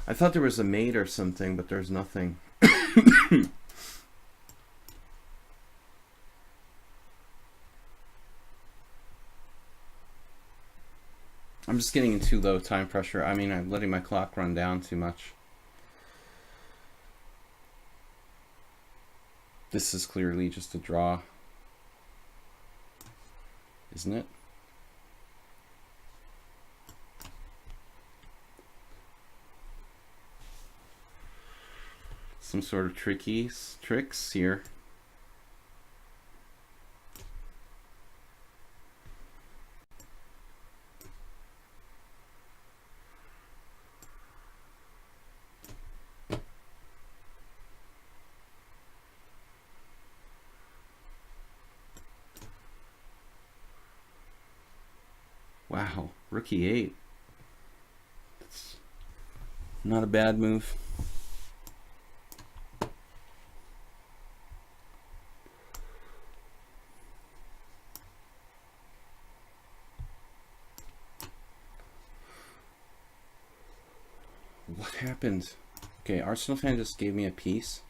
I thought there was a mate or something, but there's nothing. I'm just getting in too low time pressure. I mean, I'm letting my clock run down too much. This is clearly just a draw, isn't it? Some sort of tricks here. Wow, rook e8. That's not a bad move. What happened? Okay, Arsenal fan just gave me a piece.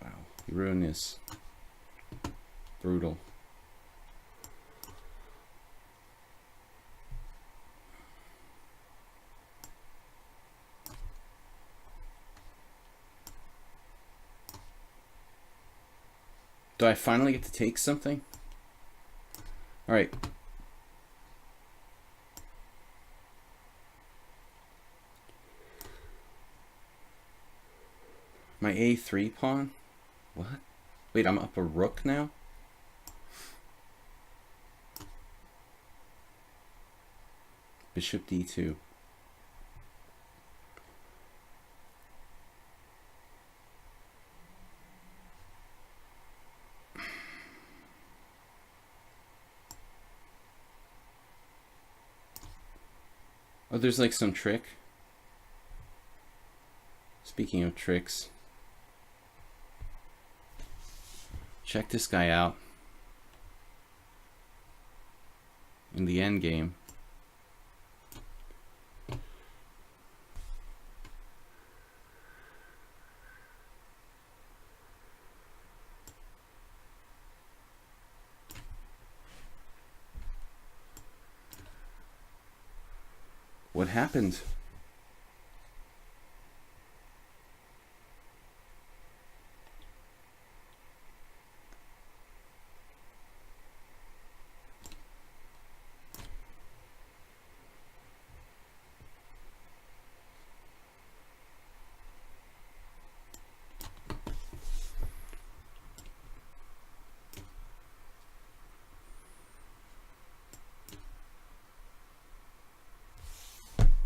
Wow, you ruined this. Brutal. Do I finally get to take something? All right. My a3 pawn? What? Wait, I'm up a rook now? Bishop d2. Oh, there's like some trick. Speaking of tricks, check this guy out in the end game. What happened?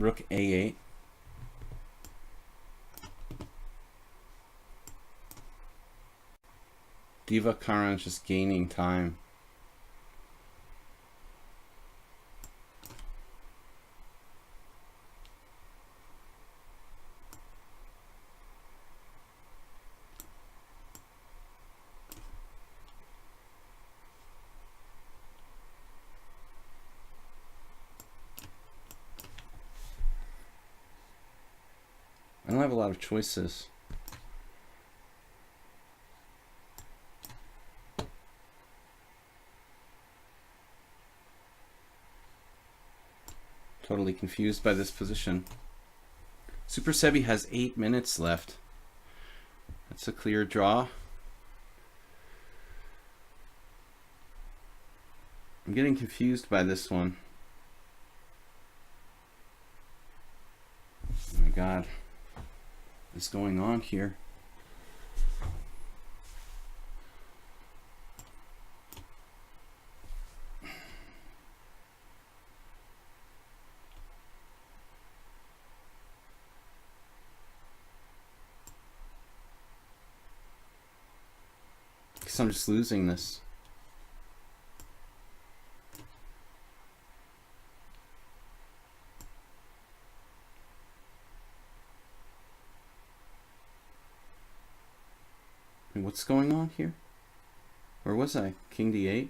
Rook a8. Diva Karan's just gaining time. have a lot of choices. Totally confused by this position. Super Sebi has 8 minutes left. That's a clear draw. I'm getting confused by this one. Oh my God. What's going on here? Guess I'm just losing this. What's going on here? Where was I? King d8?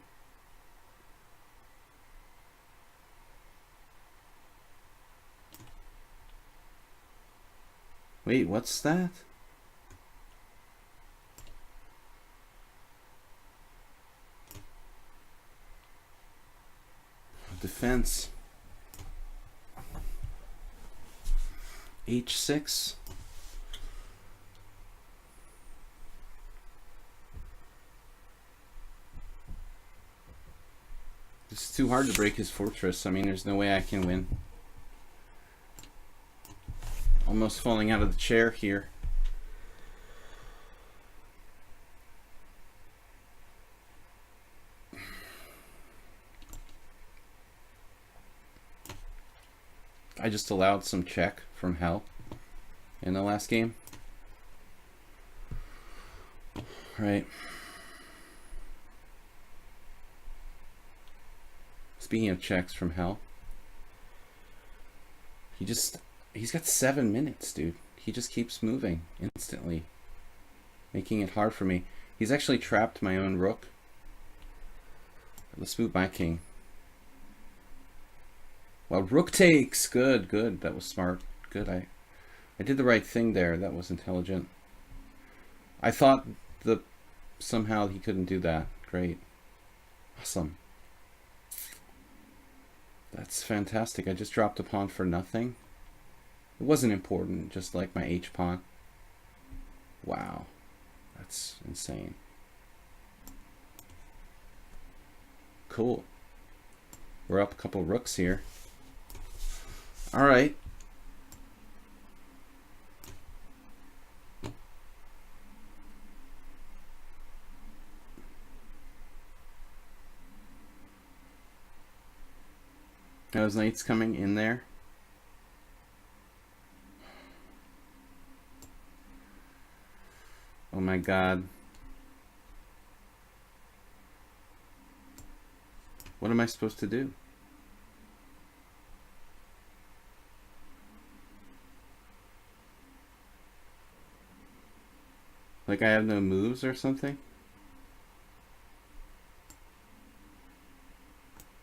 Wait, what's that? Defense. H6. It's too hard to break his fortress. I mean, there's no way I can win. Almost falling out of the chair here. I just allowed some check from hell in the last game. Right. Speaking of checks from hell, he's got 7 minutes, dude. He just keeps moving instantly, making it hard for me. He's actually trapped my own rook. Let's move my king. Well, rook takes. Good, good. That was smart. Good. I did the right thing there. That was intelligent. I thought somehow he couldn't do that. Great. Awesome. That's fantastic. I just dropped a pawn for nothing. It wasn't important, just like my H pawn. Wow. That's insane. Cool. We're up a couple rooks here. All right. Those knights coming in there. Oh my God. What am I supposed to do? Like I have no moves or something?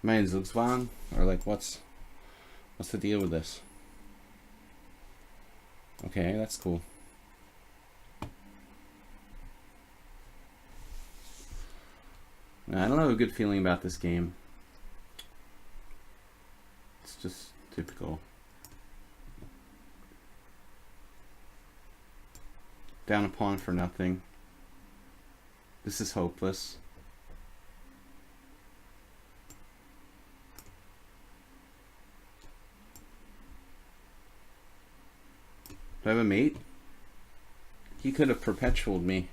Am I in Zugzwang? Or like what's the deal with this? Okay, that's cool. I don't have a good feeling about this game. It's just typical. Down a pawn for nothing. This is hopeless. Do I have a mate? He could have perpetualed me.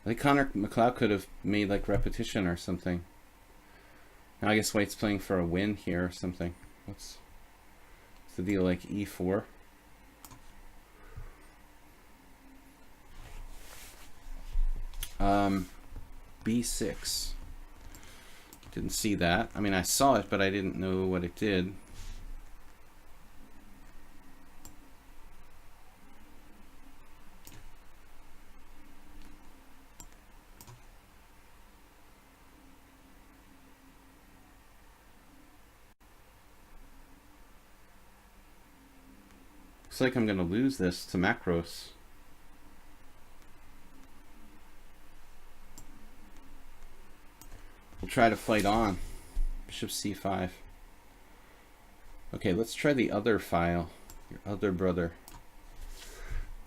Like Connor McLeod could have made like repetition or something. Now I guess White's playing for a win here or something. What's the deal? Like E4? B6. Didn't see that. I mean, I saw it, but I didn't know what it did. Looks like I'm going to lose this to macros. We'll try to fight on. Bishop c5. Okay, let's try the other file. Your other brother.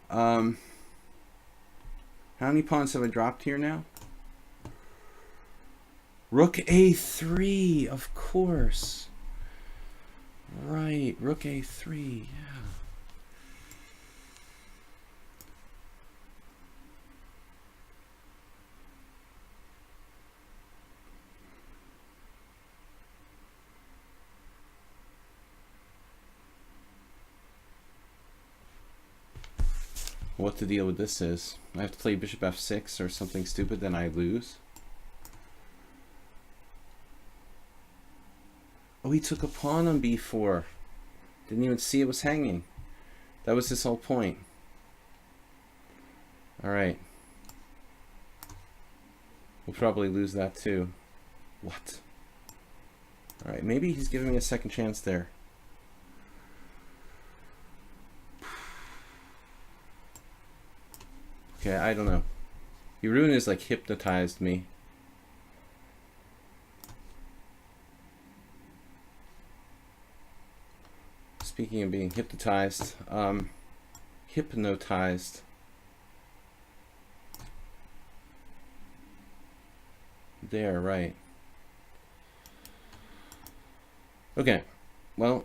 How many pawns have I dropped here now? Rook a3, of course. Right, rook a3, yeah. What the deal with this is. I have to play bishop f6 or something stupid, then I lose. Oh, he took a pawn on b4. Didn't even see it was hanging. That was his whole point. Alright. We'll probably lose that too. What? Alright, maybe he's giving me a second chance there. Okay, I don't know. Hirun is like hypnotized me. Speaking of being hypnotized, hypnotized. There, right. Okay, well,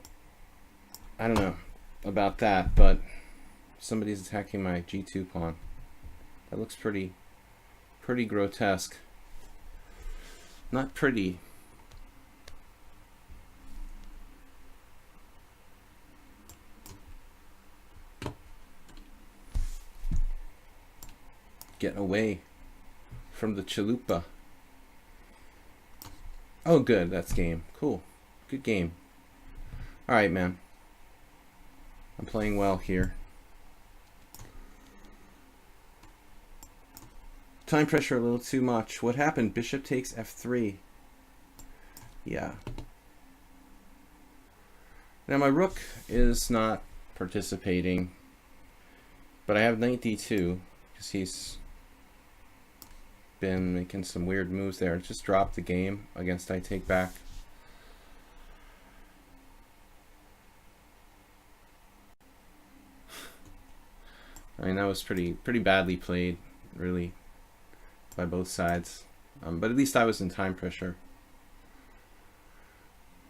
I don't know about that, but somebody's attacking my g2 pawn. That looks pretty grotesque. Not pretty. Get away from the chalupa. Oh, good. That's game. Cool. Good game. All right, man. I'm playing well here. Time pressure a little too much. What happened? Bishop takes f3. Yeah. Now my rook is not participating, but I have knight d2 because he's been making some weird moves there. Just dropped the game against I take back. I mean, that was pretty badly played, really, by both sides. But at least I was in time pressure.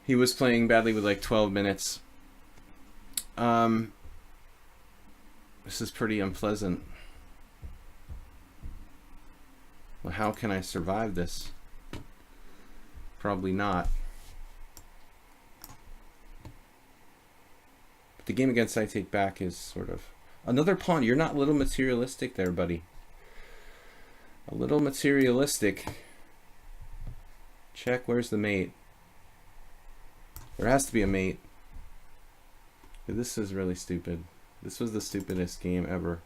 He was playing badly with like 12 minutes. This is pretty unpleasant. Well, how can I survive this? Probably not. But the game against I take back is sort of another pawn. You're not a little materialistic there, buddy. A little materialistic. Check, where's the mate? There has to be a mate. This is really stupid. This was the stupidest game ever.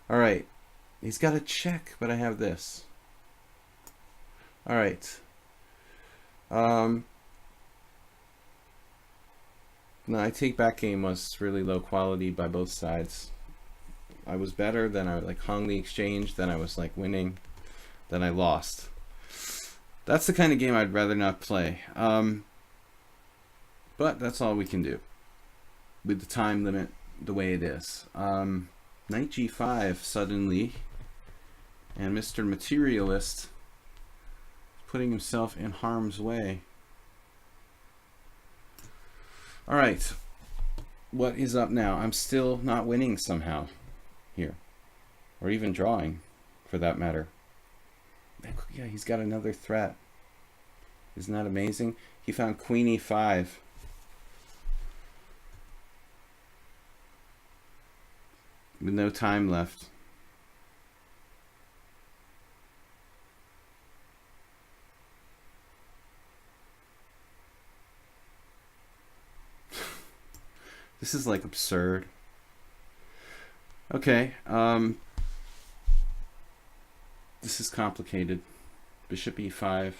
Alright. He's got a check, but I have this. Alright. No, I take back game was really low quality by both sides. I was better, then I like hung the exchange, then I was like winning, then I lost. That's the kind of game I'd rather not play. But that's all we can do with the time limit the way it is. Knight g5 suddenly, and Mr. Materialist putting himself in harm's way. Alright, what is up now? I'm still not winning somehow here, or even drawing for that matter. Yeah, he's got another threat. Isn't that amazing? He found queen e5. With no time left. This is like absurd. Okay, this is complicated. Bishop e5.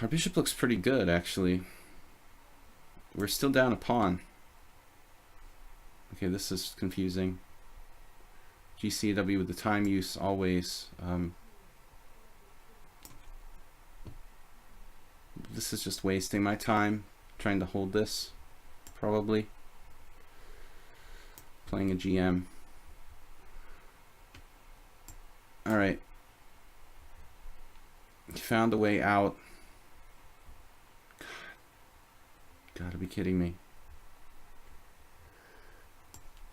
Our bishop looks pretty good, actually. We're still down a pawn. Okay, this is confusing. GCW with the time use always. This is just wasting my time trying to hold this, probably. Playing a GM. Alright. Found a way out. God. Gotta be kidding me.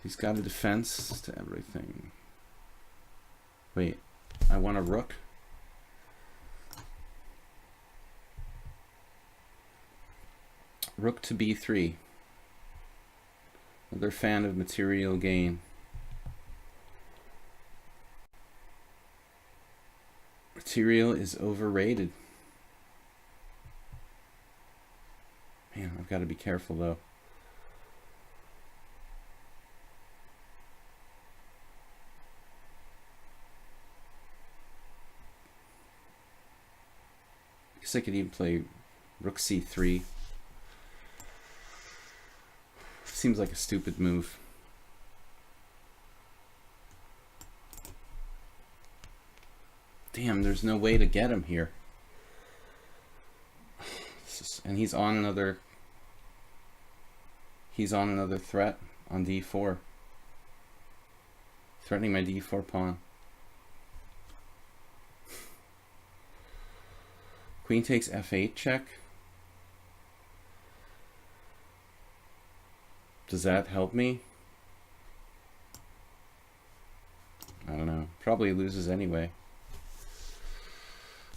He's got a defense to everything. Wait, I want a rook? Rook to b3. Another fan of material gain. Material is overrated. Man, I've got to be careful though. I guess I could even play rook c3. Seems like a stupid move. Damn, there's no way to get him here. And he's on another threat on d4. Threatening my d4 pawn. Queen takes f8 check. Does that help me? I don't know. Probably loses anyway.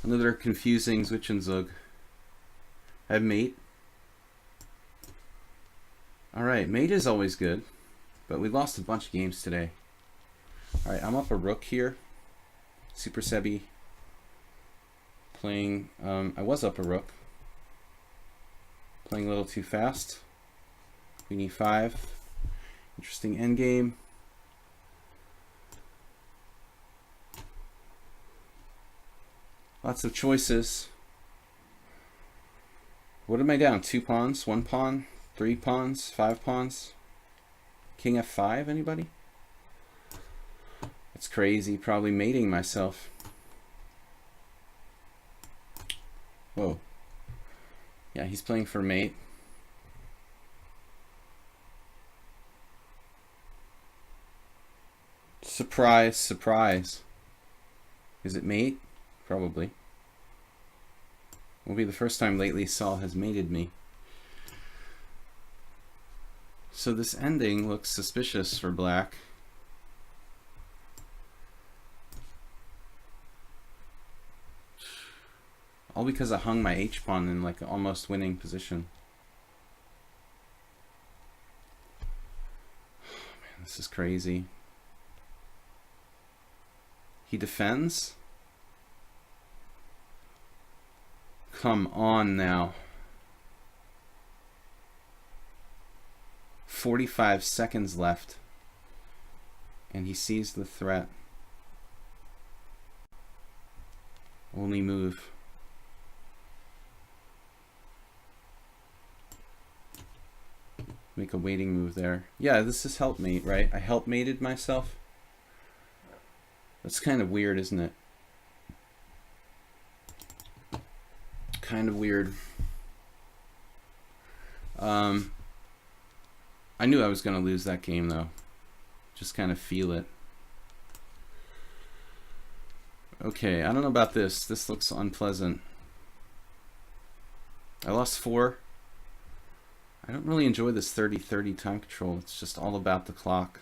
Another confusing Zwischenzug. I have mate. Alright, mate is always good, but we lost a bunch of games today. Alright, I'm up a rook here. Super Sebi playing, I was up a rook. Playing a little too fast. Queen e5. Interesting endgame. Lots of choices. What am I down? 2 pawns? 1 pawn? 3 pawns? 5 pawns? King f5, anybody? That's crazy. Probably mating myself. Whoa. Yeah, he's playing for mate. Surprise, surprise. Is it mate? Probably. Will be the first time lately Saul has mated me. So this ending looks suspicious for black. All because I hung my h-pawn in like an almost winning position. Oh, man, this is crazy. He defends? Come on now. 45 seconds left. And he sees the threat. Only move. Make a waiting move there. Yeah, this is helpmate, right? I helpmated myself. That's kind of weird, isn't it? Kind of weird. I knew I was going to lose that game, though. Just kind of feel it. Okay, I don't know about this. This looks unpleasant. I lost 4. I don't really enjoy this 30-30 time control. It's just all about the clock.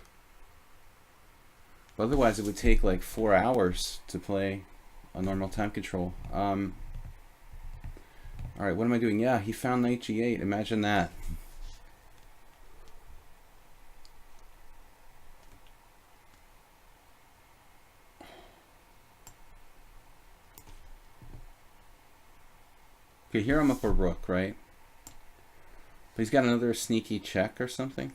Otherwise, it would take like 4 hours to play a normal time control. Alright, what am I doing? Yeah, he found knight g8. Imagine that. Okay, here I'm up a rook, right? But he's got another sneaky check or something.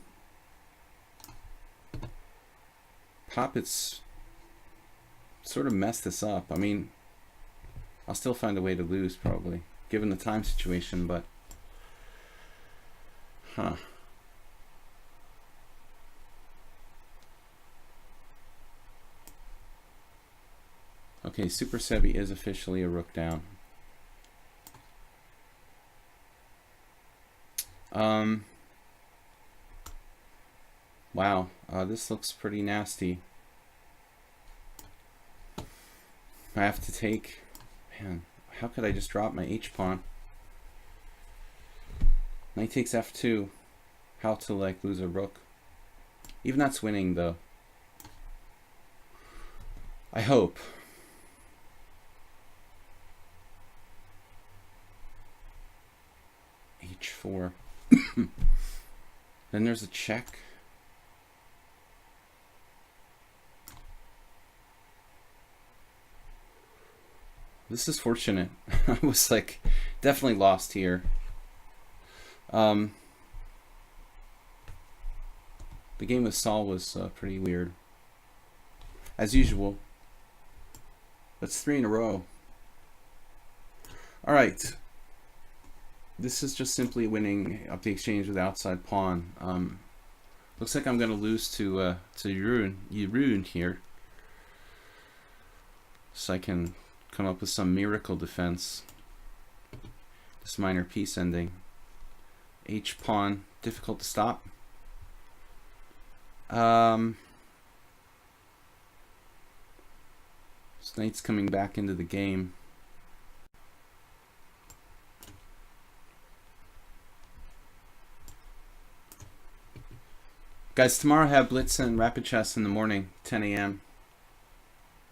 Poppets sort of messed this up. I mean, I'll still find a way to lose probably, given the time situation, but huh. Okay, Super Sebi is officially a rook down. Wow, this looks pretty nasty. I have to take... Man, how could I just drop my H-pawn? Knight takes F2. How to, like, lose a rook. Even that's winning, though. I hope. H4. Then there's a check. This is fortunate. I was like definitely lost here. The game with Saul was pretty weird. As usual. That's 3 in a row. Alright. This is just simply winning up the exchange with the outside pawn. Looks like I'm going to lose to Jeroen here. So I can come up with some miracle defense. This minor piece ending. H pawn, difficult to stop. So knight's coming back into the game. Guys, tomorrow I have Blitz and Rapid Chess in the morning, 10 a.m.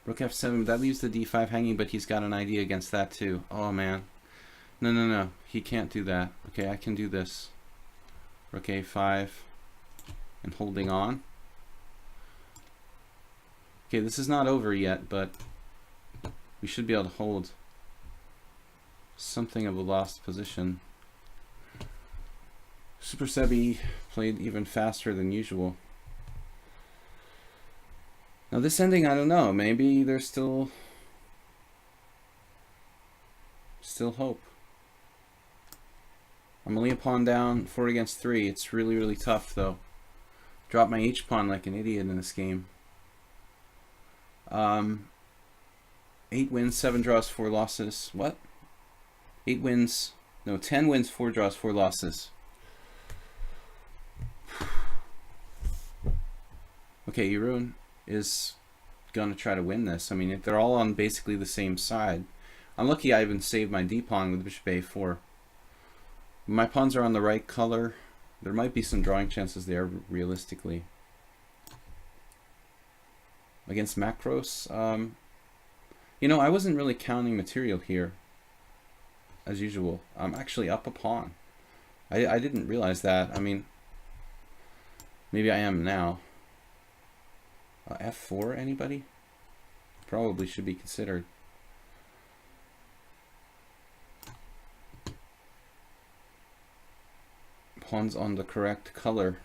Rook F7, that leaves the D5 hanging, but he's got an idea against that too. Oh man. No. He can't do that. Okay, I can do this. Rook A5 and holding on. Okay, this is not over yet, but we should be able to hold something of a lost position. Super Sebi played even faster than usual. Now this ending, I don't know. Maybe there's still hope. I'm only a pawn down, 4 against 3. It's really, really tough though. Drop my H pawn like an idiot in this game. 8 wins, 7 draws, 4 losses. What? 8 wins. No, 10 wins, 4 draws, 4 losses. Okay, Jeroen is gonna try to win this. I mean, they're all on basically the same side. I'm lucky I even saved my D pawn with bishop A4. My pawns are on the right color. There might be some drawing chances there, realistically. Against Macros, you know, I wasn't really counting material here, as usual. I'm actually up a pawn. I didn't realize that. I mean, maybe I am now. F4, anybody? Probably should be considered. Pawns on the correct color.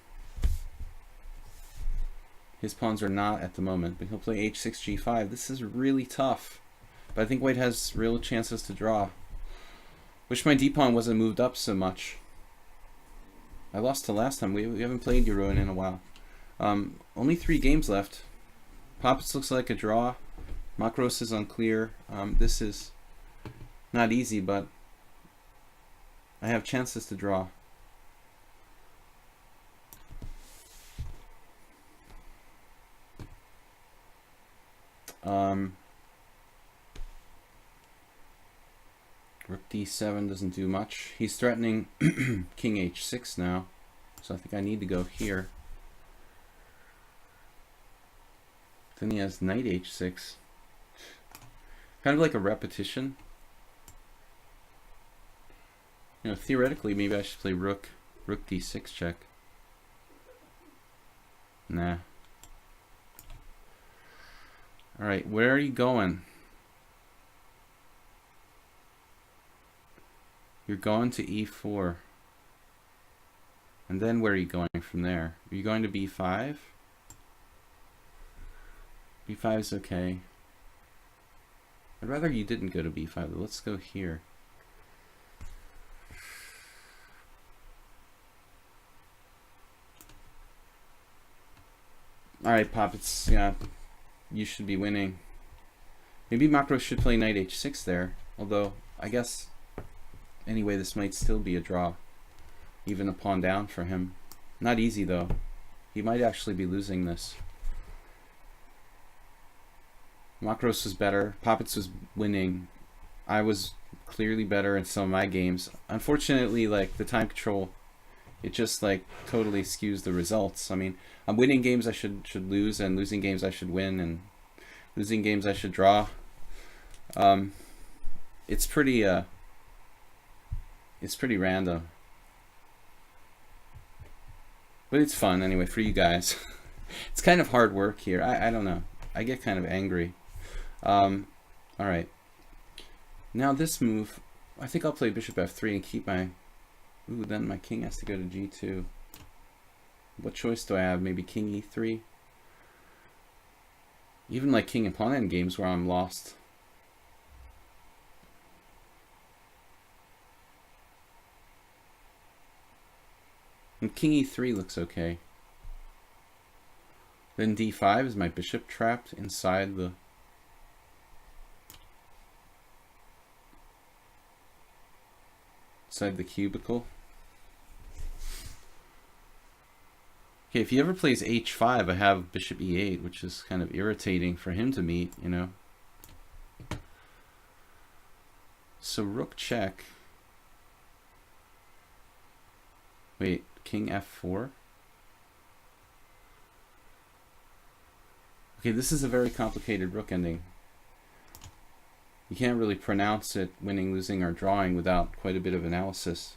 His pawns are not at the moment, but he'll play H6, G5. This is really tough. But I think White has real chances to draw. Wish my D-pawn wasn't moved up so much. I lost to last time. We haven't played Jeroen in a while. Only 3 games left. Poppets looks like a draw. Macros is unclear. This is not easy, but I have chances to draw. Rook D7 doesn't do much. He's threatening King H6 now, so I think I need to go here. Then he has Knight H6. Kind of like a repetition. You know, theoretically, maybe I should play Rook D6 check. Nah. Alright, where are you going? You're going to E4. And then where are you going from there? Are you going to B5? B5 is okay. I'd rather you didn't go to B5, but let's go here. Alright, Poppets, yeah. You should be winning. Maybe Makros should play knight h6 there, although I guess anyway this might still be a draw, even a pawn down for him. Not easy though. He might actually be losing this. Makros was better. Poppets was winning. I was clearly better in some of my games. Unfortunately, like the time control, it just like totally skews the results. I mean, I'm winning games I should lose, and losing games I should win, and losing games I should draw. It's pretty random, but it's fun anyway for you guys. It's kind of hard work here. I don't know. I get kind of angry. All right. Now this move, I think I'll play bishop f3 and keep my... Ooh, then my king has to go to g2. What choice do I have? Maybe king e3? Even like king and pawn end games where I'm lost. And king e3 looks okay. Then d5 is my bishop trapped inside the... inside the cubicle. Okay, if he ever plays h5, I have bishop e8, which is kind of irritating for him to meet, you know. So rook check. Wait, king f4? Okay, this is a very complicated rook ending. You can't really pronounce it winning, losing, or drawing without quite a bit of analysis.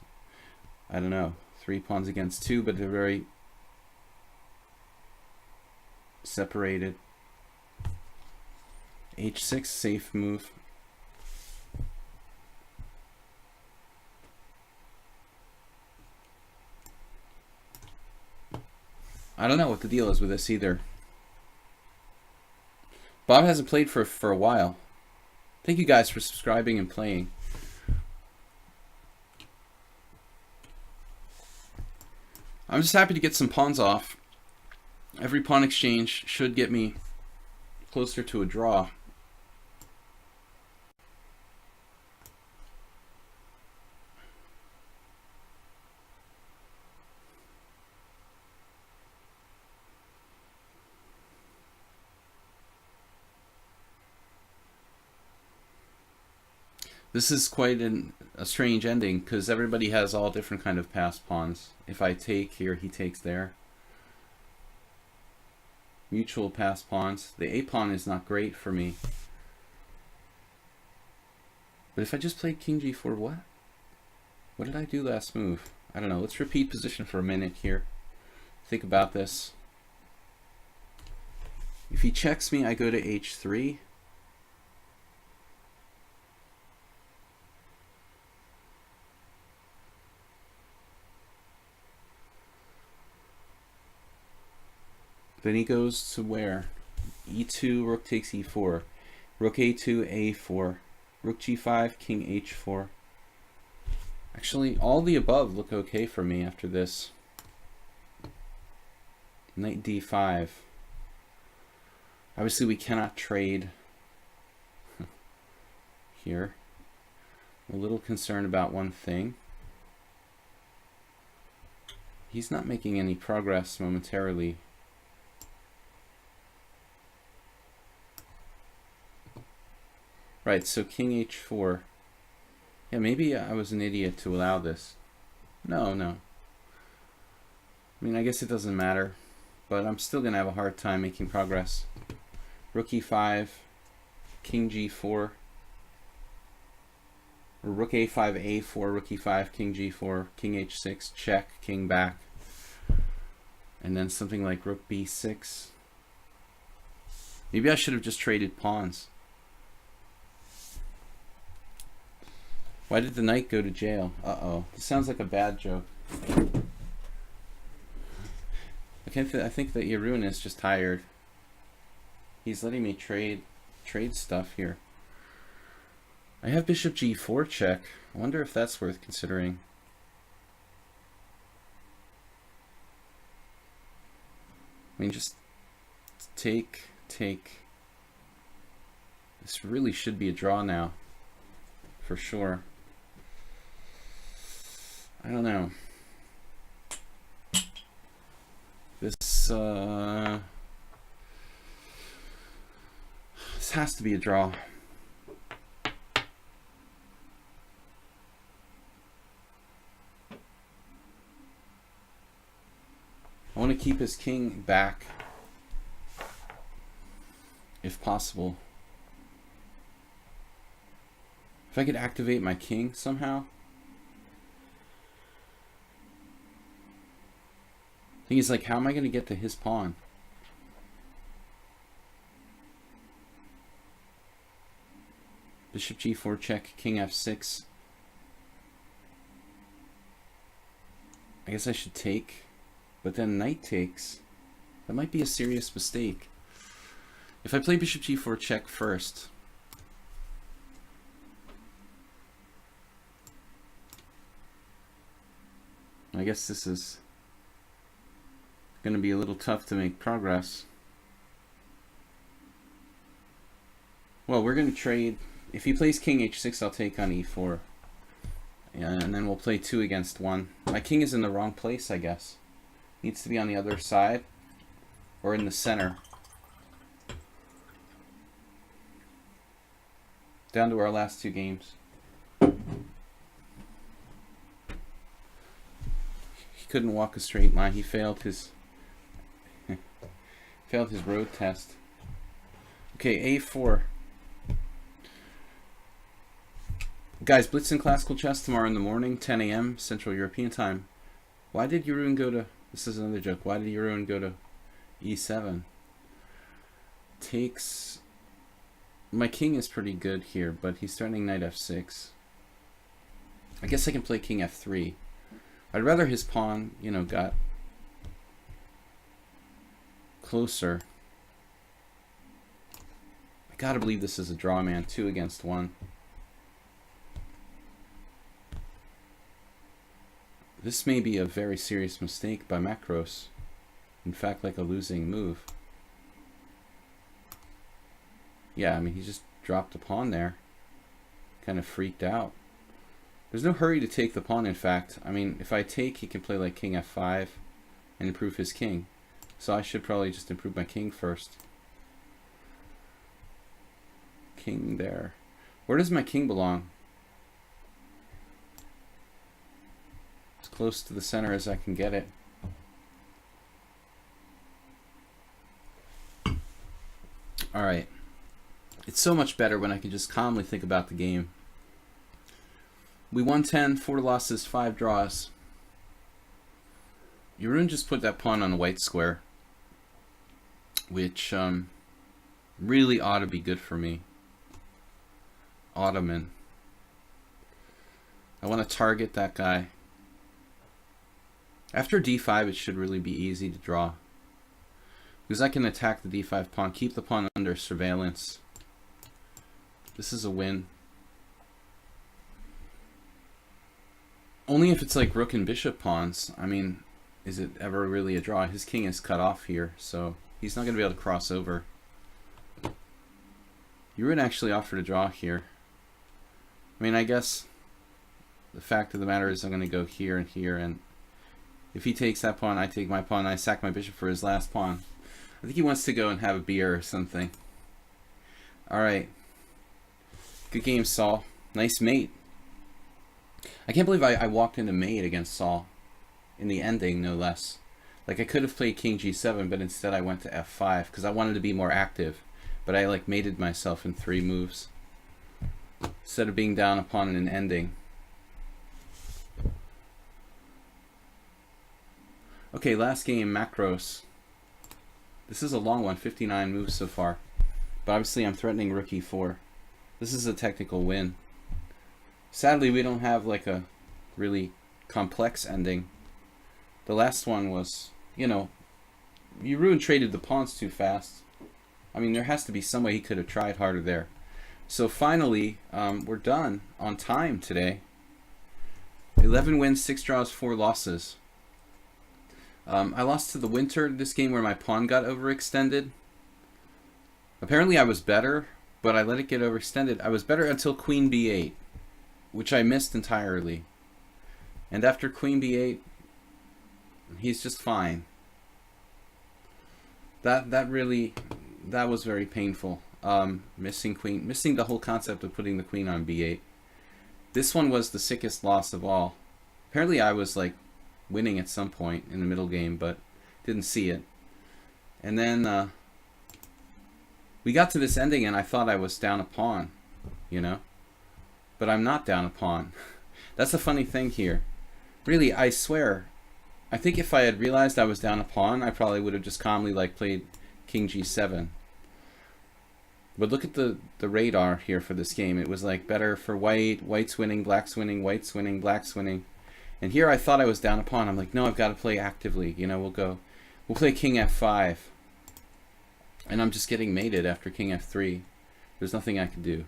I don't know. 3 pawns against 2, but they're very separated. h6, safe move. I don't know what the deal is with this either. Bob hasn't played for a while. Thank you guys for subscribing and playing. I'm just happy to get some pawns off. Every pawn exchange should get me closer to a draw. This is quite a strange ending because everybody has all different kind of passed pawns. If I take here, he takes there. Mutual passed pawns. The a pawn is not great for me. But if I just played king g4, what? What did I do last move? I don't know. Let's repeat position for a minute here. Think about this. If he checks me, I go to h3. Then he goes to where? e2, rook takes e4. Rook a2, a4. Rook g5, king h4. Actually, all the above look okay for me after this. Knight d5. Obviously, we cannot trade here. I'm a little concerned about one thing. He's not making any progress momentarily. Right, so king h4. Yeah, maybe I was an idiot to allow this. No. I mean, I guess it doesn't matter, but I'm still going to have a hard time making progress. Rook e5, king g4, or rook a5, a4, rook e5, king g4, king h6, check, king back, and then something like rook b6. Maybe I should have just traded pawns. Why did the knight go to jail? Uh-oh. This sounds like a bad joke. I think that Yarun is just tired. He's letting me trade stuff here. I have bishop g4 check. I wonder if that's worth considering. I mean, just take. This really should be a draw now, for sure. I don't know. This has to be a draw. I want to keep his king back, if possible. If I could activate my king somehow. Thing is, like, how am I going to get to his pawn? Bishop g4 check, king f6. I guess I should take, but then knight takes. That might be a serious mistake. If I play bishop g4 check first, I guess this is going to be a little tough to make progress. Well, we're going to trade. If he plays king h6, I'll take on e4. And then we'll play 2 against 1. My king is in the wrong place, I guess. Needs to be on the other side or in the center. Down to our last 2 games. He couldn't walk a straight line. He failed his road test. Okay, a4. Guys, Blitz in Classical Chess tomorrow in the morning, 10 a.m. Central European Time. Why did Jeroen go to... This is another joke. Why did Jeroen go to e7? Takes... My king is pretty good here, but he's threatening knight f6. I guess I can play king f3. I'd rather his pawn, you know, got closer. I gotta believe this is a draw, man. 2 against 1. This may be a very serious mistake by Macros. In fact, like a losing move. Yeah, I mean, he just dropped a pawn there. Kind of freaked out. There's no hurry to take the pawn, in fact. I mean, if I take, he can play like king f5 and improve his king. So I should probably just improve my king first. King there. Where does my king belong? As close to the center as I can get it. Alright. It's so much better when I can just calmly think about the game. We won 10, 4 losses, 5 draws. Jeroen just put that pawn on a white square, which really ought to be good for me. Ottoman. I want to target that guy. After d5, it should really be easy to draw, because I can attack the d5 pawn, keep the pawn under surveillance. This is a win. Only if it's like rook and bishop pawns. I mean, is it ever really a draw? His king is cut off here, so he's not going to be able to cross over. Jeroen actually offered a draw here. I mean, I guess the fact of the matter is I'm going to go here and here, and if he takes that pawn, I take my pawn, I sack my bishop for his last pawn. I think he wants to go and have a beer or something. Alright. Good game, Saul. Nice mate. I can't believe I walked into mate against Saul. In the ending, no less. Like, I could have played king g7, but instead I went to f5, because I wanted to be more active. But I, like, mated myself in 3 moves, instead of being down upon an ending. Okay, last game, Macros. This is a long one, 59 moves so far. But obviously I'm threatening rook e4. This is a technical win. Sadly, we don't have like a really complex ending. The last one was, you know, Jeroen traded the pawns too fast. I mean, there has to be some way he could have tried harder there. So finally, we're done on time today. 11 wins, 6 draws, 4 losses. I lost to the Winter this game where my pawn got overextended. Apparently I was better, but I let it get overextended. I was better until queen b8, which I missed entirely. And after queen b8, he's just fine. That was very painful. Missing the whole concept of putting the queen on b8. This one was the sickest loss of all. Apparently I was like winning at some point in the middle game, but didn't see it. And then we got to this ending and I thought I was down a pawn, you know? But I'm not down a pawn. That's the funny thing here. Really, I swear, I think if I had realized I was down a pawn, I probably would have just calmly like played king g7. But look at the radar here for this game. It was like better for white, white's winning, black's winning, white's winning, black's winning. And here I thought I was down a pawn. I'm like, no, I've got to play actively. You know, we'll play king f5. And I'm just getting mated after king f3. There's nothing I can do.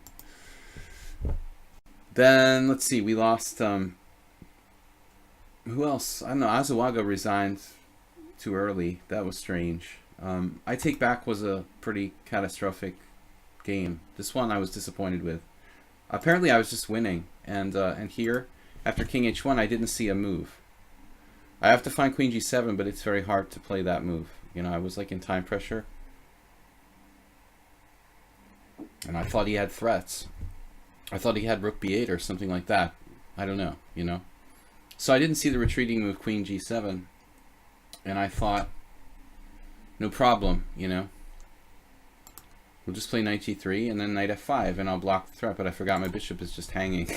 Then, let's see, we lost, who else? I don't know, Azuaga resigned too early. That was strange. I Take Back was a pretty catastrophic game. This one I was disappointed with. Apparently I was just winning. And here, after king h1, I didn't see a move. I have to find queen g7, but it's very hard to play that move. You know, I was like in time pressure. And I thought he had threats. I thought he had rook b8 or something like that. I don't know, you know. So I didn't see the retreating move queen g7. And I thought, no problem, you know. We'll just play knight g3 and then knight f5 and I'll block the threat. But I forgot my bishop is just hanging.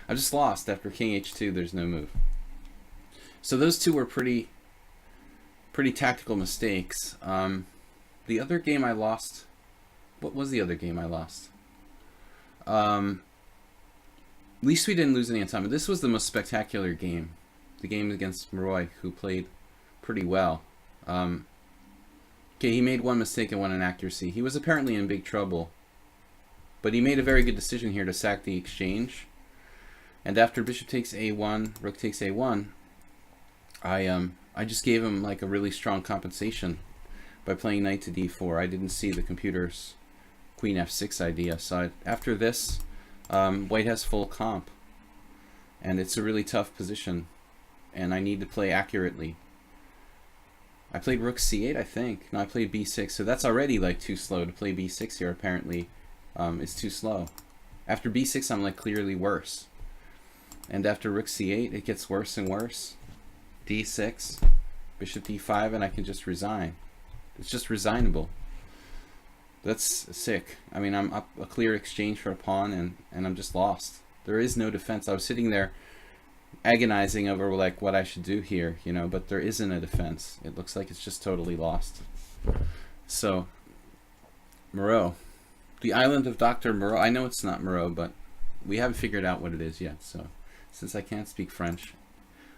I just lost. After king h2, there's no move. So those two were pretty tactical mistakes. The other game I lost... What was the other game I lost? At least we didn't lose any time. But this was the most spectacular game. The game against Maroi, who played pretty well. Okay, he made one mistake and one inaccuracy. He was apparently in big trouble. But he made a very good decision here to sack the exchange. And after bishop takes a1, rook takes a1, I just gave him like a really strong compensation by playing knight to d4. I didn't see the computer's queen f6 idea. So after this, white has full comp. And it's a really tough position. And I need to play accurately. I played rook c8, I think. No, I played b6. So that's already like too slow. To play b6 here apparently is too slow. After b6, I'm like clearly worse. And after rook c8, it gets worse and worse. d6, bishop d5, and I can just resign. It's just resignable. That's sick. I mean, I'm up a clear exchange for a pawn, and I'm just lost. There is no defense. I was sitting there agonizing over like what I should do here, you know, but there isn't a defense. It looks like it's just totally lost. So, Moreau. The island of Dr. Moreau. I know it's not Moreau, but we haven't figured out what it is yet, so... Since I can't speak French,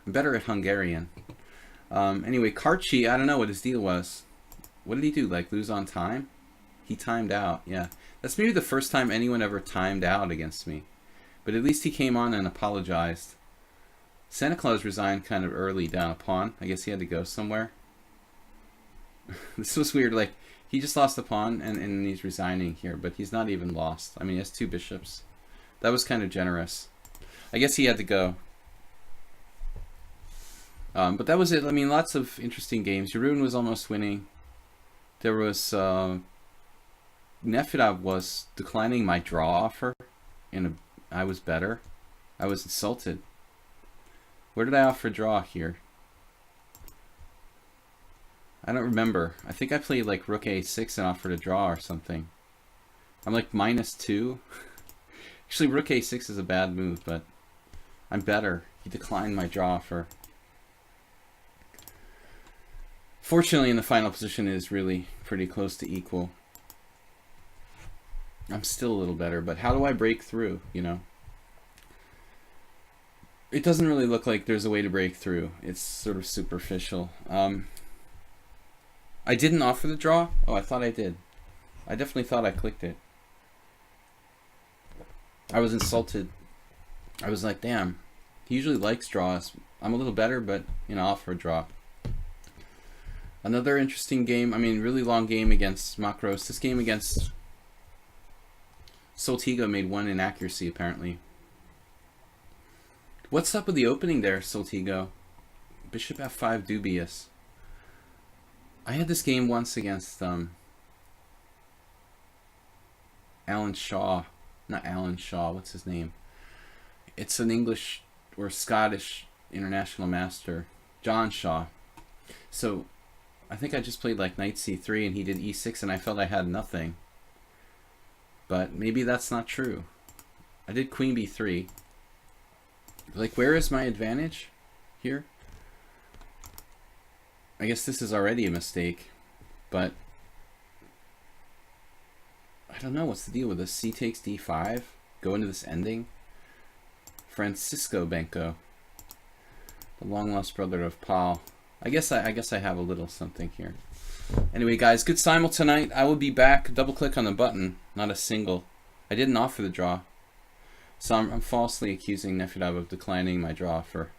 I'm better at Hungarian. Anyway, Karchi, I don't know what his deal was. What did he do? Like lose on time? He timed out. Yeah, that's maybe the first time anyone ever timed out against me. But at least he came on and apologized. Santa Claus resigned kind of early down a pawn. I guess he had to go somewhere. This was weird. Like he just lost a pawn and he's resigning here, but he's not even lost. I mean, he has two bishops. That was kind of generous. I guess he had to go. But that was it. I mean, lots of interesting games. Jeroen was almost winning. There was... Nefedov was declining my draw offer. I was better. I was insulted. Where did I offer draw here? I don't remember. I think I played like rook a6 and offered a draw or something. I'm like -2. Actually, rook a6 is a bad move, but... I'm better. He declined my draw offer. Fortunately, in the final position, it is really pretty close to equal. I'm still a little better, but how do I break through, you know? It doesn't really look like there's a way to break through. It's sort of superficial. I didn't offer the draw? Oh, I thought I did. I definitely thought I clicked it. I was insulted. I was like, damn, he usually likes draws. I'm a little better, but, you know, I'll offer a draw. Another interesting game, I mean, really long game against Makros. This game against Soltigo made one inaccuracy, apparently. What's up with the opening there, Soltigo? Bishop f5, dubious. I had this game once against Alan Shaw. Not Alan Shaw, what's his name? It's an English or Scottish international master. John Shaw. So I think I just played like knight c3 and he did e6 and I felt I had nothing. But maybe that's not true. I did queen b3. Like, where is my advantage here? I guess this is already a mistake, but I don't know what's the deal with this. C takes d5, go into this ending. Francisco Benko, the long lost brother of Paul. I guess I have a little something here. Anyway, guys, good simul tonight. I will be back. Double click on the button, not a single. I didn't offer the draw, so I'm falsely accusing Nefedov of declining my draw offer.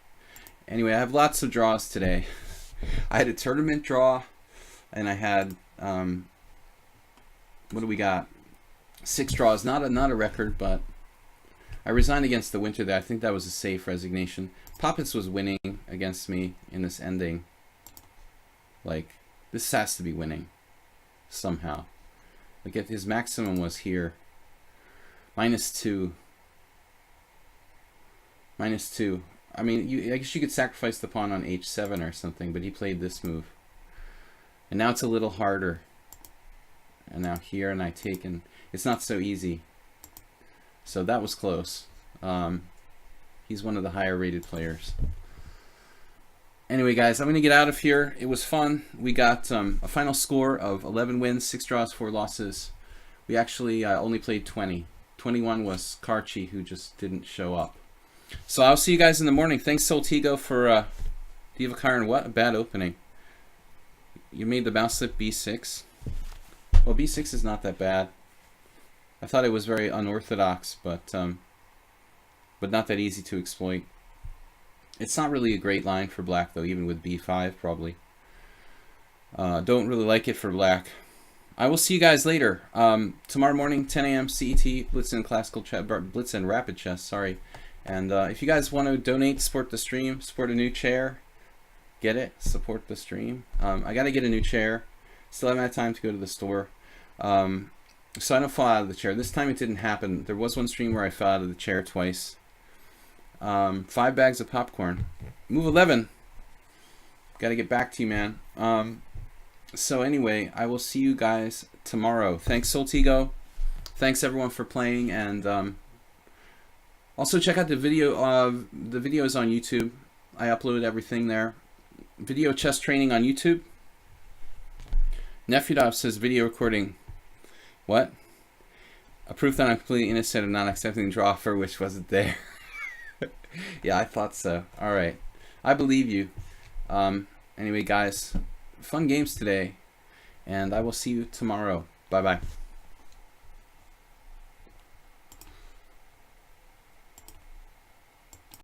Anyway, I have lots of draws today. I had a tournament draw, and I had what do we got? 6 draws. Not a record, but I resigned against the winter there. I think that was a safe resignation. Poppets was winning against me in this ending. Like, this has to be winning somehow. Like, if his maximum was here. -2. -2. I mean, I guess you could sacrifice the pawn on h7 or something, but he played this move. And now it's a little harder. And now here, and I take, and it's not so easy. So that was close. He's one of the higher rated players. Anyway, guys, I'm going to get out of here. It was fun. We got a final score of 11 wins, 6 draws, 4 losses. We actually only played 20. 21 was Karchi, who just didn't show up. So I'll see you guys in the morning. Thanks, Soltigo, for Diva Karen. What a bad opening. You made the mouse slip b6. Well, b6 is not that bad. I thought it was very unorthodox, but not that easy to exploit. It's not really a great line for black, though, even with b5, probably. Don't really like it for black. I will see you guys later. Tomorrow morning, 10 a.m. CET, Blitz and Classical Chess, Blitz and Rapid Chess, sorry. And if you guys want to donate, support the stream, support a new chair, get it, support the stream. I got to get a new chair. Still haven't had time to go to the store. So I don't fall out of the chair. This time it didn't happen. There was one stream where I fell out of the chair twice. 5 bags of popcorn. Move 11. Got to get back to you, man. So anyway, I will see you guys tomorrow. Thanks, Soltigo. Thanks everyone for playing, and also check out the video. The videos on YouTube. I upload everything there. Video chess training on YouTube. Nefedov says video recording. What? A proof that I'm completely innocent of not accepting the draw offer, which wasn't there. Yeah, I thought so. All right, I believe you. Anyway, guys, fun games today, and I will see you tomorrow. Bye bye.